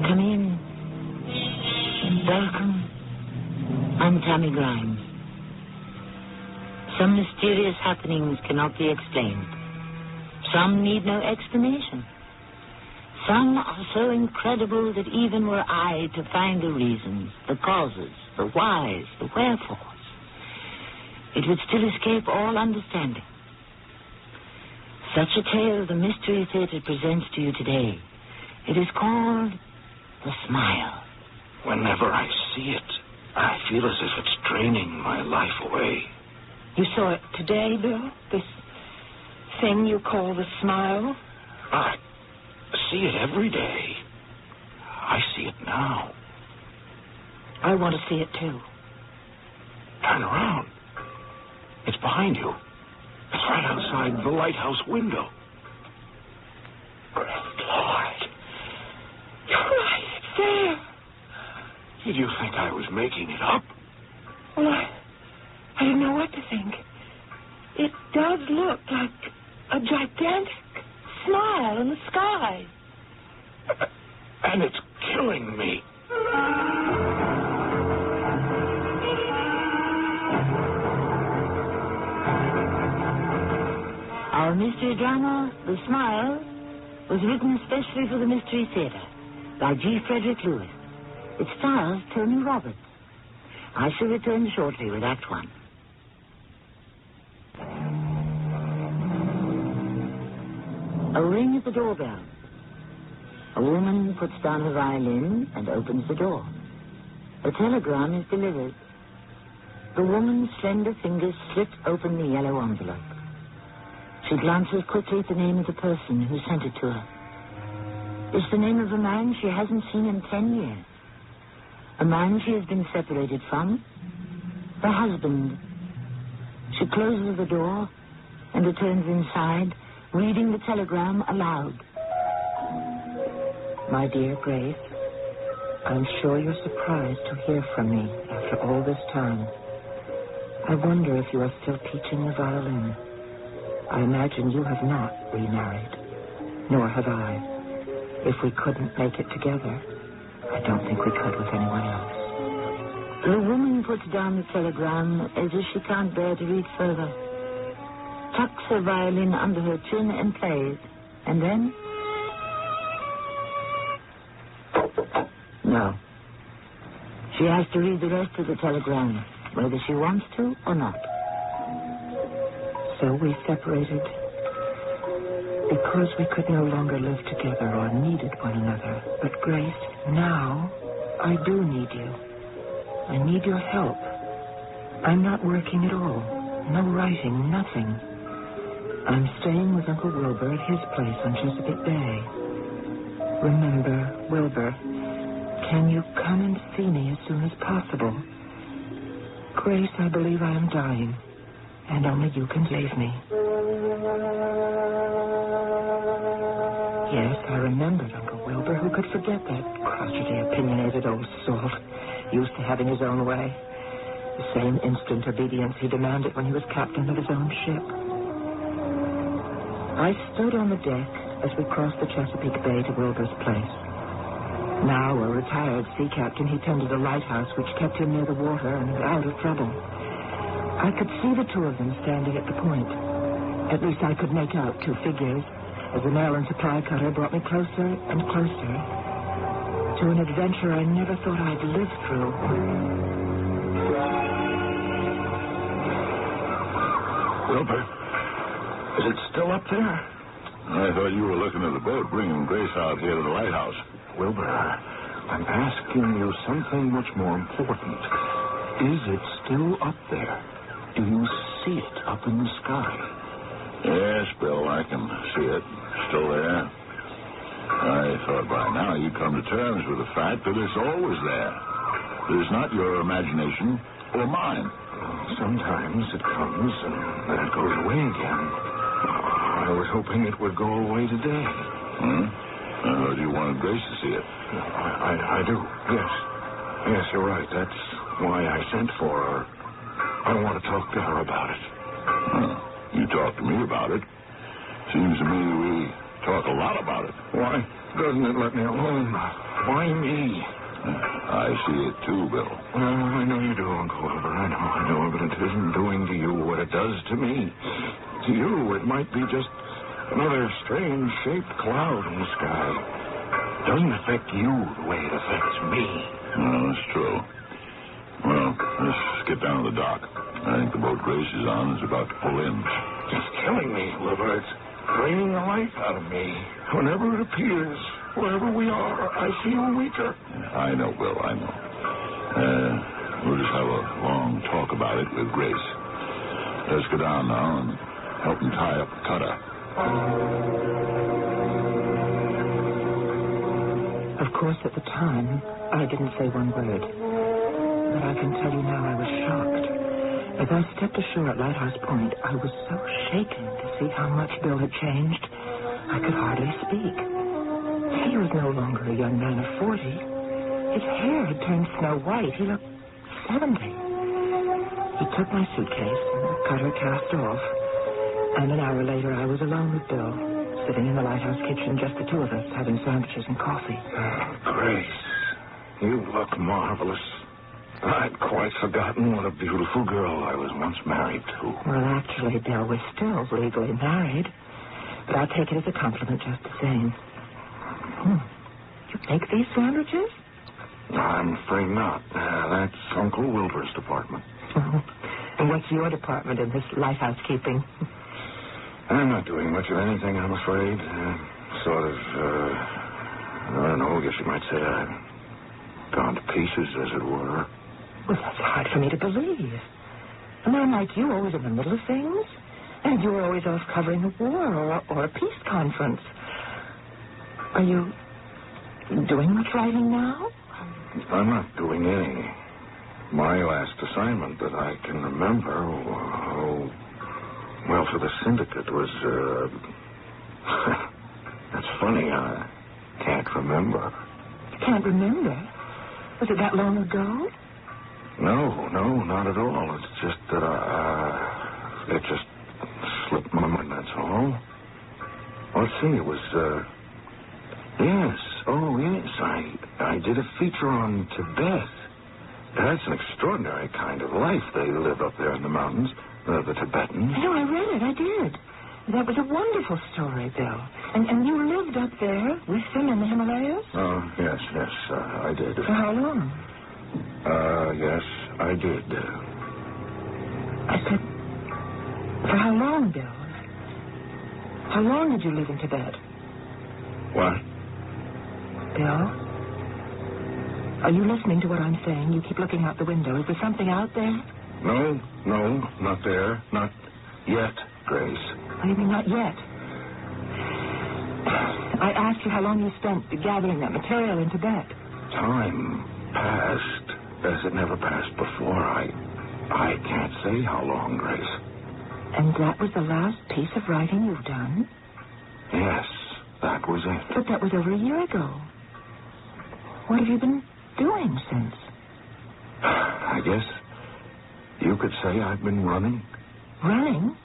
Come in. Welcome. I'm Tammy Grimes. Some mysterious happenings cannot be explained. Some need no explanation. Some are so incredible that even were I to find the reasons, the causes, the whys, the wherefores, it would still escape all understanding. Such a tale the Mystery Theater presents to you today. It is called The Smile. Whenever I see it, I feel as if it's draining my life away. You saw it today, Bill? This thing you call the smile? I see it every day. I see it now. I want to see it, too. Turn around. It's behind you. It's right outside the lighthouse window. Great Lord. You're right. It's there. Did you think I was making it up? Well, I didn't know what to think. It does look like a gigantic smile in the sky. And it's killing me. Our mystery drama, The Smile, was written especially for the Mystery Theater by G. Frederick Lewis. It stars Tony Roberts. I shall return shortly with Act One. A ring at the doorbell. A woman puts down her violin and opens the door. A telegram is delivered. The woman's slender fingers slit open the yellow envelope. She glances quickly at the name of the person who sent it to her. It's the name of a man she hasn't seen in 10 years. A man she has been separated from. Her husband. She closes the door and returns inside, reading the telegram aloud. My dear Grace, I'm sure you're surprised to hear from me after all this time. I wonder if you are still teaching the violin. I imagine you have not remarried, nor have I. If we couldn't make it together, I don't think we could with anyone else. The woman puts down the telegram as if she can't bear to read further. Tucks her violin under her chin and plays. And then... No. She has to read the rest of the telegram, whether she wants to or not. So we separated because we could no longer live together or needed one another. But Grace, now I do need you. I need your help. I'm not working at all. No writing, nothing. I'm staying with Uncle Wilbur at his place on Chesapeake Bay. Remember, Wilbur, can you come and see me as soon as possible? Grace, I believe I am dying, and only you can save me. Yes, I remembered Uncle Wilbur. Who could forget that crotchety, opinionated old salt, used to having his own way? The same instant obedience he demanded when he was captain of his own ship. I stood on the deck as we crossed the Chesapeake Bay to Wilbur's place. Now a retired sea captain, he tended a lighthouse which kept him near the water and out of trouble. I could see the two of them standing at the point. At least I could make out two figures as the mail and supply cutter brought me closer and closer to an adventure I never thought I'd live through. Wilbur, is it still up there? I thought you were looking at the boat bringing Grace out here to the lighthouse. Wilbur, I'm asking you something much more important. Is it still up there? Do you see it up in the sky? Yes, Bill, I can see it. Still there. I thought by now you'd come to terms with the fact that it's always there. It is not your imagination or mine. Sometimes it comes and then it goes away again. I was hoping it would go away today. You wanted Grace to see it. I do, yes. Yes, you're right. That's why I sent for her. I want to talk to her about it. You talk to me about it. Seems to me we talk a lot about it. Why doesn't it let me alone? Why me? I see it too, Bill. I know you do, Uncle Wilbur. I know, but it isn't doing to you what it does to me. To you, it might be just another strange-shaped cloud in the sky. It doesn't affect you the way it affects me. That's true. Well, let's get down to the dock. I think the boat Grace is on is about to pull in. It's killing me, Wilbur. It's draining the life out of me. Whenever it appears, wherever we are, I feel weaker. I know, Bill, I know. We'll just have a long talk about it with Grace. Let's go down now and help him tie up the cutter. Of course, at the time, I didn't say one word. But I can tell you now I was shocked. As I stepped ashore at Lighthouse Point, I was so shaken to see how much Bill had changed, I could hardly speak. He was no longer a young man of 40. His hair had turned snow white. He looked 70. He took my suitcase and the cutter cast off. And an hour later, I was alone with Bill, sitting in the lighthouse kitchen, just the two of us, having sandwiches and coffee. Grace, you look marvelous. I'd quite forgotten what a beautiful girl I was once married to. Well, actually, Bill, we're still legally married. But I'll take it as a compliment just the same. You make these sandwiches? I'm afraid not. That's Uncle Wilbur's department. And what's your department in this lighthouse keeping? I'm not doing much of anything, I'm afraid. Sort of, I don't know, I guess you might say I've gone to pieces, as it were. Well, that's hard for me to believe. A man like you, always in the middle of things. And you were always off covering a war or a peace conference. Are you doing much writing now? I'm not doing any. My last assignment that I can remember, well, for the syndicate was, that's funny, I can't remember. You can't remember? Was it that long ago? No, not at all. It's just that it just slipped my mind, that's all. Let's see, it was, yes, I did a feature on Tibet. That's an extraordinary kind of life they live up there in the mountains, the Tibetans. No, I read it, I did. That was a wonderful story, Bill. And you lived up there with them in the Himalayas? Oh, yes, I did. For how long? Yes, I did. I said, for how long, Bill? How long did you live in Tibet? What? Bill? Are you listening to what I'm saying? You keep looking out the window. Is there something out there? No, not there. Not yet, Grace. What do you mean, not yet? I asked you how long you spent gathering that material in Tibet. Time passed as it never passed before. I can't say how long, Grace. And that was the last piece of writing you've done? Yes, that was it. But that was over a year ago. What have you been doing since? I guess you could say I've been running. Running?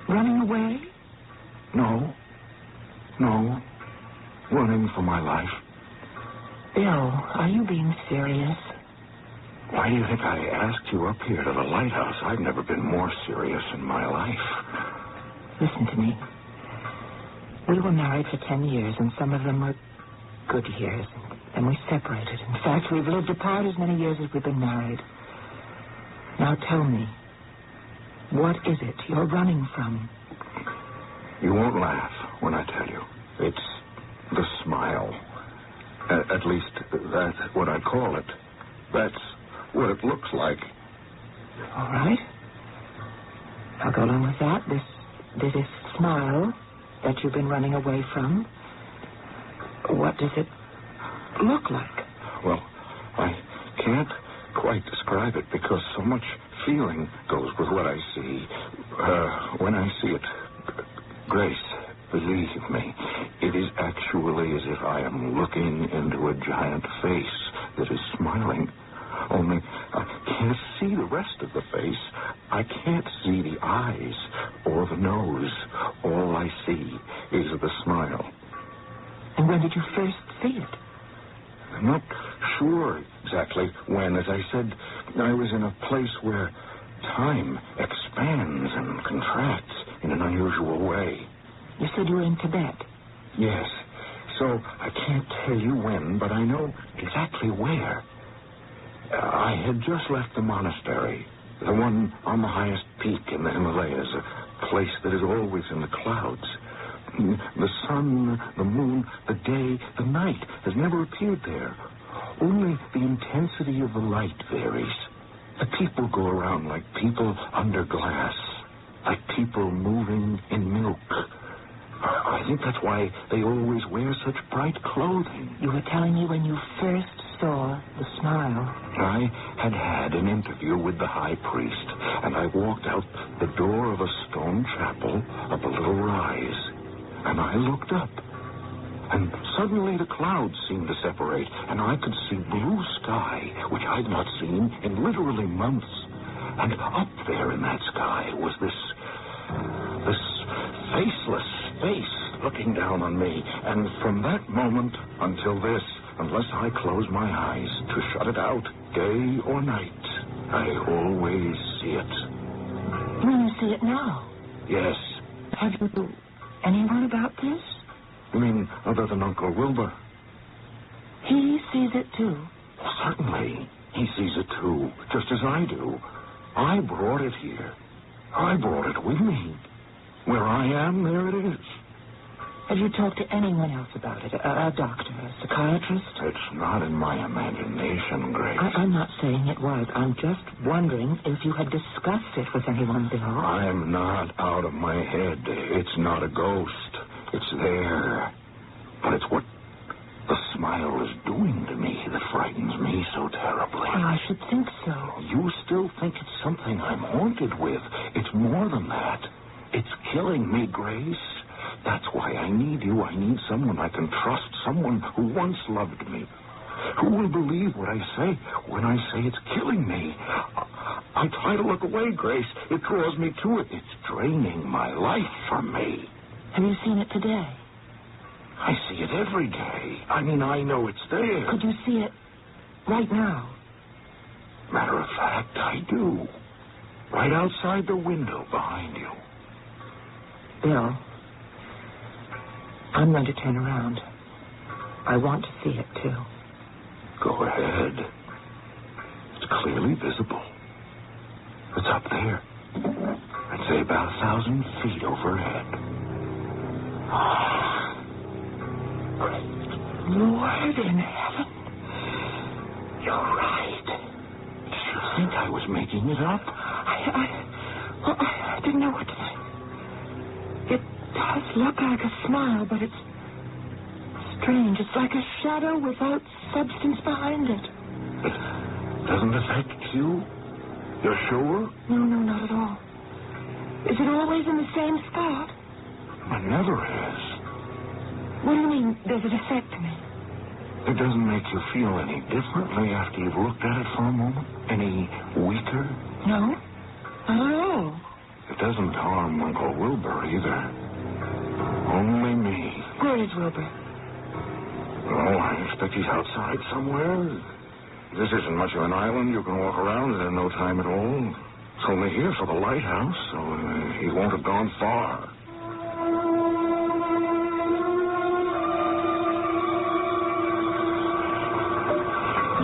Running away? No. Running for my life. Bill, are you being serious? Why do you think I asked you up here to the lighthouse? I've never been more serious in my life. Listen to me. We were married for 10 years, and some of them were good years. And we separated. In fact, we've lived apart as many years as we've been married. Now tell me, what is it you're running from? You won't laugh when I tell you. It's the smile. At least, that's what I call it. That's what it looks like. All right. I'll go along with that. This smile that you've been running away from. What does it look like? Well, I can't quite describe it because so much feeling goes with what I see. When I see it, Grace, believe me, it is actually as if I am looking into a giant face that is smiling. Only I can't see the rest of the face. I can't see the eyes or the nose. All I see is the smile. And when did you first see it? I'm not sure exactly when. As I said, I was in a place where time expands and contracts in an unusual way. You said you were in Tibet? Yes. So I can't tell you when, but I know exactly where. I had just left the monastery, the one on the highest peak in the Himalayas, a place that is always in the clouds. The sun, the moon, the day, the night has never appeared there. Only the intensity of the light varies. The people go around like people under glass, like people moving in milk. I think that's why they always wear such bright clothing. You were telling me when you first saw the smile. I had an interview with the high priest, and I walked out the door of a stone chapel up a little rise, and I looked up. And suddenly the clouds seemed to separate, and I could see blue sky, which I'd not seen in literally months. And up there in that sky was this faceless face looking down on me. And from that moment until this, unless I close my eyes to shut it out, day or night, I always see it. You mean you see it now? Yes. Have you told anyone about this? You mean other than Uncle Wilbur? He sees it too. Certainly. He sees it too, just as I do. I brought it here. I brought it with me. Where I am, there it is. Have you talked to anyone else about it? A doctor, a psychiatrist? It's not in my imagination, Grace. I'm not saying it was. I'm just wondering if you had discussed it with anyone, Bill. I'm not out of my head. It's not a ghost. It's there. But it's what the smile is doing to me that frightens me so terribly. Well, I should think so. You still think it's something I'm haunted with. It's more than that. It's killing me, Grace. That's why I need you. I need someone I can trust, someone who once loved me, who will believe what I say when I say it's killing me. I try to look away, Grace. It draws me to it. It's draining my life from me. Have you seen it today? I see it every day. I mean, I know it's there. Could you see it right now? Matter of fact, I do. Right outside the window behind you. Bill, I'm going to turn around. I want to see it, too. Go ahead. It's clearly visible. It's up there. I'd say about 1,000 feet overhead. Lord in heaven. You're right. Did you think I was making it up? I didn't know what to think. It does look like a smile, but it's strange. It's like a shadow without substance behind it. It doesn't affect you? You're sure? No, not at all. Is it always in the same spot? It never is. What do you mean, does it affect me? It doesn't make you feel any differently after you've looked at it for a moment? Any weaker? No, not at all. It doesn't harm Uncle Wilbur either. Only me. Where is Wilbur? Oh, I expect he's outside somewhere. This isn't much of an island. You can walk around it in no time at all. It's only here for the lighthouse, so he won't have gone far.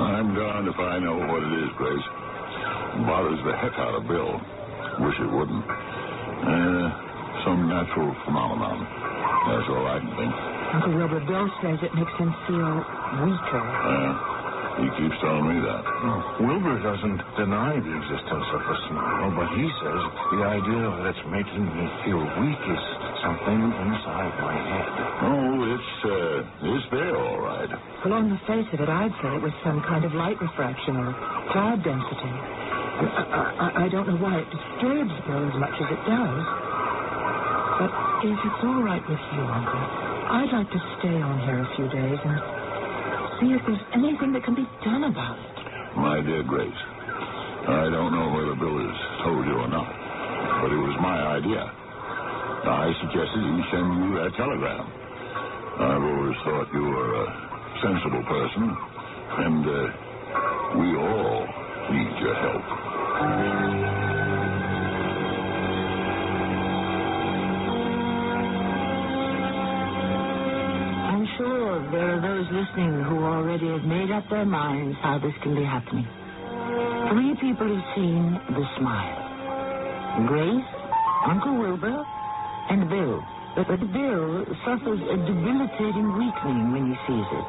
I'm darned if I know what it is, Grace. Bothers the heck out of Bill. Wish it wouldn't. Some natural phenomenon. That's all I can think. Uncle Wilbur, Bill says it makes him feel weaker. He keeps telling me that. Wilbur doesn't deny the existence of the smile, but he says the idea that it's making me feel weak is something inside my head. Oh, it's there, all right. Well, on the face of it, I'd say it was some kind of light refraction or cloud density. I don't know why it disturbs Bill as much as it does. But if it's all right with you, Uncle, I'd like to stay on here a few days and see if there's anything that can be done about it. My dear Grace, I don't know whether Bill has told you or not, but it was my idea. I suggested he send you that telegram. I've always thought you were a sensible person, and we all need your help. I'm sure there are those listening who already have made up their minds how this can be happening. 3 people have seen the smile. Grace, Uncle Wilbur, and Bill. But Bill suffers a debilitating weakening when he sees it.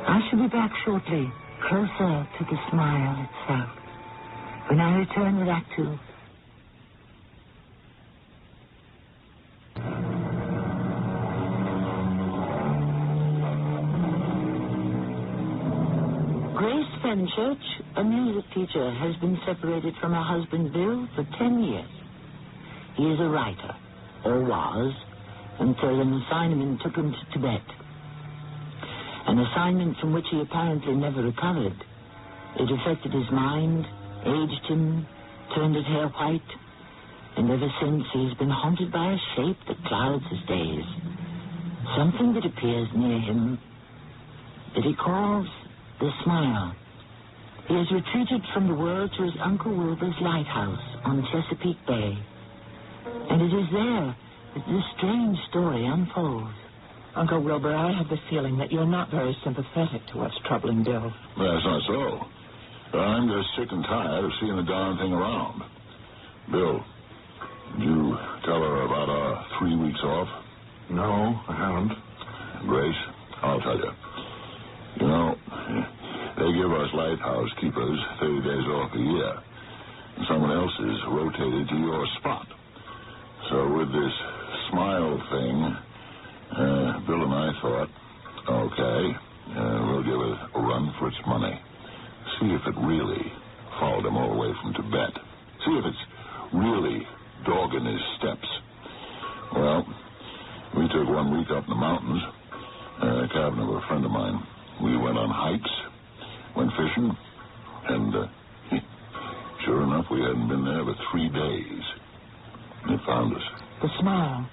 I shall be back shortly, closer to the smile itself, when I return with Act Two. Grace Fenchurch, a music teacher, has been separated from her husband Bill for 10 years. He is a writer, or was, until an assignment took him to Tibet. An assignment from which he apparently never recovered. It affected his mind, aged him, turned his hair white, and ever since he's been haunted by a shape that clouds his days. Something that appears near him that he calls the smile. He has retreated from the world to his Uncle Wilbur's lighthouse on Chesapeake Bay. And it is there that this strange story unfolds. Uncle Wilbur, I have the feeling that you're not very sympathetic to what's troubling Bill. That's not so. I'm just sick and tired of seeing the darn thing around. Bill, did you tell her about our 3 weeks off? No, I haven't. Grace, I'll tell you. You know, they give us lighthouse keepers 30 days off a year. And someone else is rotated to your spot. So with this smile thing, Bill and I thought, okay, we'll give it a run for its money. See if it really followed him all the way from Tibet. See if it's really dogging his steps. Well, we took 1 week up in the mountains, cabin of a friend of mine. We went on hikes, went fishing, and sure enough, we hadn't been there but 3 days. They found us. The smile.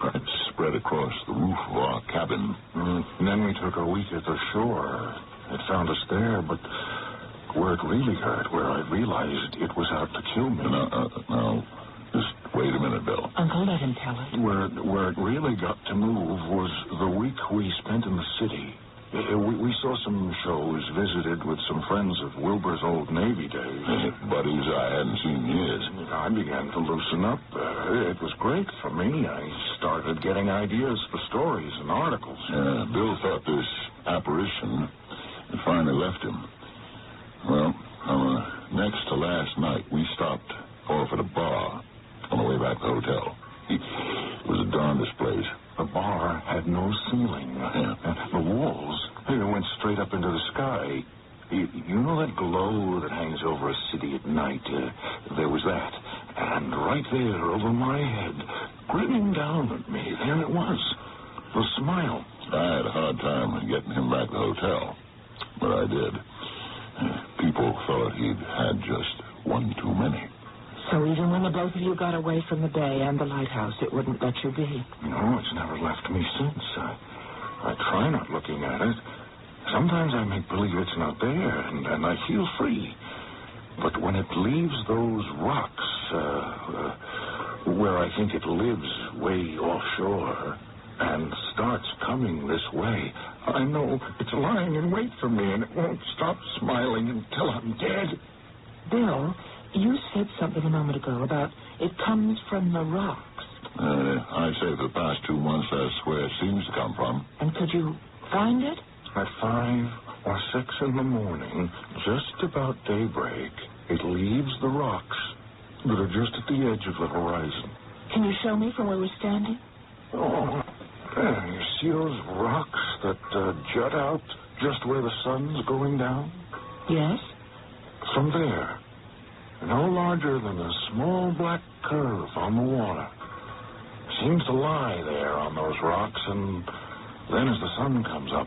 It spread across the roof of our cabin. And then we took a week at the shore. It found us there, but where it really hurt, where I realized it was out to kill me. Now, just wait a minute, Bill. Uncle, let him tell it. Where it really got to move was the week we spent in the city. We saw some shows, visited with some friends of Wilbur's old Navy days. Buddies I hadn't seen in years. I began to loosen up. It was great for me. I started getting ideas for stories and articles. Bill thought this apparition had finally left him. Well, on next to last night, we stopped off at a bar on the way back to the hotel. It was the darndest place. The bar had no ceiling. The walls, they went straight up into the sky. You know that glow that hangs over a city at night? There was that. And right there over my head, grinning down at me, there it was. The smile. I had a hard time getting him back to the hotel, but I did. People thought he'd had just one too many. So even when the both of you got away from the bay and the lighthouse, it wouldn't let you be? No, it's never left me since. I try not looking at it. Sometimes I make believe it's not there, and I feel free. But when it leaves those rocks, where I think it lives way offshore, and starts coming this way, I know it's lying in wait for me, and it won't stop smiling until I'm dead. Bill, you said something a moment ago about it comes from the rocks. I'd say for the past 2 months, that's where it seems to come from. And could you find it? At 5 or 6 in the morning, just about daybreak, it leaves the rocks that are just at the edge of the horizon. Can you show me from where we're standing? Oh, you see those rocks that jut out just where the sun's going down? Yes. From there, no larger than a small black curve on the water. Seems to lie there on those rocks, and then as the sun comes up,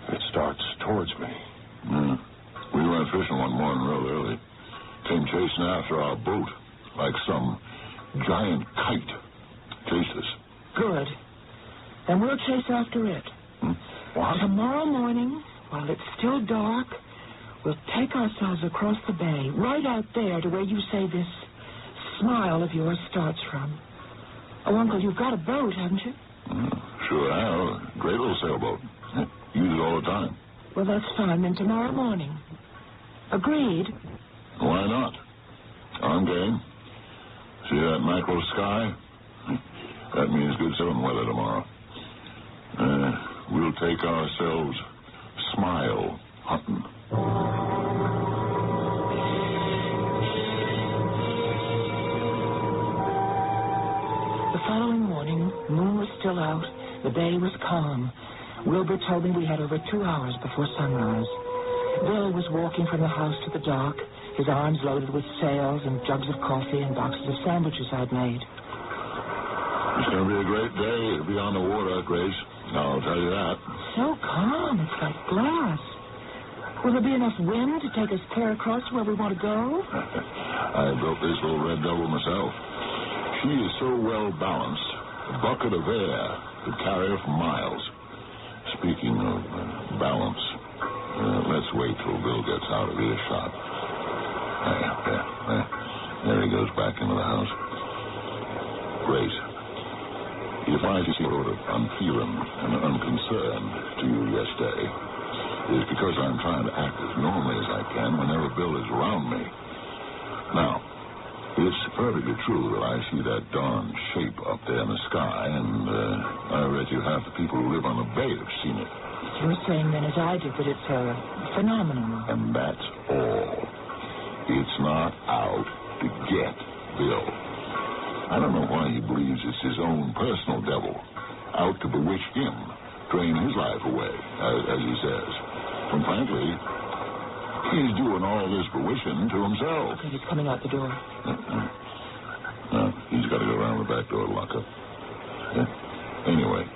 it starts towards me. We went fishing one morning real early. Came chasing after our boat like some giant kite. Chased us. Good. Then we'll chase after it. What? Tomorrow morning, while it's still dark, we'll take ourselves across the bay, right out there to where you say this smile of yours starts from. Oh, Uncle, you've got a boat, haven't you? Sure I have. Great little sailboat. Use it all the time. Well, that's fine. Then tomorrow morning. Agreed? Why not? I'm game. See that mackerel sky? That means good sailing weather tomorrow. We'll take ourselves smile hunting. The following morning, moon was still out. The bay was calm. Wilbur told me we had over 2 hours before sunrise. Bill was walking from the house to the dock, his arms loaded with sails and jugs of coffee and boxes of sandwiches I'd made. It's going to be a great day to be on the water, Grace. I'll tell you that. So calm, it's like glass. Will there be enough wind to take us clear across to where we want to go? I built this little red devil myself. She is so well balanced, a bucket of air could carry her for miles. Speaking of balance, let's wait till Bill gets out of earshot. There he goes back into the house. Grace, if I see sort of unfeeling and unconcerned to you yesterday, it's because I'm trying to act as normally as I can whenever Bill is around me. Now, it's perfectly true that I see that darn shape up there in the sky, and I bet you half the people who live on the bay have seen it. You're saying then, as I did, that it's a phenomenon. And that's all. It's not out to get Bill. I don't know why he believes it's his own personal devil, out to bewitch him, drain his life away, as he says. When frankly, he's doing all this bewitching to himself. Okay, he's coming out the door. No, he's got to go around the back door to lock up. Anyway,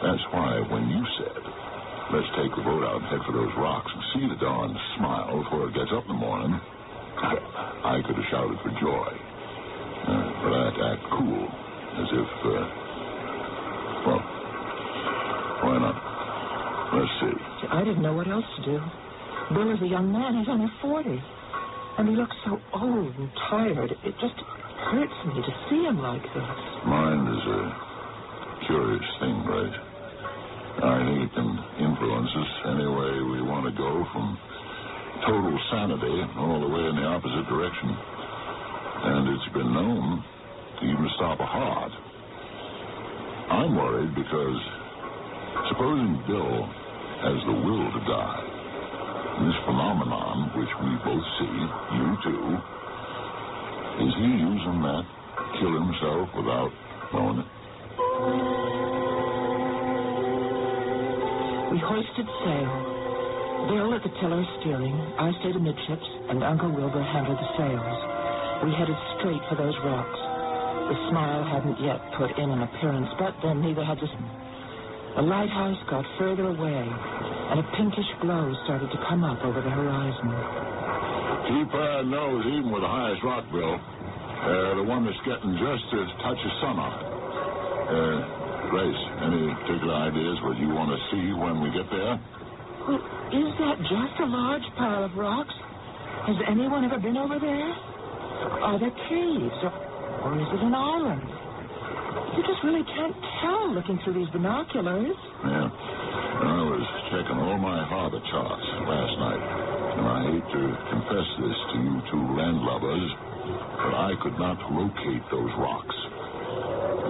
that's why when you said, let's take the boat out and head for those rocks and see the darn smile before it gets up in the morning, I could have shouted for joy. But I had to act cool, as if, well, why not? Let's see. I didn't know what else to do. Bill is a young man. He's only 40. And he looks so old and tired. It just hurts me to see him like this. Mind is a curious thing, right? I think it can influence us any way we want to go, from total sanity all the way in the opposite direction. And it's been known to even stop a heart. I'm worried because supposing Bill has the will to die, this phenomenon, which we both see, you too, is he using that to kill himself without knowing it? We hoisted sail. Bill at the tiller steering, I stayed amidships, and Uncle Wilbur handled the sails. We headed straight for those rocks. The smile hadn't yet put in an appearance, but then neither had the... The lighthouse got further away, and a pinkish glow started to come up over the horizon. Keep her nose even with the highest rock, Bill. The one that's getting just a touch of sun on it. Grace, any particular ideas what you want to see when we get there? Well, is that just a large pile of rocks? Has anyone ever been over there? Are there caves, or is it an island? You just really can't tell looking through these binoculars. Yeah. I was checking all my harbor charts last night, and I hate to confess this to you two landlubbers, but I could not locate those rocks.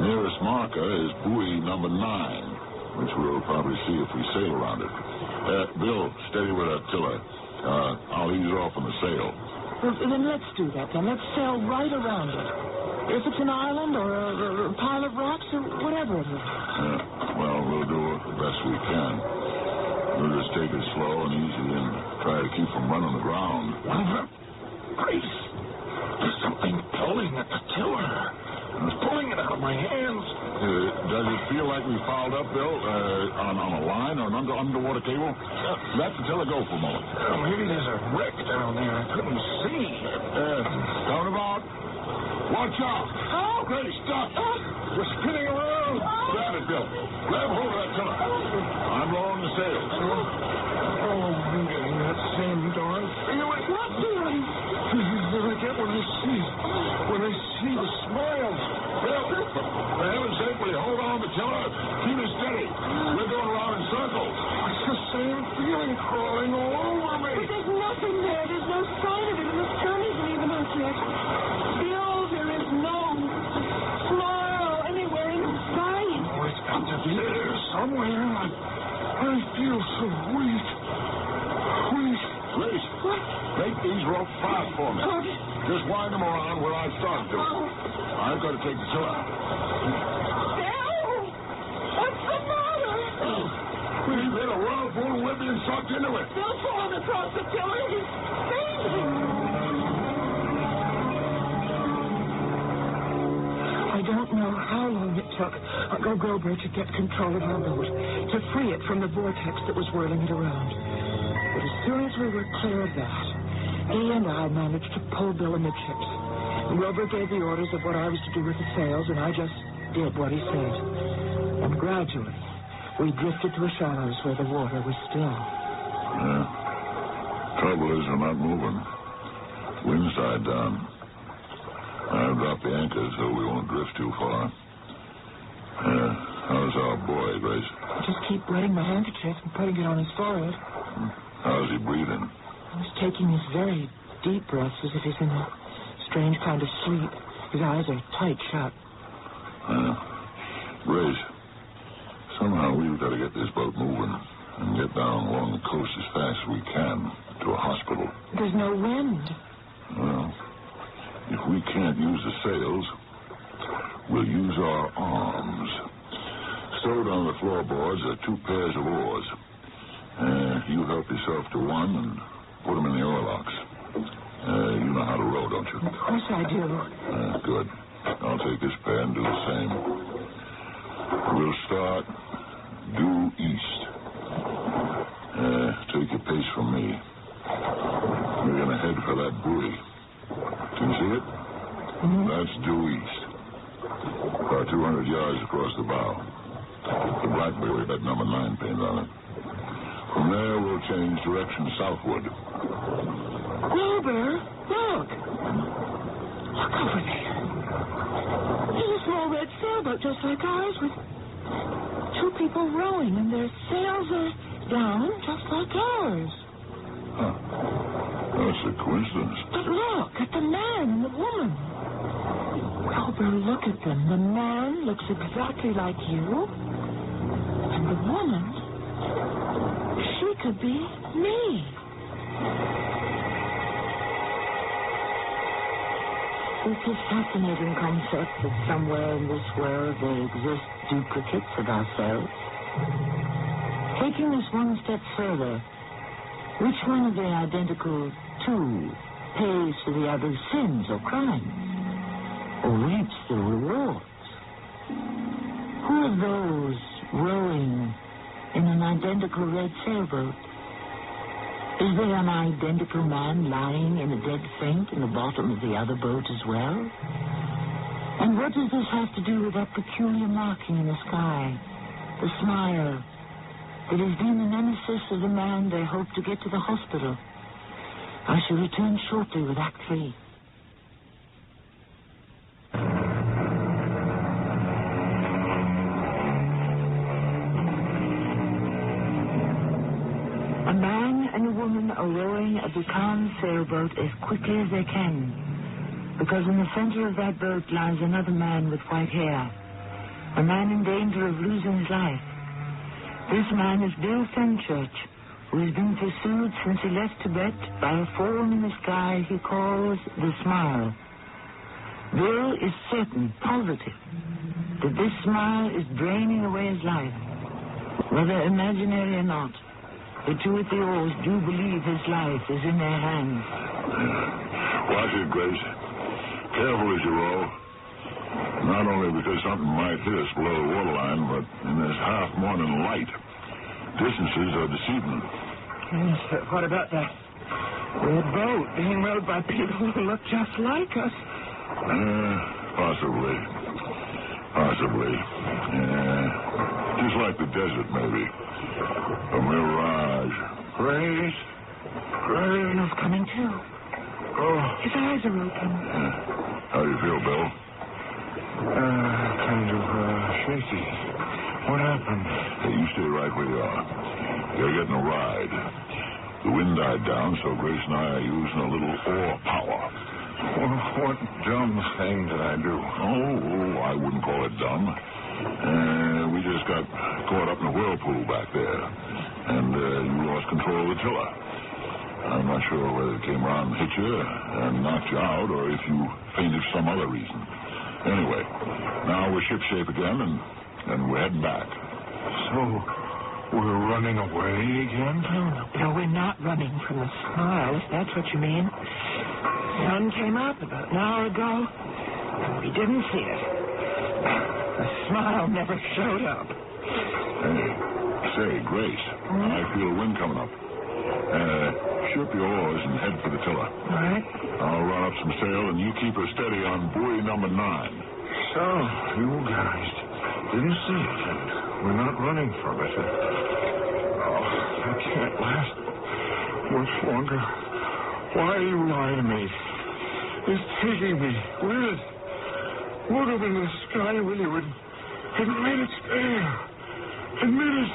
The nearest marker is buoy number 9, which we'll probably see if we sail around it. Bill, steady with that tiller. I'll ease off on the sail. Well, then let's do that, then. Let's sail right around it. If it's an island or a pile of rocks or whatever it is. Well, we'll do the best we can. We'll just take it slow and easy and try to keep from running aground. Grace, there's something pulling at the tiller. It's pulling it out of my hands. Does it feel like we fouled up, Bill, on a line or an underwater cable? Let the tiller go for a moment. Maybe there's a wreck down there I couldn't see. Coming about. Watch out. Oh, Grace, stop. We're spinning around. Grab it, Bill. Grab hold of that tiller. I'm lowering the sail. I'm getting that same darn feeling. What feeling? I get when I see the smiles. Bill, for heaven's sake, will you hold on the tiller? Keep it steady. We're going around in circles. It's the same feeling crawling all over me. But there's nothing there. There's no sign of it, and the sun isn't even up yet. Bill, there is no smile anywhere in the sky. Oh, it's got to be there somewhere. I feel so weak. real fast for me. Just wind them around where I started to. I've got to take the tiller. What's the matter? We've hit a whirlpool and we're being sucked into it. Bill's falling across the tiller. He's fainting. I don't know how long it took Uncle Gilbert to get control of our boat, to free it from the vortex that was whirling it around. But as soon as we were clear of that, he and I managed to pull Bill amidships. Wilbur gave the orders of what I was to do with the sails, and I just did what he said. And gradually, we drifted to the shallows where the water was still. Yeah. Trouble is, we're not moving. Wind side down. I've dropped the anchor so we won't drift too far. How's our boy, Grace? I just keep wetting my handkerchief and putting it on his forehead. How's he breathing? He's taking his very deep breaths as if he's in a strange kind of sleep. His eyes are tight shut. Grace, somehow we've got to get this boat moving and get down along the coast as fast as we can to a hospital. There's no wind. Well, if we can't use the sails, we'll use our arms. Stowed on the floorboards are 2 pairs of oars. You help yourself to one and put them in the oarlocks. You know how to row, don't you? Of course I do. Good. I'll take this pair and do the same. We'll start due east. Take your pace from me. We're going to head for that buoy. Can you see it? That's due east. About 200 yards across the bow. The blackberry had number 9 painted on it. From there, we'll change direction southward. Wilbur, look. Look over there. There's a small red sailboat just like ours with 2 people rowing, and their sails are down just like ours. Huh. That's a coincidence. But look at the man and the woman. Wilbur, look at them. The man looks exactly like you. And the woman, she could be me. It's a fascinating concept that somewhere in this world there exist duplicates of ourselves. Taking this one step further, which one of the identical 2 pays for the other's sins or crimes, or reaps the rewards? Who are those rowing in an identical red sailboat? Is there an identical man lying in a dead faint in the bottom of the other boat as well? And what does this have to do with that peculiar marking in the sky, the smile, that has been the nemesis of the man they hope to get to the hospital? I shall return shortly with Act 3. A man and a woman are rowing a becalmed sailboat as quickly as they can, because in the center of that boat lies another man with white hair, a man in danger of losing his life. This man is Bill Fenchurch, who has been pursued since he left Tibet by a form in the sky he calls the Smile. Bill is certain, positive, that this smile is draining away his life. Whether imaginary or not, the 2 at the oars do believe his life is in their hands. Watch it, Grace. Careful as you row. Not only because something might hit us below the waterline, but in this half-morning light, distances are deceiving. Yes, but what about that red boat being rowed by people who look just like us? Possibly. Just like the desert, maybe. A mirage. Grace. Bill's coming too. Oh. His eyes are open. How do you feel, Bill? Kind of shaky. What happened? Hey, you stay right where you are. You're getting a ride. The wind died down, so Grace and I are using a little oar power. What dumb thing did I do? Oh, I wouldn't call it dumb. We just got caught up in a whirlpool back there, and you lost control of the tiller. I'm not sure whether it came around and hit you and knocked you out or if you fainted for some other reason. Anyway, now we're shipshape again, and we're heading back. So, we're running away again? No, we're not running from the smile, if that's what you mean. The sun came up about an hour ago, and we didn't see it. The smile never showed up. Hey, say, Grace, I feel a wind coming up. Ship your oars and head for the tiller. All right. I'll run up some sail, and you keep her steady on buoy number 9. So, you guys didn't see it, and we're not running from it. I can't last much longer. Why are you lying to me? It's taking me with it. Look up in the sky, will you? Admit it's there. Admit it.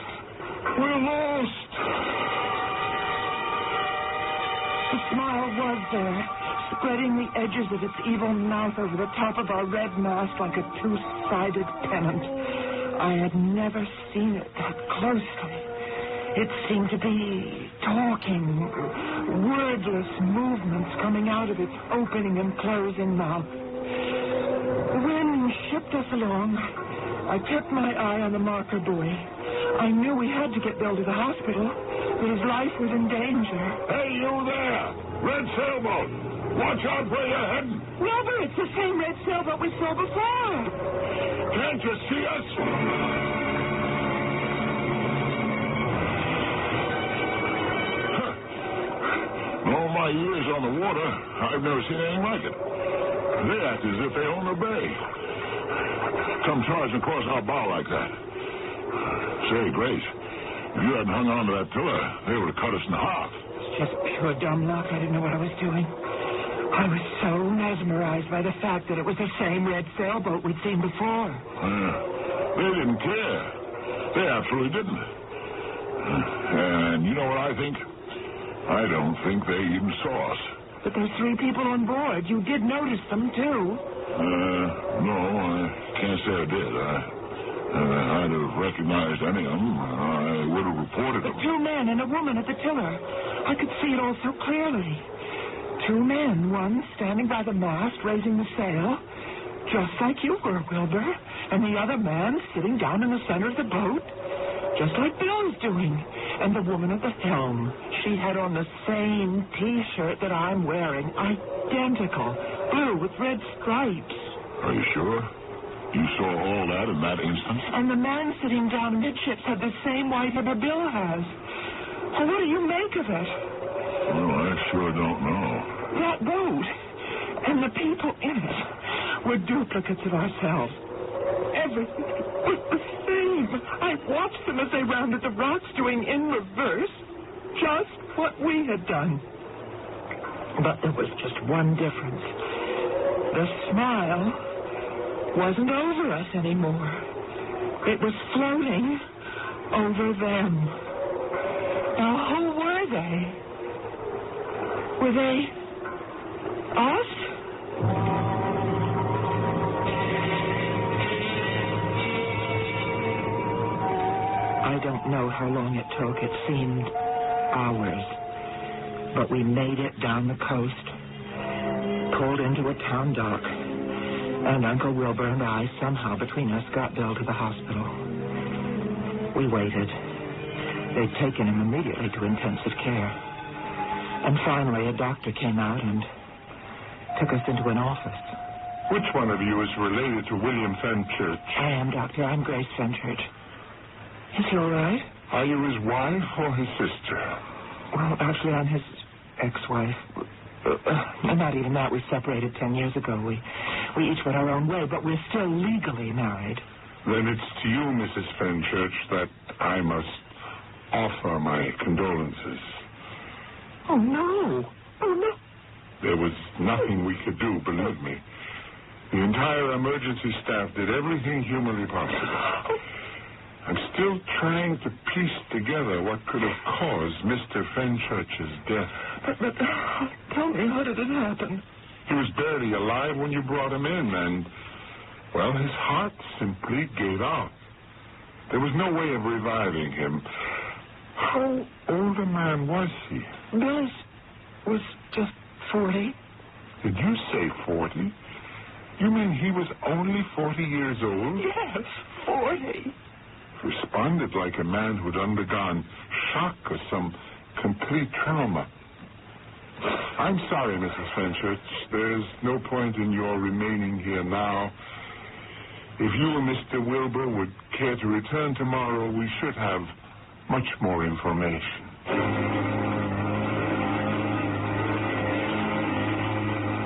We're lost. The smile was there, spreading the edges of its evil mouth over the top of our red mast like a two-sided pennant. I had never seen it that closely. It seemed to be talking, wordless movements coming out of its opening and closing mouth. The wind shipped us along. I kept my eye on the marker buoy. I knew we had to get Bill to the hospital, that his life was in danger. Hey, you there! Red sailboat! Watch out where you're heading! Wilbur, it's the same red sailboat we saw before. Can't you see us? In all my years on the water, I've never seen anything like it. They act as if they own the bay. Come charging across our bow like that. Say, Grace, if you hadn't hung on to that tiller, they would have cut us in half. It's just pure dumb luck. I didn't know what I was doing. I was so mesmerized by the fact that it was the same red sailboat we'd seen before. They didn't care. They absolutely didn't. And you know what I think? I don't think they even saw us. But there's 3 people on board. You did notice them, too. No, I can't say I did. I'd have recognized any of them. I would have reported them. 2 men and a woman at the tiller. I could see it all so clearly. 2 men, one standing by the mast, raising the sail, just like you were, Wilbur, and the other man sitting down in the center of the boat, just like Bill's doing. And the woman at the helm, she had on the same T-shirt that I'm wearing, identical, blue with red stripes. Are you sure? You saw all that in that instant? And the man sitting down amidships had the same white hair that Bill has. Well, what do you make of it? Well, I sure don't know. That boat and the people in it were duplicates of ourselves. Everything was the same. I watched them as they rounded the rocks, doing in reverse just what we had done. But there was just one difference. The smile wasn't over us anymore. It was floating over them. Now, who were they? Were they us? I don't know how long it took. It seemed hours. But we made it down the coast, pulled into a town dock, and Uncle Wilbur and I, somehow between us, got Bill to the hospital. We waited. They'd taken him immediately to intensive care. And finally, a doctor came out and took us into an office. Which one of you is related to William Fenchurch? I am, Doctor. I'm Grace Fenchurch. Is he all right? Are you his wife or his sister? Well, actually, I'm his ex-wife. Not even that. We separated 10 years ago. We each went our own way, but we're still legally married. Then it's to you, Mrs. Fenchurch, that I must offer my condolences. Oh, no. Oh, no. There was nothing we could do, believe me. The entire emergency staff did everything humanly possible. I'm still trying to piece together what could have caused Mr. Fenchurch's death. But tell me, how did it happen? He was barely alive when you brought him in, and, well, his heart simply gave out. There was no way of reviving him. How old a man was he? Bill is was just 40. Did you say 40? You mean he was only 40 years old? Yes, 40. Responded like a man who'd undergone shock or some complete trauma. I'm sorry, Mrs. Fenchurch. There's no point in your remaining here now. If you and Mr. Wilbur would care to return tomorrow, we should have much more information.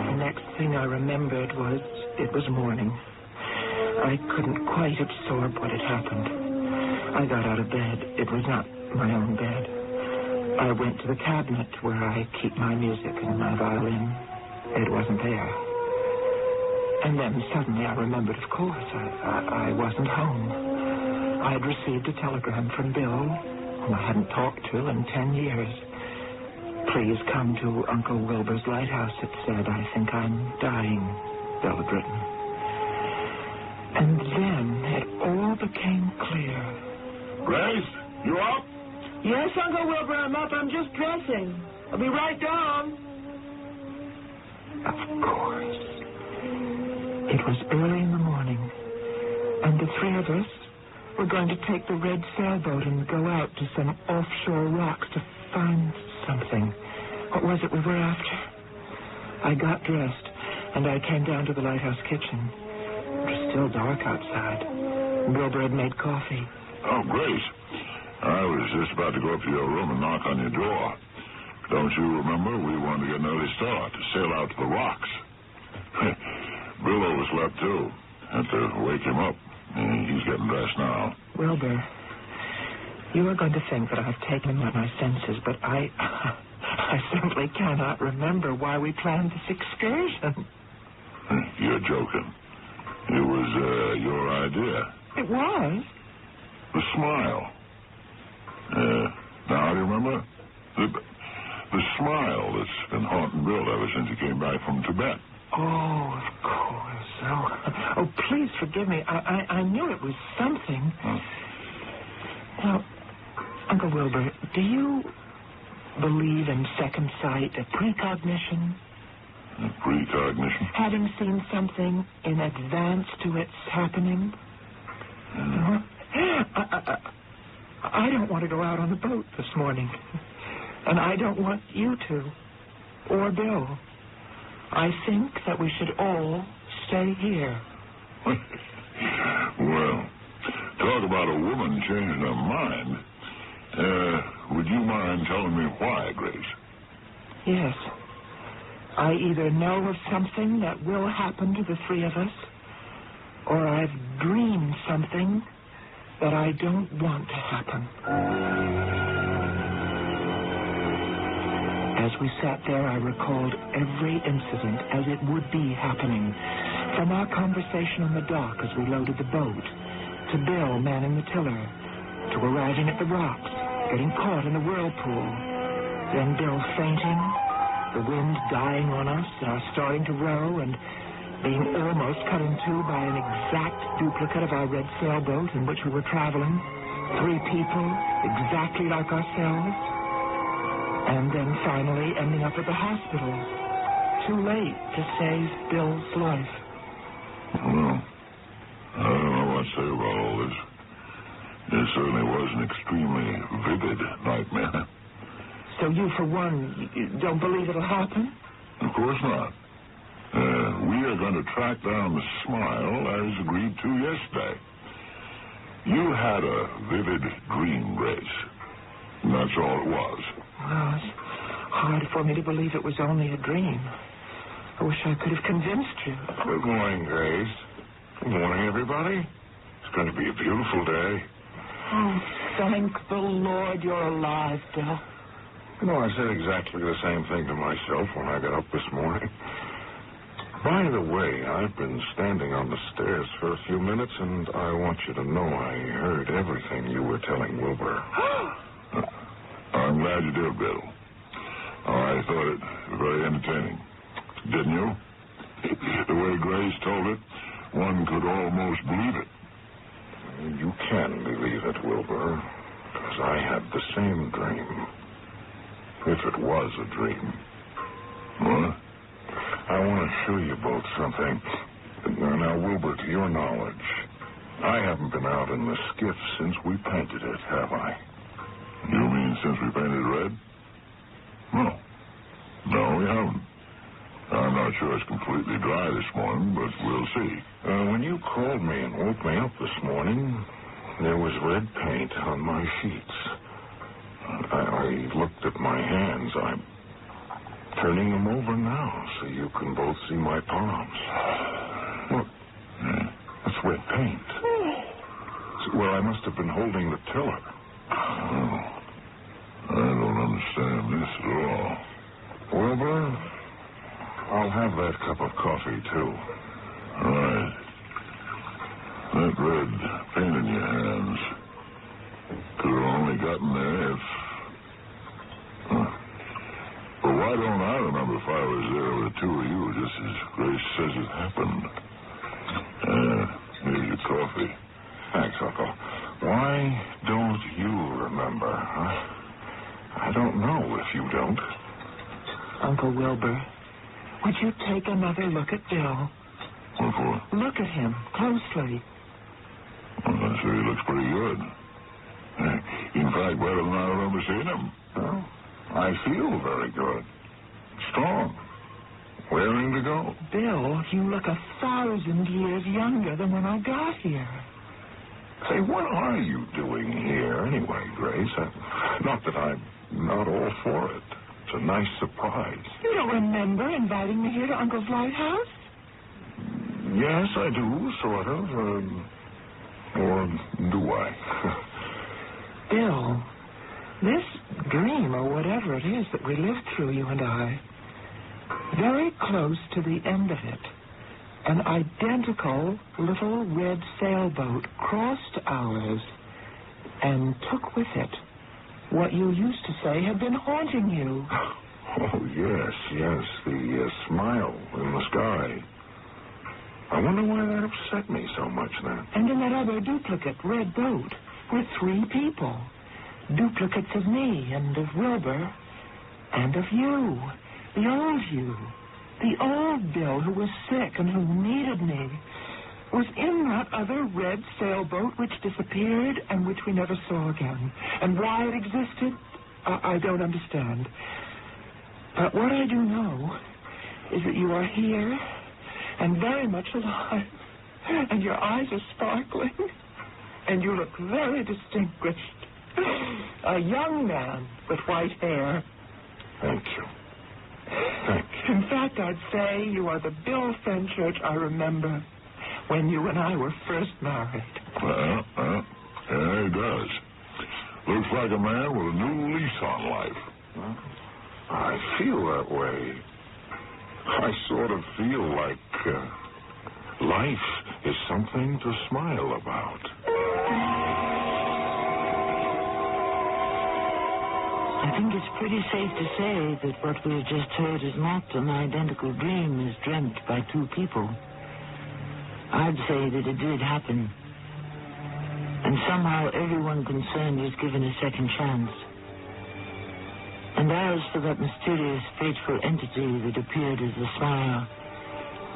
The next thing I remembered was it was morning. I couldn't quite absorb what had happened. I got out of bed. It was not my own bed. I went to the cabinet where I keep my music and my violin. It wasn't there. And then suddenly I remembered, of course, I wasn't home. I had received a telegram from Bill, whom I hadn't talked to in 10 years. Please come to Uncle Wilbur's lighthouse, it said. I think I'm dying, Bill had written. And then it all became clear. Grace, you up? Yes, Uncle Wilbur, I'm up. I'm just dressing. I'll be right down. Of course. It was early in the morning, and the three of us were going to take the red sailboat and go out to some offshore rocks to find something. What was it we were after? I got dressed, and I came down to the lighthouse kitchen. It was still dark outside. Wilbur had made coffee. Oh, Grace, I was just about to go up to your room and knock on your door. Don't you remember? We wanted to get an early start to sail out to the rocks. Bill overslept, too. Had to wake him up. He's getting dressed now. Wilbur, you are going to think that I've taken my senses, but I simply cannot remember why we planned this excursion. You're joking. It was your idea. It was? The smile. Now, do you remember? The smile that's been haunting Bill ever since he came back from Tibet. Oh, of course. Oh, please forgive me. I knew it was something. Now, Uncle Wilbur, do you believe in second sight, precognition? Precognition? Having seen something in advance to its happening? I don't want to go out on the boat this morning. And I don't want you to. Or Bill. I think that we should all stay here. Well, talk about a woman changing her mind. Would you mind telling me why, Grace? Yes. I either know of something that will happen to the three of us, or I've dreamed something that I don't want to happen. As we sat there, I recalled every incident as it would be happening. From our conversation on the dock as we loaded the boat, to Bill manning the tiller, to arriving at the rocks, getting caught in the whirlpool, then Bill fainting, the wind dying on us, and our starting to row, and being almost cut in two by an exact duplicate of our red sailboat in which we were traveling. 3 people, exactly like ourselves. And then finally ending up at the hospital. Too late to save Bill's life. Well, I don't know what to say about all this. It certainly was an extremely vivid nightmare. So you, for one, don't believe it'll happen? Of course not. We are going to track down the smile as agreed to yesterday. You had a vivid dream, Grace. And that's all it was. Well, it's hard for me to believe it was only a dream. I wish I could have convinced you. Good morning, Grace. Good morning, everybody. It's going to be a beautiful day. Oh, thank the Lord you're alive, Bill. You know, I said exactly the same thing to myself when I got up this morning. By the way, I've been standing on the stairs for a few minutes, and I want you to know I heard everything you were telling Wilbur. I'm glad you did, Bill. I thought it very entertaining. Didn't you? The way Grace told it, one could almost believe it. You can believe it, Wilbur, because I had the same dream. If it was a dream. I want to show you both something. Now, Wilbur, to your knowledge, I haven't been out in the skiff since we painted it, have I? You mean since we painted it red? No, we haven't. I'm not sure it's completely dry this morning, but we'll see. When you called me and woke me up this morning, there was red paint on my sheets. I looked at my hands. I'm turning them over now so you can both see my palms. Look, that's red paint. Well, I must have been holding the tiller. Oh, I don't understand this at all. Wilbur, I'll have that cup of coffee, too. All right. That red paint in your hands could have only gotten there if... But why don't I remember if I was there with the two of you, just as Grace says it happened? Here's your coffee. Thanks, Uncle. Why don't you remember, huh? I don't know if you don't. Uncle Wilbur, would you take another look at Bill? What for? Look at him closely. Well, I'm sure he looks pretty good. In fact, better than I remember seeing him. Well, I feel very good. Strong. Raring to go. Bill, you look 1,000 years younger than when I got here. Say, what are you doing here anyway, Grace? Not that I'm not all for it. It's a nice surprise. You don't remember inviting me here to Uncle's lighthouse? Yes, I do, sort of. Or do I? Bill, this dream, or whatever it is that we lived through, you and I, very close to the end of it, an identical little red sailboat crossed ours and took with it what you used to say had been haunting you. Oh, yes, the smile in the sky. I wonder why that upset me so much then. And in that other duplicate red boat were 3 people. Duplicates of me and of Wilbur and of you. The old you. The old Bill who was sick and who needed me was in that other red sailboat which disappeared and which we never saw again. And why it existed, I don't understand. But what I do know is that you are here and very much alive. And your eyes are sparkling. And you look very distinguished. A young man with white hair. Thank you. In fact, I'd say you are the Bill Fenchurch I remember when you and I were first married. Well, yeah, he does. Looks like a man with a new lease on life. I feel that way. I sort of feel like life is something to smile about. I think it's pretty safe to say that what we've just heard is not an identical dream as dreamt by 2 people. I'd say that it did happen. And somehow everyone concerned was given a second chance. And as for that mysterious, fateful entity that appeared as a smile,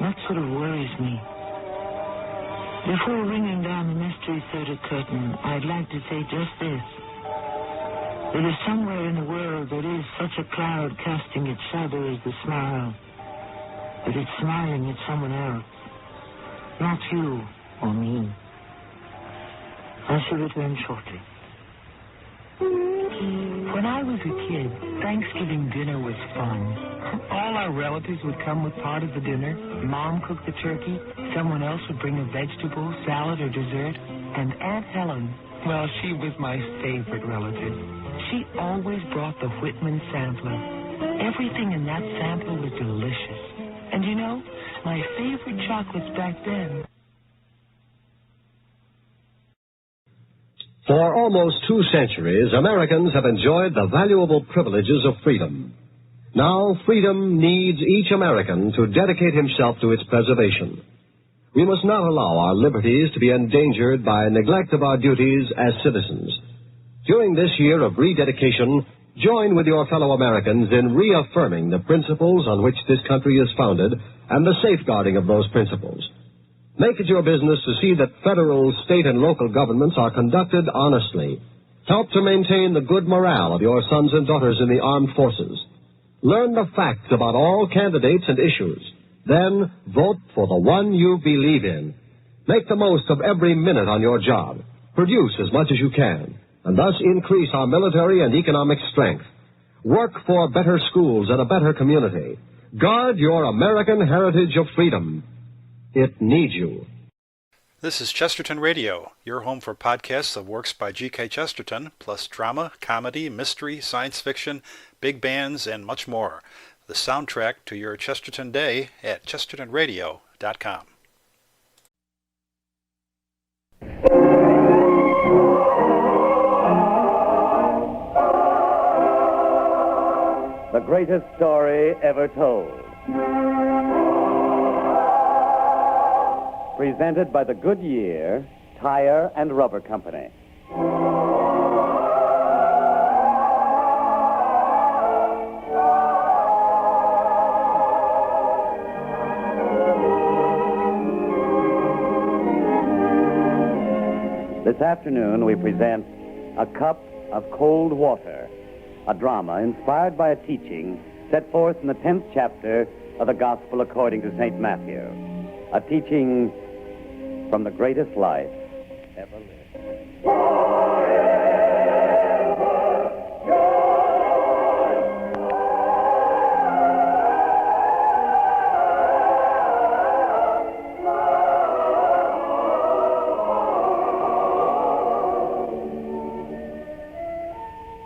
that sort of worries me. Before ringing down the mystery theater curtain, I'd like to say just this. There is somewhere in the world there is such a cloud casting its shadow as the smile, that it's smiling at someone else, not you or me. I shall return shortly. When I was a kid, Thanksgiving dinner was fun. All our relatives would come with part of the dinner. Mom cooked the turkey. Someone else would bring a vegetable, salad, or dessert. And Aunt Helen, well, she was my favorite relative. She always brought the Whitman sampler. Everything in that sampler was delicious. And you know, my favorite chocolates back then. For almost 2 centuries, Americans have enjoyed the valuable privileges of freedom. Now, freedom needs each American to dedicate himself to its preservation. We must not allow our liberties to be endangered by neglect of our duties as citizens. During this year of rededication, Join with your fellow Americans in reaffirming the principles on which this country is founded and the safeguarding of those principles. Make it your business to see that federal, state, and local governments are conducted honestly. Help to maintain the good morale of your sons and daughters in the armed forces. Learn the facts about all candidates and issues. Then vote for the one you believe in. Make the most of every minute on your job. Produce as much as you can, and thus increase our military and economic strength. Work for better schools and a better community. Guard your American heritage of freedom. It needs you. This is Chesterton Radio, your home for podcasts of works by G.K. Chesterton, plus drama, comedy, mystery, science fiction, big bands, and much more. The soundtrack to your Chesterton day at chestertonradio.com. The greatest story ever told. Presented by the Goodyear Tire and Rubber Company. This afternoon we present A Cup of Cold Water, a drama inspired by a teaching set forth in the 10th chapter of the Gospel according to St. Matthew. A teaching from the greatest life ever lived.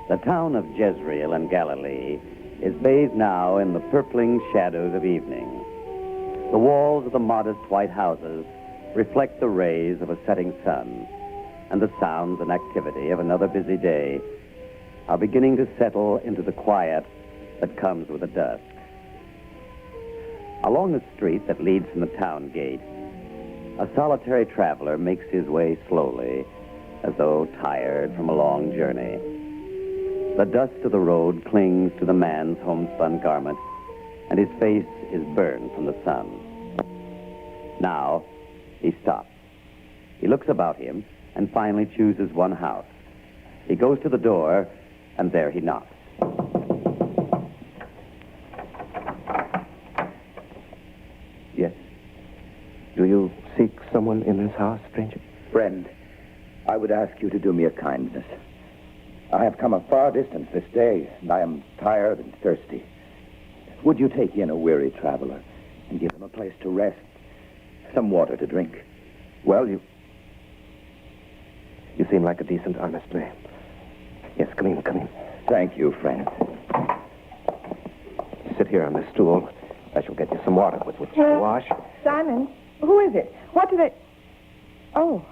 The town of Jezreel in Galilee is bathed now in the purpling shadows of evening. The walls of the modest white houses reflect the rays of a setting sun, and the sounds and activity of another busy day are beginning to settle into the quiet that comes with the dusk. Along the street that leads from the town gate, a solitary traveler makes his way slowly, as though tired from a long journey. The dust of the road clings to the man's homespun garment, and his face is burned from the sun. Now, he stops. He looks about him and finally chooses one house. He goes to the door, and there he knocks. Yes. Do you seek someone in this house, stranger? Friend, I would ask you to do me a kindness. I have come a far distance this day, and I am tired and thirsty. Would you take in a weary traveler and give him a place to rest, some water to drink? Well, you seem like a decent, honest man. Yes, come in, come in. Thank you, friend. Sit here on this stool. I shall get you some water with which to wash. Simon, who is it? What do they... Oh.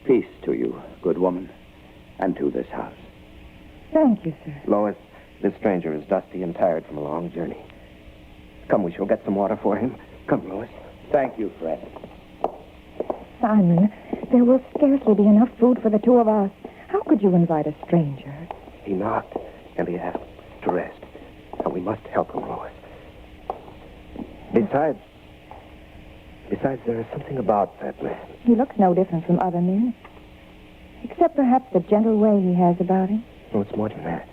Peace to you, good woman, and to this house. Thank you, sir. Lois, this stranger is dusty and tired from a long journey. Come, we shall get some water for him. Come, Lois. Thank you, friend. Simon, there will scarcely be enough food for the two of us. How could you invite a stranger? He knocked, and he asked to rest. And we must help him, Lois. Besides, there is something about that man. He looks no different from other men. Except perhaps the gentle way he has about him. No, it's more than that.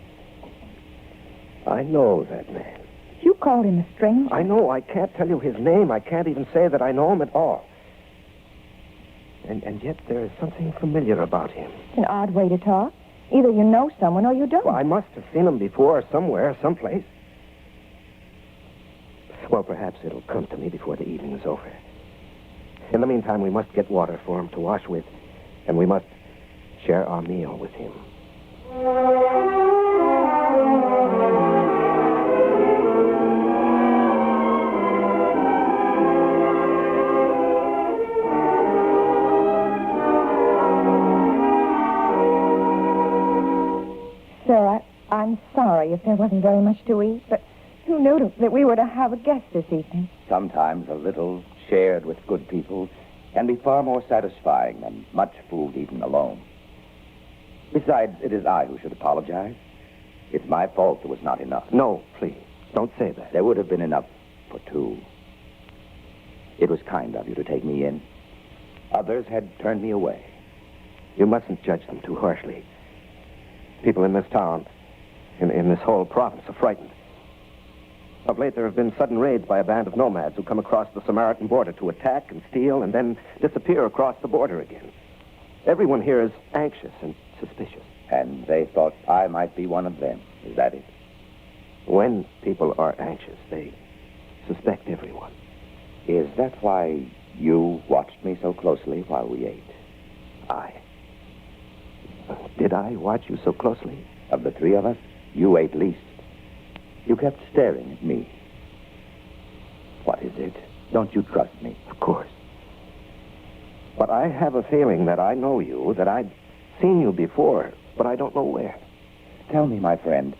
I know that man. You called him a stranger? I know. I can't tell you his name. I can't even say that I know him at all. And yet there is something familiar about him. It's an odd way to talk. Either you know someone or you don't. Well, I must have seen him before, somewhere, someplace. Well, perhaps it'll come to me before the evening is over. In the meantime, we must get water for him to wash with, and we must share our meal with him. Sir, I'm sorry if there wasn't very much to eat, but who knew that we were to have a guest this evening? Sometimes a little shared with good people can be far more satisfying than much food eaten alone. Besides, it is I who should apologize. It's my fault there was not enough. No, please. Don't say that. There would have been enough for two. It was kind of you to take me in. Others had turned me away. You mustn't judge them too harshly. People in this town, in this whole province, are frightened. Of late, there have been sudden raids by a band of nomads who come across the Samaritan border to attack and steal and then disappear across the border again. Everyone here is anxious and suspicious. And they thought I might be one of them. Is that it? When people are anxious, they suspect everyone. Is that why you watched me so closely while we ate? Did I watch you so closely? Of the three of us, you ate least. You kept staring at me. What is it? Don't you trust me? Of course. But I have a feeling that I know you, that I've seen you before, but I don't know where. Tell me, my friend,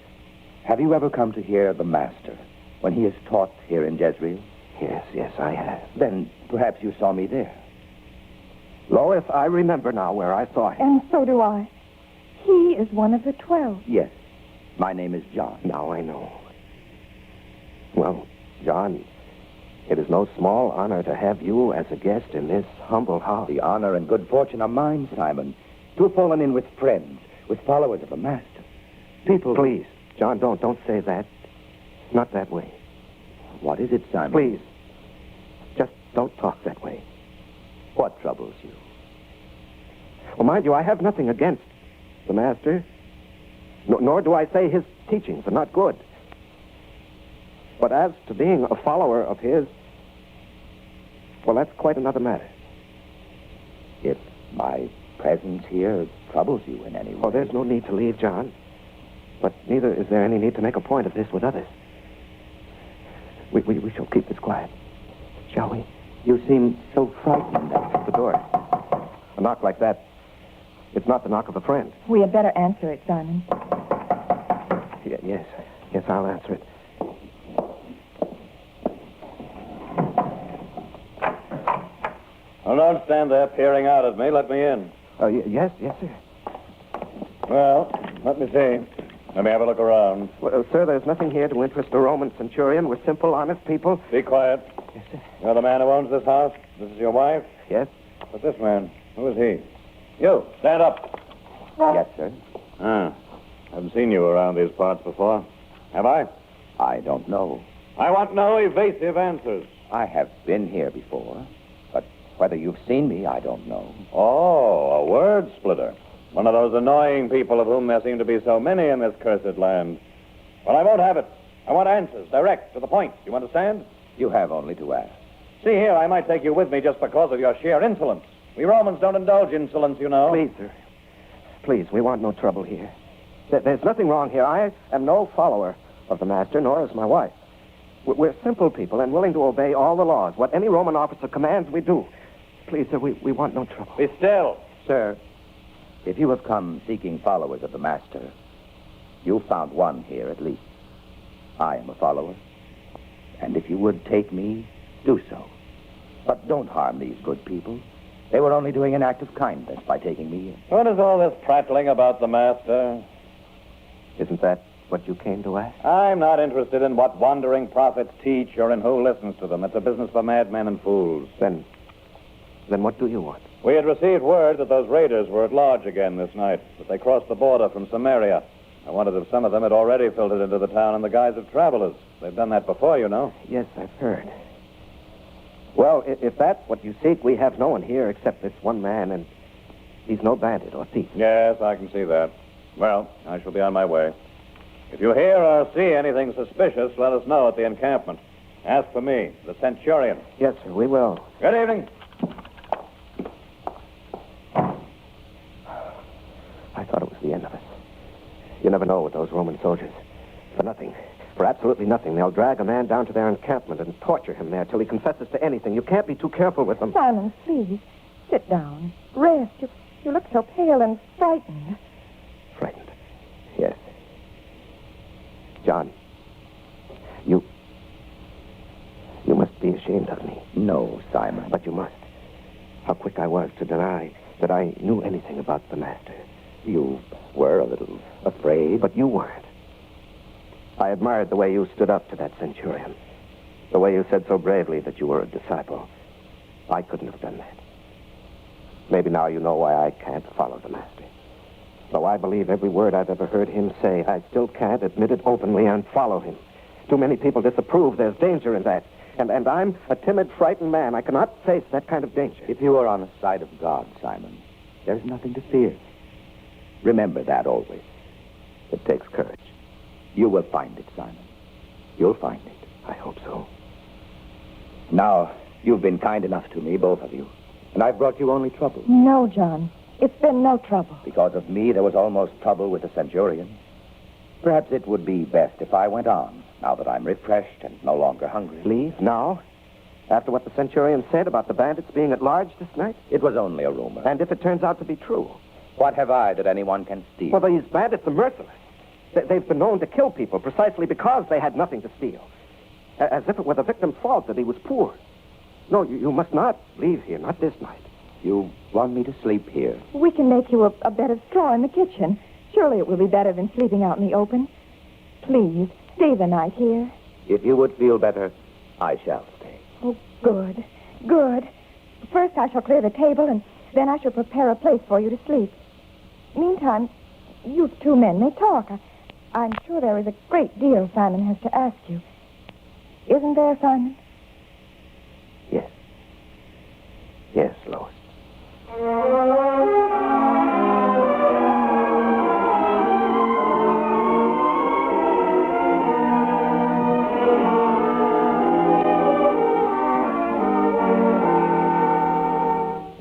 have you ever come to hear the Master when he is taught here in Jezreel? Yes, I have. Then perhaps you saw me there. Lois, I remember now where I saw him. And so do I. He is one of the 12. Yes. My name is John. Now I know. Well, John, it is no small honor to have you as a guest in this humble house. The honor and good fortune are mine, Simon, to have fallen in with friends, with followers of the Master. People... Please, John, don't say that. Not that way. What is it, Simon? Please, just don't talk that way. What troubles you? Well, mind you, I have nothing against the Master, nor do I say his teachings are not good. But as to being a follower of his, well, that's quite another matter. If my presence here troubles you in any way... Oh, there's no need to leave, John. But neither is there any need to make a point of this with others. We shall keep this quiet, shall we? You seem so frightened at the door. A knock like that, it's not the knock of a friend. We had better answer it, Simon. Yes, I'll answer it. Well, don't stand there peering out at me. Let me in. Oh, yes, sir. Well, let me see. Let me have a look around. Well, sir, there's nothing here to interest a Roman centurion. We're simple, honest people. Be quiet. Yes, sir. You're the man who owns this house? This is your wife? Yes. But this man, who is he? You, stand up. Yes, sir. Haven't seen you around these parts before. Have I? I don't know. I want no evasive answers. I have been here before, but whether you've seen me, I don't know. Oh, a word splitter. One of those annoying people of whom there seem to be so many in this cursed land. Well, I won't have it. I want answers, direct, to the point. You understand? You have only to ask. See here, I might take you with me just because of your sheer insolence. We Romans don't indulge insolence, you know. Please, sir. Please, we want no trouble here. There's nothing wrong here. I am no follower of the Master, nor is my wife. We're simple people and willing to obey all the laws. What any Roman officer commands, we do. Please, sir, we want no trouble. Be still. Sir, if you have come seeking followers of the Master, you've found one here at least. I am a follower. And if you would take me, do so. But don't harm these good people. They were only doing an act of kindness by taking me in. What is all this prattling about the Master? Isn't that what you came to ask? I'm not interested in what wandering prophets teach or in who listens to them. It's a business for madmen and fools. Then what do you want? We had received word that those raiders were at large again this night, that they crossed the border from Samaria. I wondered if some of them had already filtered into the town in the guise of travelers. They've done that before, you know. Yes, I've heard. Well, if that's what you seek, we have no one here except this one man, and he's no bandit or thief. Yes, I can see that. Well, I shall be on my way. If you hear or see anything suspicious, let us know at the encampment. Ask for me, the Centurion. Yes, sir, we will. Good evening. I thought it was the end of us. You never know with those Roman soldiers. For nothing, for absolutely nothing, they'll drag a man down to their encampment and torture him there till he confesses to anything. You can't be too careful with them. Simon, please, sit down. Rest. You look so pale and frightened. Frightened? Yes. John, you must be ashamed of me. No, Simon. But you must. How quick I was to deny that I knew anything about the Master. You were a little afraid. But you weren't. I admired the way you stood up to that centurion. The way you said so bravely that you were a disciple. I couldn't have done that. Maybe now you know why I can't follow the master. Though I believe every word I've ever heard him say, I still can't admit it openly and follow him. Too many people disapprove. There's danger in that. And I'm a timid, frightened man. I cannot face that kind of danger. If you are on the side of God, Simon, there's nothing to fear. Remember that always. It takes courage. You will find it, Simon. You'll find it. I hope so. Now, you've been kind enough to me, both of you. And I've brought you only trouble. No, John. It's been no trouble. Because of me, there was almost trouble with the centurion. Perhaps it would be best if I went on, now that I'm refreshed and no longer hungry. Leave now? After what the centurion said about the bandits being at large this night? It was only a rumor. And if it turns out to be true? What have I that anyone can steal? Well, these bandits are merciless. They've been known to kill people precisely because they had nothing to steal. As if it were the victim's fault that he was poor. No, you must not leave here, not this night. You want me to sleep here? We can make you a bed of straw in the kitchen. Surely it will be better than sleeping out in the open. Please, stay the night here. If you would feel better, I shall stay. Oh, good. Good. First I shall clear the table, and then I shall prepare a place for you to sleep. Meantime, you two men may talk. I'm sure there is a great deal Simon has to ask you. Isn't there, Simon? Yes. Yes, Lois.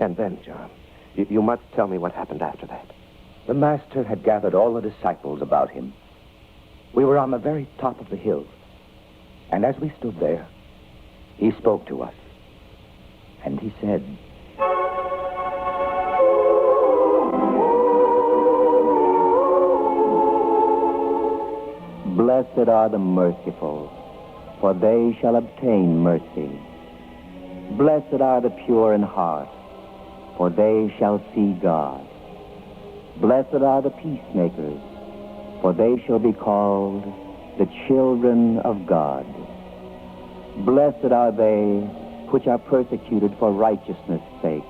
And then, John, you must tell me what happened after that. The master had gathered all the disciples about him. We were on the very top of the hill. And as we stood there, he spoke to us. And he said, Blessed are the merciful, for they shall obtain mercy. Blessed are the pure in heart, for they shall see God. Blessed are the peacemakers, for they shall be called the children of God. Blessed are they which are persecuted for righteousness' sake,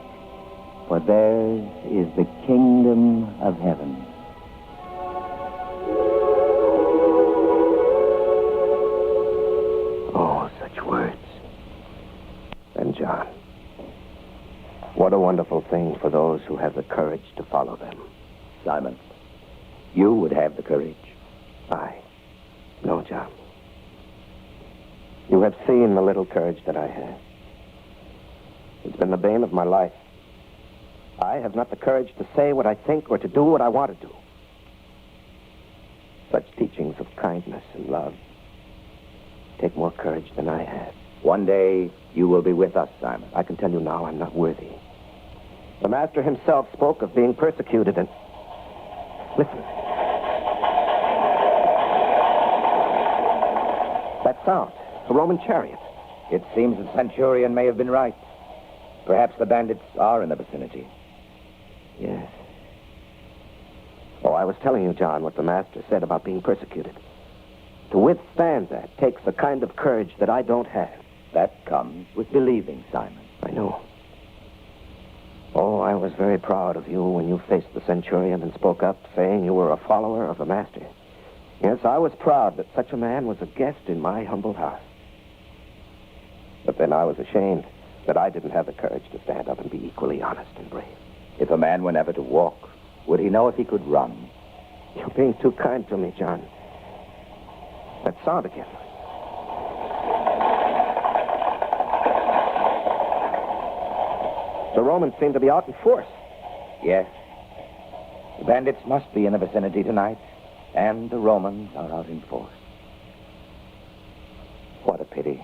for theirs is the kingdom of heaven. Oh, such words. And John, what a wonderful thing for those who have the courage to follow them. Simon, you would have the courage. No, John. You have seen the little courage that I have. It's been the bane of my life. I have not the courage to say what I think or to do what I want to do. Such teachings of kindness and love take more courage than I have. One day, you will be with us, Simon. I can tell you now I'm not worthy. The master himself spoke of being persecuted and... Listen. That sound. A Roman chariot. It seems the centurion may have been right. Perhaps the bandits are in the vicinity. Yes. Oh, I was telling you, John, what the master said about being persecuted. To withstand that takes a kind of courage that I don't have. That comes with believing, Simon. I know. Oh, I was very proud of you when you faced the centurion and spoke up, saying you were a follower of the master. Yes, I was proud that such a man was a guest in my humble house. But then I was ashamed that I didn't have the courage to stand up and be equally honest and brave. If a man were never to walk, would he know if he could run? You're being too kind to me, John. That sound again. The Romans seem to be out in force. Yes. The bandits must be in the vicinity tonight, and the Romans are out in force. What a pity.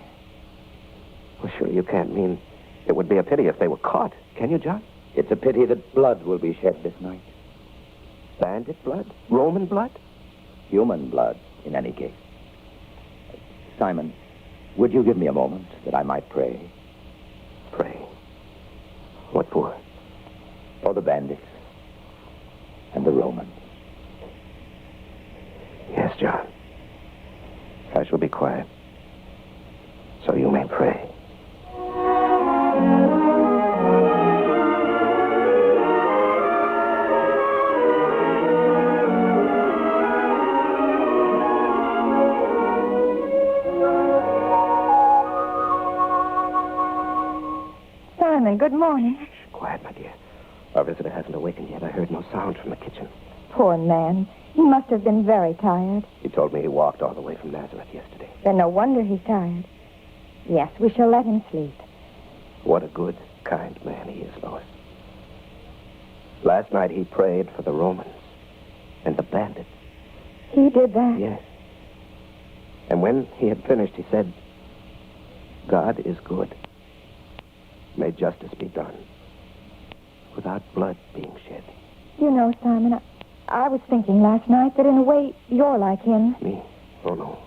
Well, surely you can't mean it would be a pity if they were caught. Can you, John? It's a pity that blood will be shed this night. Bandit blood? Roman blood? Human blood, in any case. Simon, would you give me a moment that I might pray? Pray? What for? For the bandits and the Romans. Yes, John. shall be quiet. So you may pray. Simon, good morning. Quiet, my dear. Our visitor hasn't awakened yet. I heard no sound from the kitchen. Poor man. He must have been very tired. He told me he walked all the way from Nazareth yesterday. Then no wonder he's tired. Yes, we shall let him sleep. What a good, kind man he is, Lois. Last night he prayed for the Romans and the bandits. He did that? Yes. And when he had finished, he said, God is good. May justice be done without blood being shed. You know, Simon, I was thinking last night that in a way you're like him. Me? Oh, no.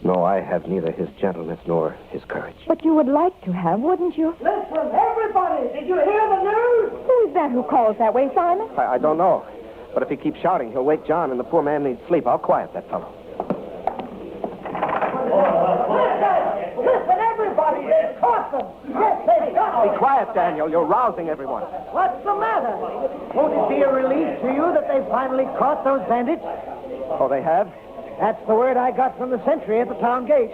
No, I have neither his gentleness nor his courage. But you would like to have, wouldn't you? Listen, everybody, did you hear the news? Who is that who calls that way, Simon? I don't know. But if he keeps shouting, he'll wake John, and the poor man needs sleep. I'll quiet that fellow. Listen, everybody, they've caught them. Yes, they've got them. Be quiet, Daniel. You're rousing everyone. What's the matter? Won't it be a relief to you that they finally caught those bandits? Oh, they have? That's the word I got from the sentry at the town gate.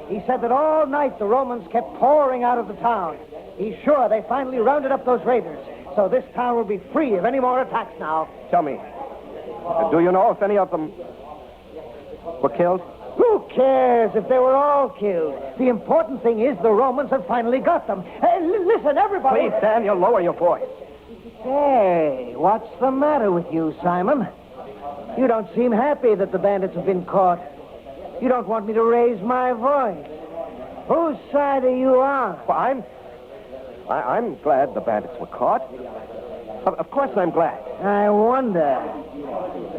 He said that all night the Romans kept pouring out of the town. He's sure they finally rounded up those raiders. So this town will be free of any more attacks now. Tell me, do you know if any of them were killed? Who cares if they were all killed? The important thing is the Romans have finally got them. Hey, listen, everybody. Please, Daniel, lower your voice. Hey, what's the matter with you, Simon? You don't seem happy that the bandits have been caught. You don't want me to raise my voice. Whose side are you on? Well, I'm glad the bandits were caught. Of course I'm glad. I wonder.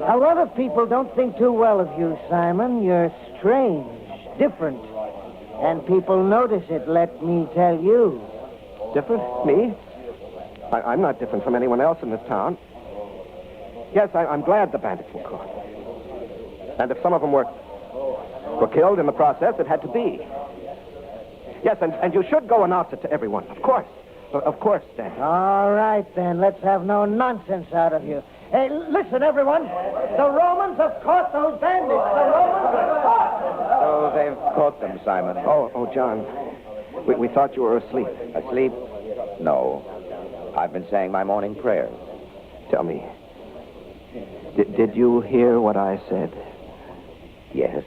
A lot of people don't think too well of you, Simon. You're strange, different. And people notice it, let me tell you. Different? Me? I'm not different from anyone else in this town. Yes, I'm glad the bandits were caught. And if some of them were killed in the process, it had to be. Yes, and you should go announce it to everyone. Of course. Of course, Dan. All right, then. Let's have no nonsense out of you. Hey, listen, everyone. The Romans have caught those bandits. The Romans have caught them. So they've caught them, Simon. Oh, John. We thought you were asleep. Asleep? No. I've been saying my morning prayers. Tell me, did you hear what I said? Yes,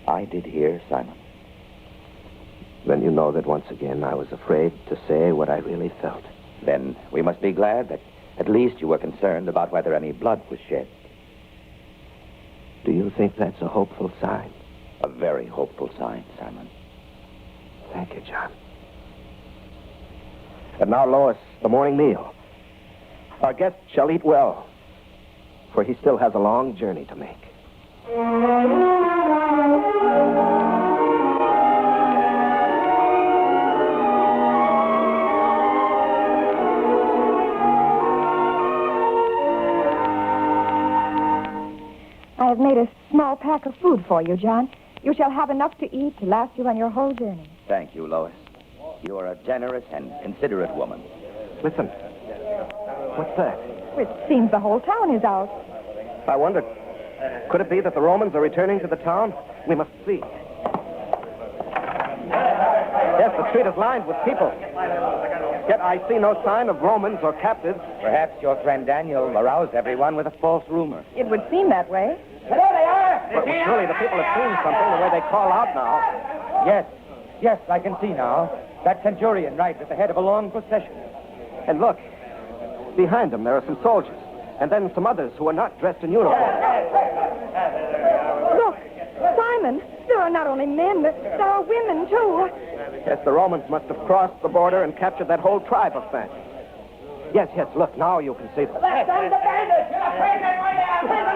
I did hear, Simon. Then you know that once again I was afraid to say what I really felt. Then we must be glad that at least you were concerned about whether any blood was shed. Do you think that's a hopeful sign? A very hopeful sign, Simon. Thank you, John. And now, Lois, the morning meal. Our guest shall eat well, for he still has a long journey to make. I have made a small pack of food for you, John. You shall have enough to eat to last you on your whole journey. Thank you, Lois. You are a generous and considerate woman. Listen. What's that? It seems the whole town is out. I wonder, could it be that the Romans are returning to the town? We must see. Yes, the street is lined with people. Yet I see no sign of Romans or captives. Perhaps your friend Daniel aroused everyone with a false rumor. It would seem that way. There they are! But surely the people have seen something the way they call out now. Yes, I can see now. That centurion rides at the head of a long procession. And look, behind them there are some soldiers, and then some others who are not dressed in uniform. Look, Simon, there are not only men, there are women, too. Yes, the Romans must have crossed the border and captured that whole tribe of men. Yes, look, now you can see them. That's them, the bandits! You're afraid they're going to have them!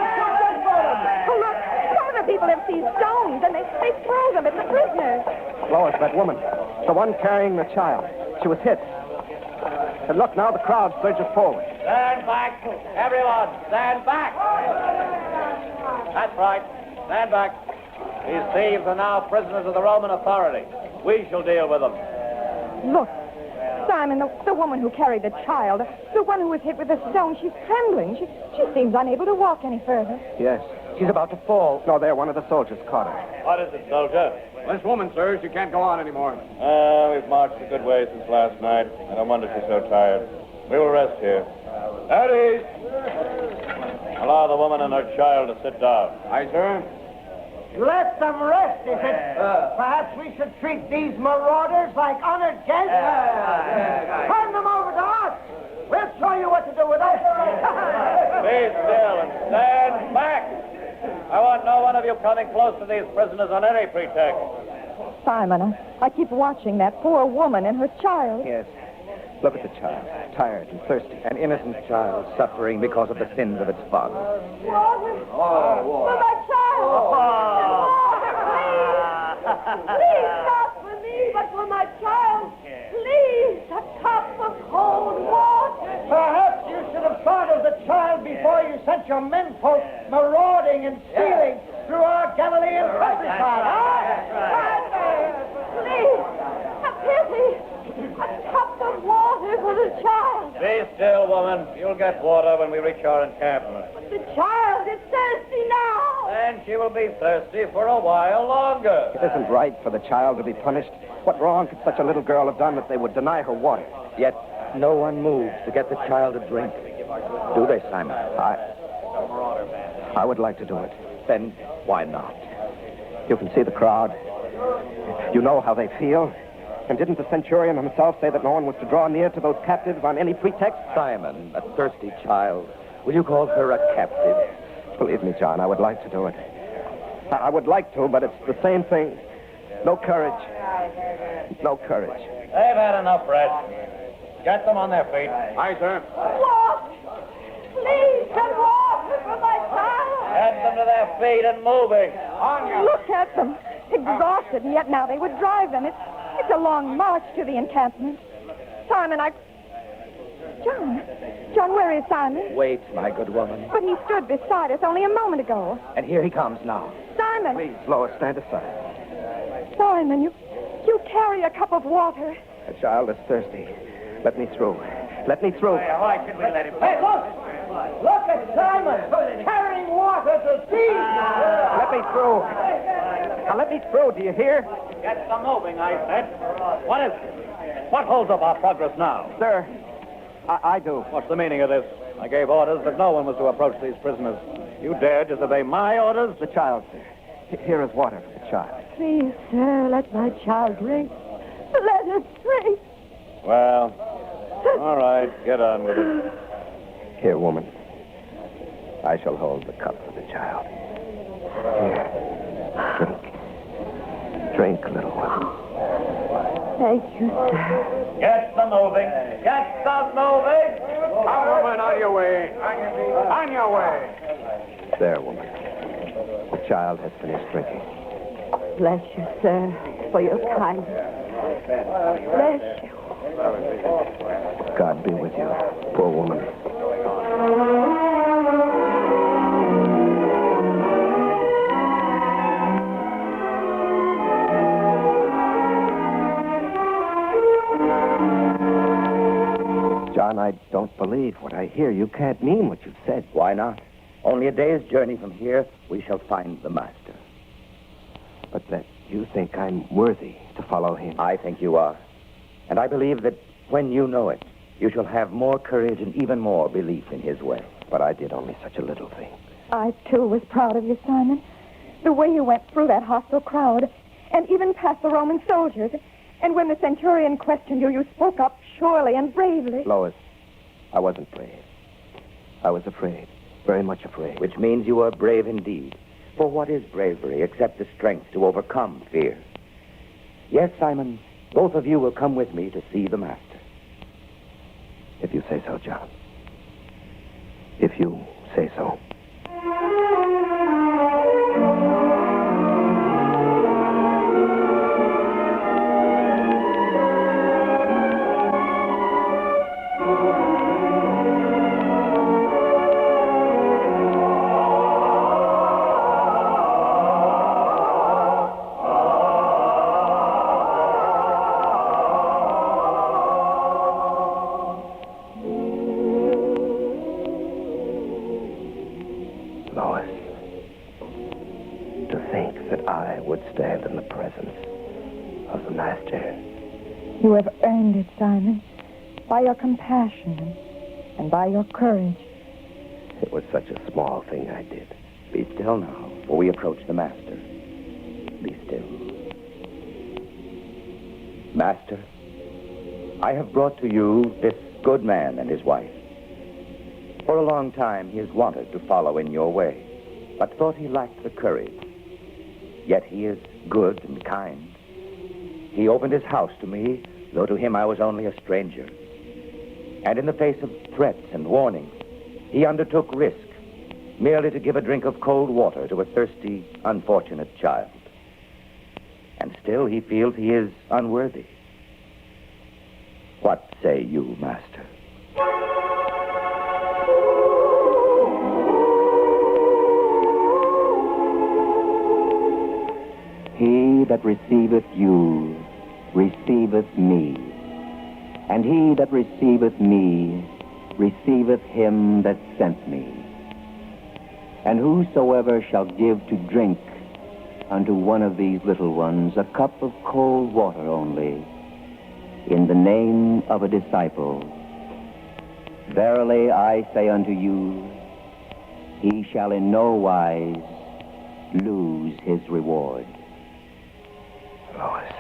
Oh, look, some of the people have seized stones, and they throw them at the prisoners. Lois, that woman, the one carrying the child, she was hit. And look, now the crowd surges forward. Stand back, everyone, stand back. That's right, stand back. These thieves are now prisoners of the Roman authority. We shall deal with them. Look, Simon, the woman who carried the child, the one who was hit with the stone, she's trembling. She seems unable to walk any further. Yes. She's about to fall. No, there, one of the soldiers caught her. What is it, soldier? This woman, sir, she can't go on anymore. We've marched a good way since last night. I don't wonder she's so tired. We will rest here. At ease. Allow the woman and her child to sit down. Aye, sir. Let them rest, is it? Perhaps we should treat these marauders like honored guests? Turn them over to us. We'll show you what to do with us. Be still and stand back. I want no one of you coming close to these prisoners on any pretext. Simon, I keep watching that poor woman and her child. Yes. Look at the child, tired and thirsty. An innocent child suffering because of the sins of its father. Water! For my child! Please, not for me, but for my child. Please, a cup of cold water. Perhaps you should have thought of the child before you sent your menfolk marauding and stealing through our Galilean countryside, Please, a pity. A cup of water for the child. Be still, woman. You'll get water when we reach our encampment. But the child is thirsty now. And she will be thirsty for a while longer. It isn't right for the child to be punished. What wrong could such a little girl have done that they would deny her water? Yet no one moves to get the child a drink. Do they, Simon? I would like to do it. Then why not? You can see the crowd. You know how they feel. And didn't the centurion himself say that no one was to draw near to those captives on any pretext? Simon, a thirsty child. Will you call her a captive? Believe me, John, I would like to do it. I would like to, but it's the same thing. No courage. No courage. They've had enough rest. Get them on their feet. Aye, sir. Walk! Please, some water for my child. Get them to their feet and moving. On you. Look at them. Exhausted, and yet now they would drive them. It's a long march to the encampment. Simon, John, where is Simon? Wait, my good woman. But he stood beside us only a moment ago. And here he comes now. Simon! Please, Lois, stand aside. Simon, you carry a cup of water. The child is thirsty. Let me through. Let me through. Why should we let him? Hey, look! Look at Simon carrying water to thieves. Let me through. Now let me through, do you hear? Get them moving, I said. What is it? What holds up our progress now? Sir, I do. What's the meaning of this? I gave orders that no one was to approach these prisoners. You dare disobey my orders? The child, sir. Here is water for the child. Please, sir, let my child drink. Let her drink. Well, all right, get on with it. Here, woman. I shall hold the cup for the child. Here. Drink, little one. Thank you, sir. Get them moving. Get them moving. Come, woman, on your way. On your way. There, woman. The child has finished drinking. Bless you, sir, for your kindness. Bless you. God be with you, poor woman. John, I don't believe what I hear. You can't mean what you've said. Why not? Only a day's journey from here, we shall find the master. But that you think I'm worthy to follow him. I think you are. And I believe that when you know it, you shall have more courage and even more belief in his way. But I did only such a little thing. I, too, was proud of you, Simon. The way you went through that hostile crowd, and even past the Roman soldiers. And when the centurion questioned you, you spoke up surely and bravely. Lois, I wasn't brave. I was afraid. Very much afraid. Which means you are brave indeed. For what is bravery except the strength to overcome fear? Yes, Simon, both of you will come with me to see the master. If you say so, John. If you say so. that I would stand in the presence of the Master. You have earned it, Simon, by your compassion and by your courage. It was such a small thing I did. Be still now, for we approach the Master. Be still. Master, I have brought to you this good man and his wife. For a long time he has wanted to follow in your way, but thought he lacked the courage. Yet he is good and kind. He opened his house to me, though to him I was only a stranger. And in the face of threats and warnings, he undertook risk, merely to give a drink of cold water to a thirsty, unfortunate child. And still he feels he is unworthy. What say you, Master? He that receiveth you receiveth me, and he that receiveth me receiveth him that sent me. And whosoever shall give to drink unto one of these little ones a cup of cold water only, in the name of a disciple, verily I say unto you, he shall in no wise lose his reward. Lois,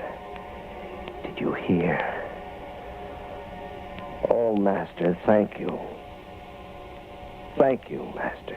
did you hear? Oh, Master, thank you. Thank you, Master.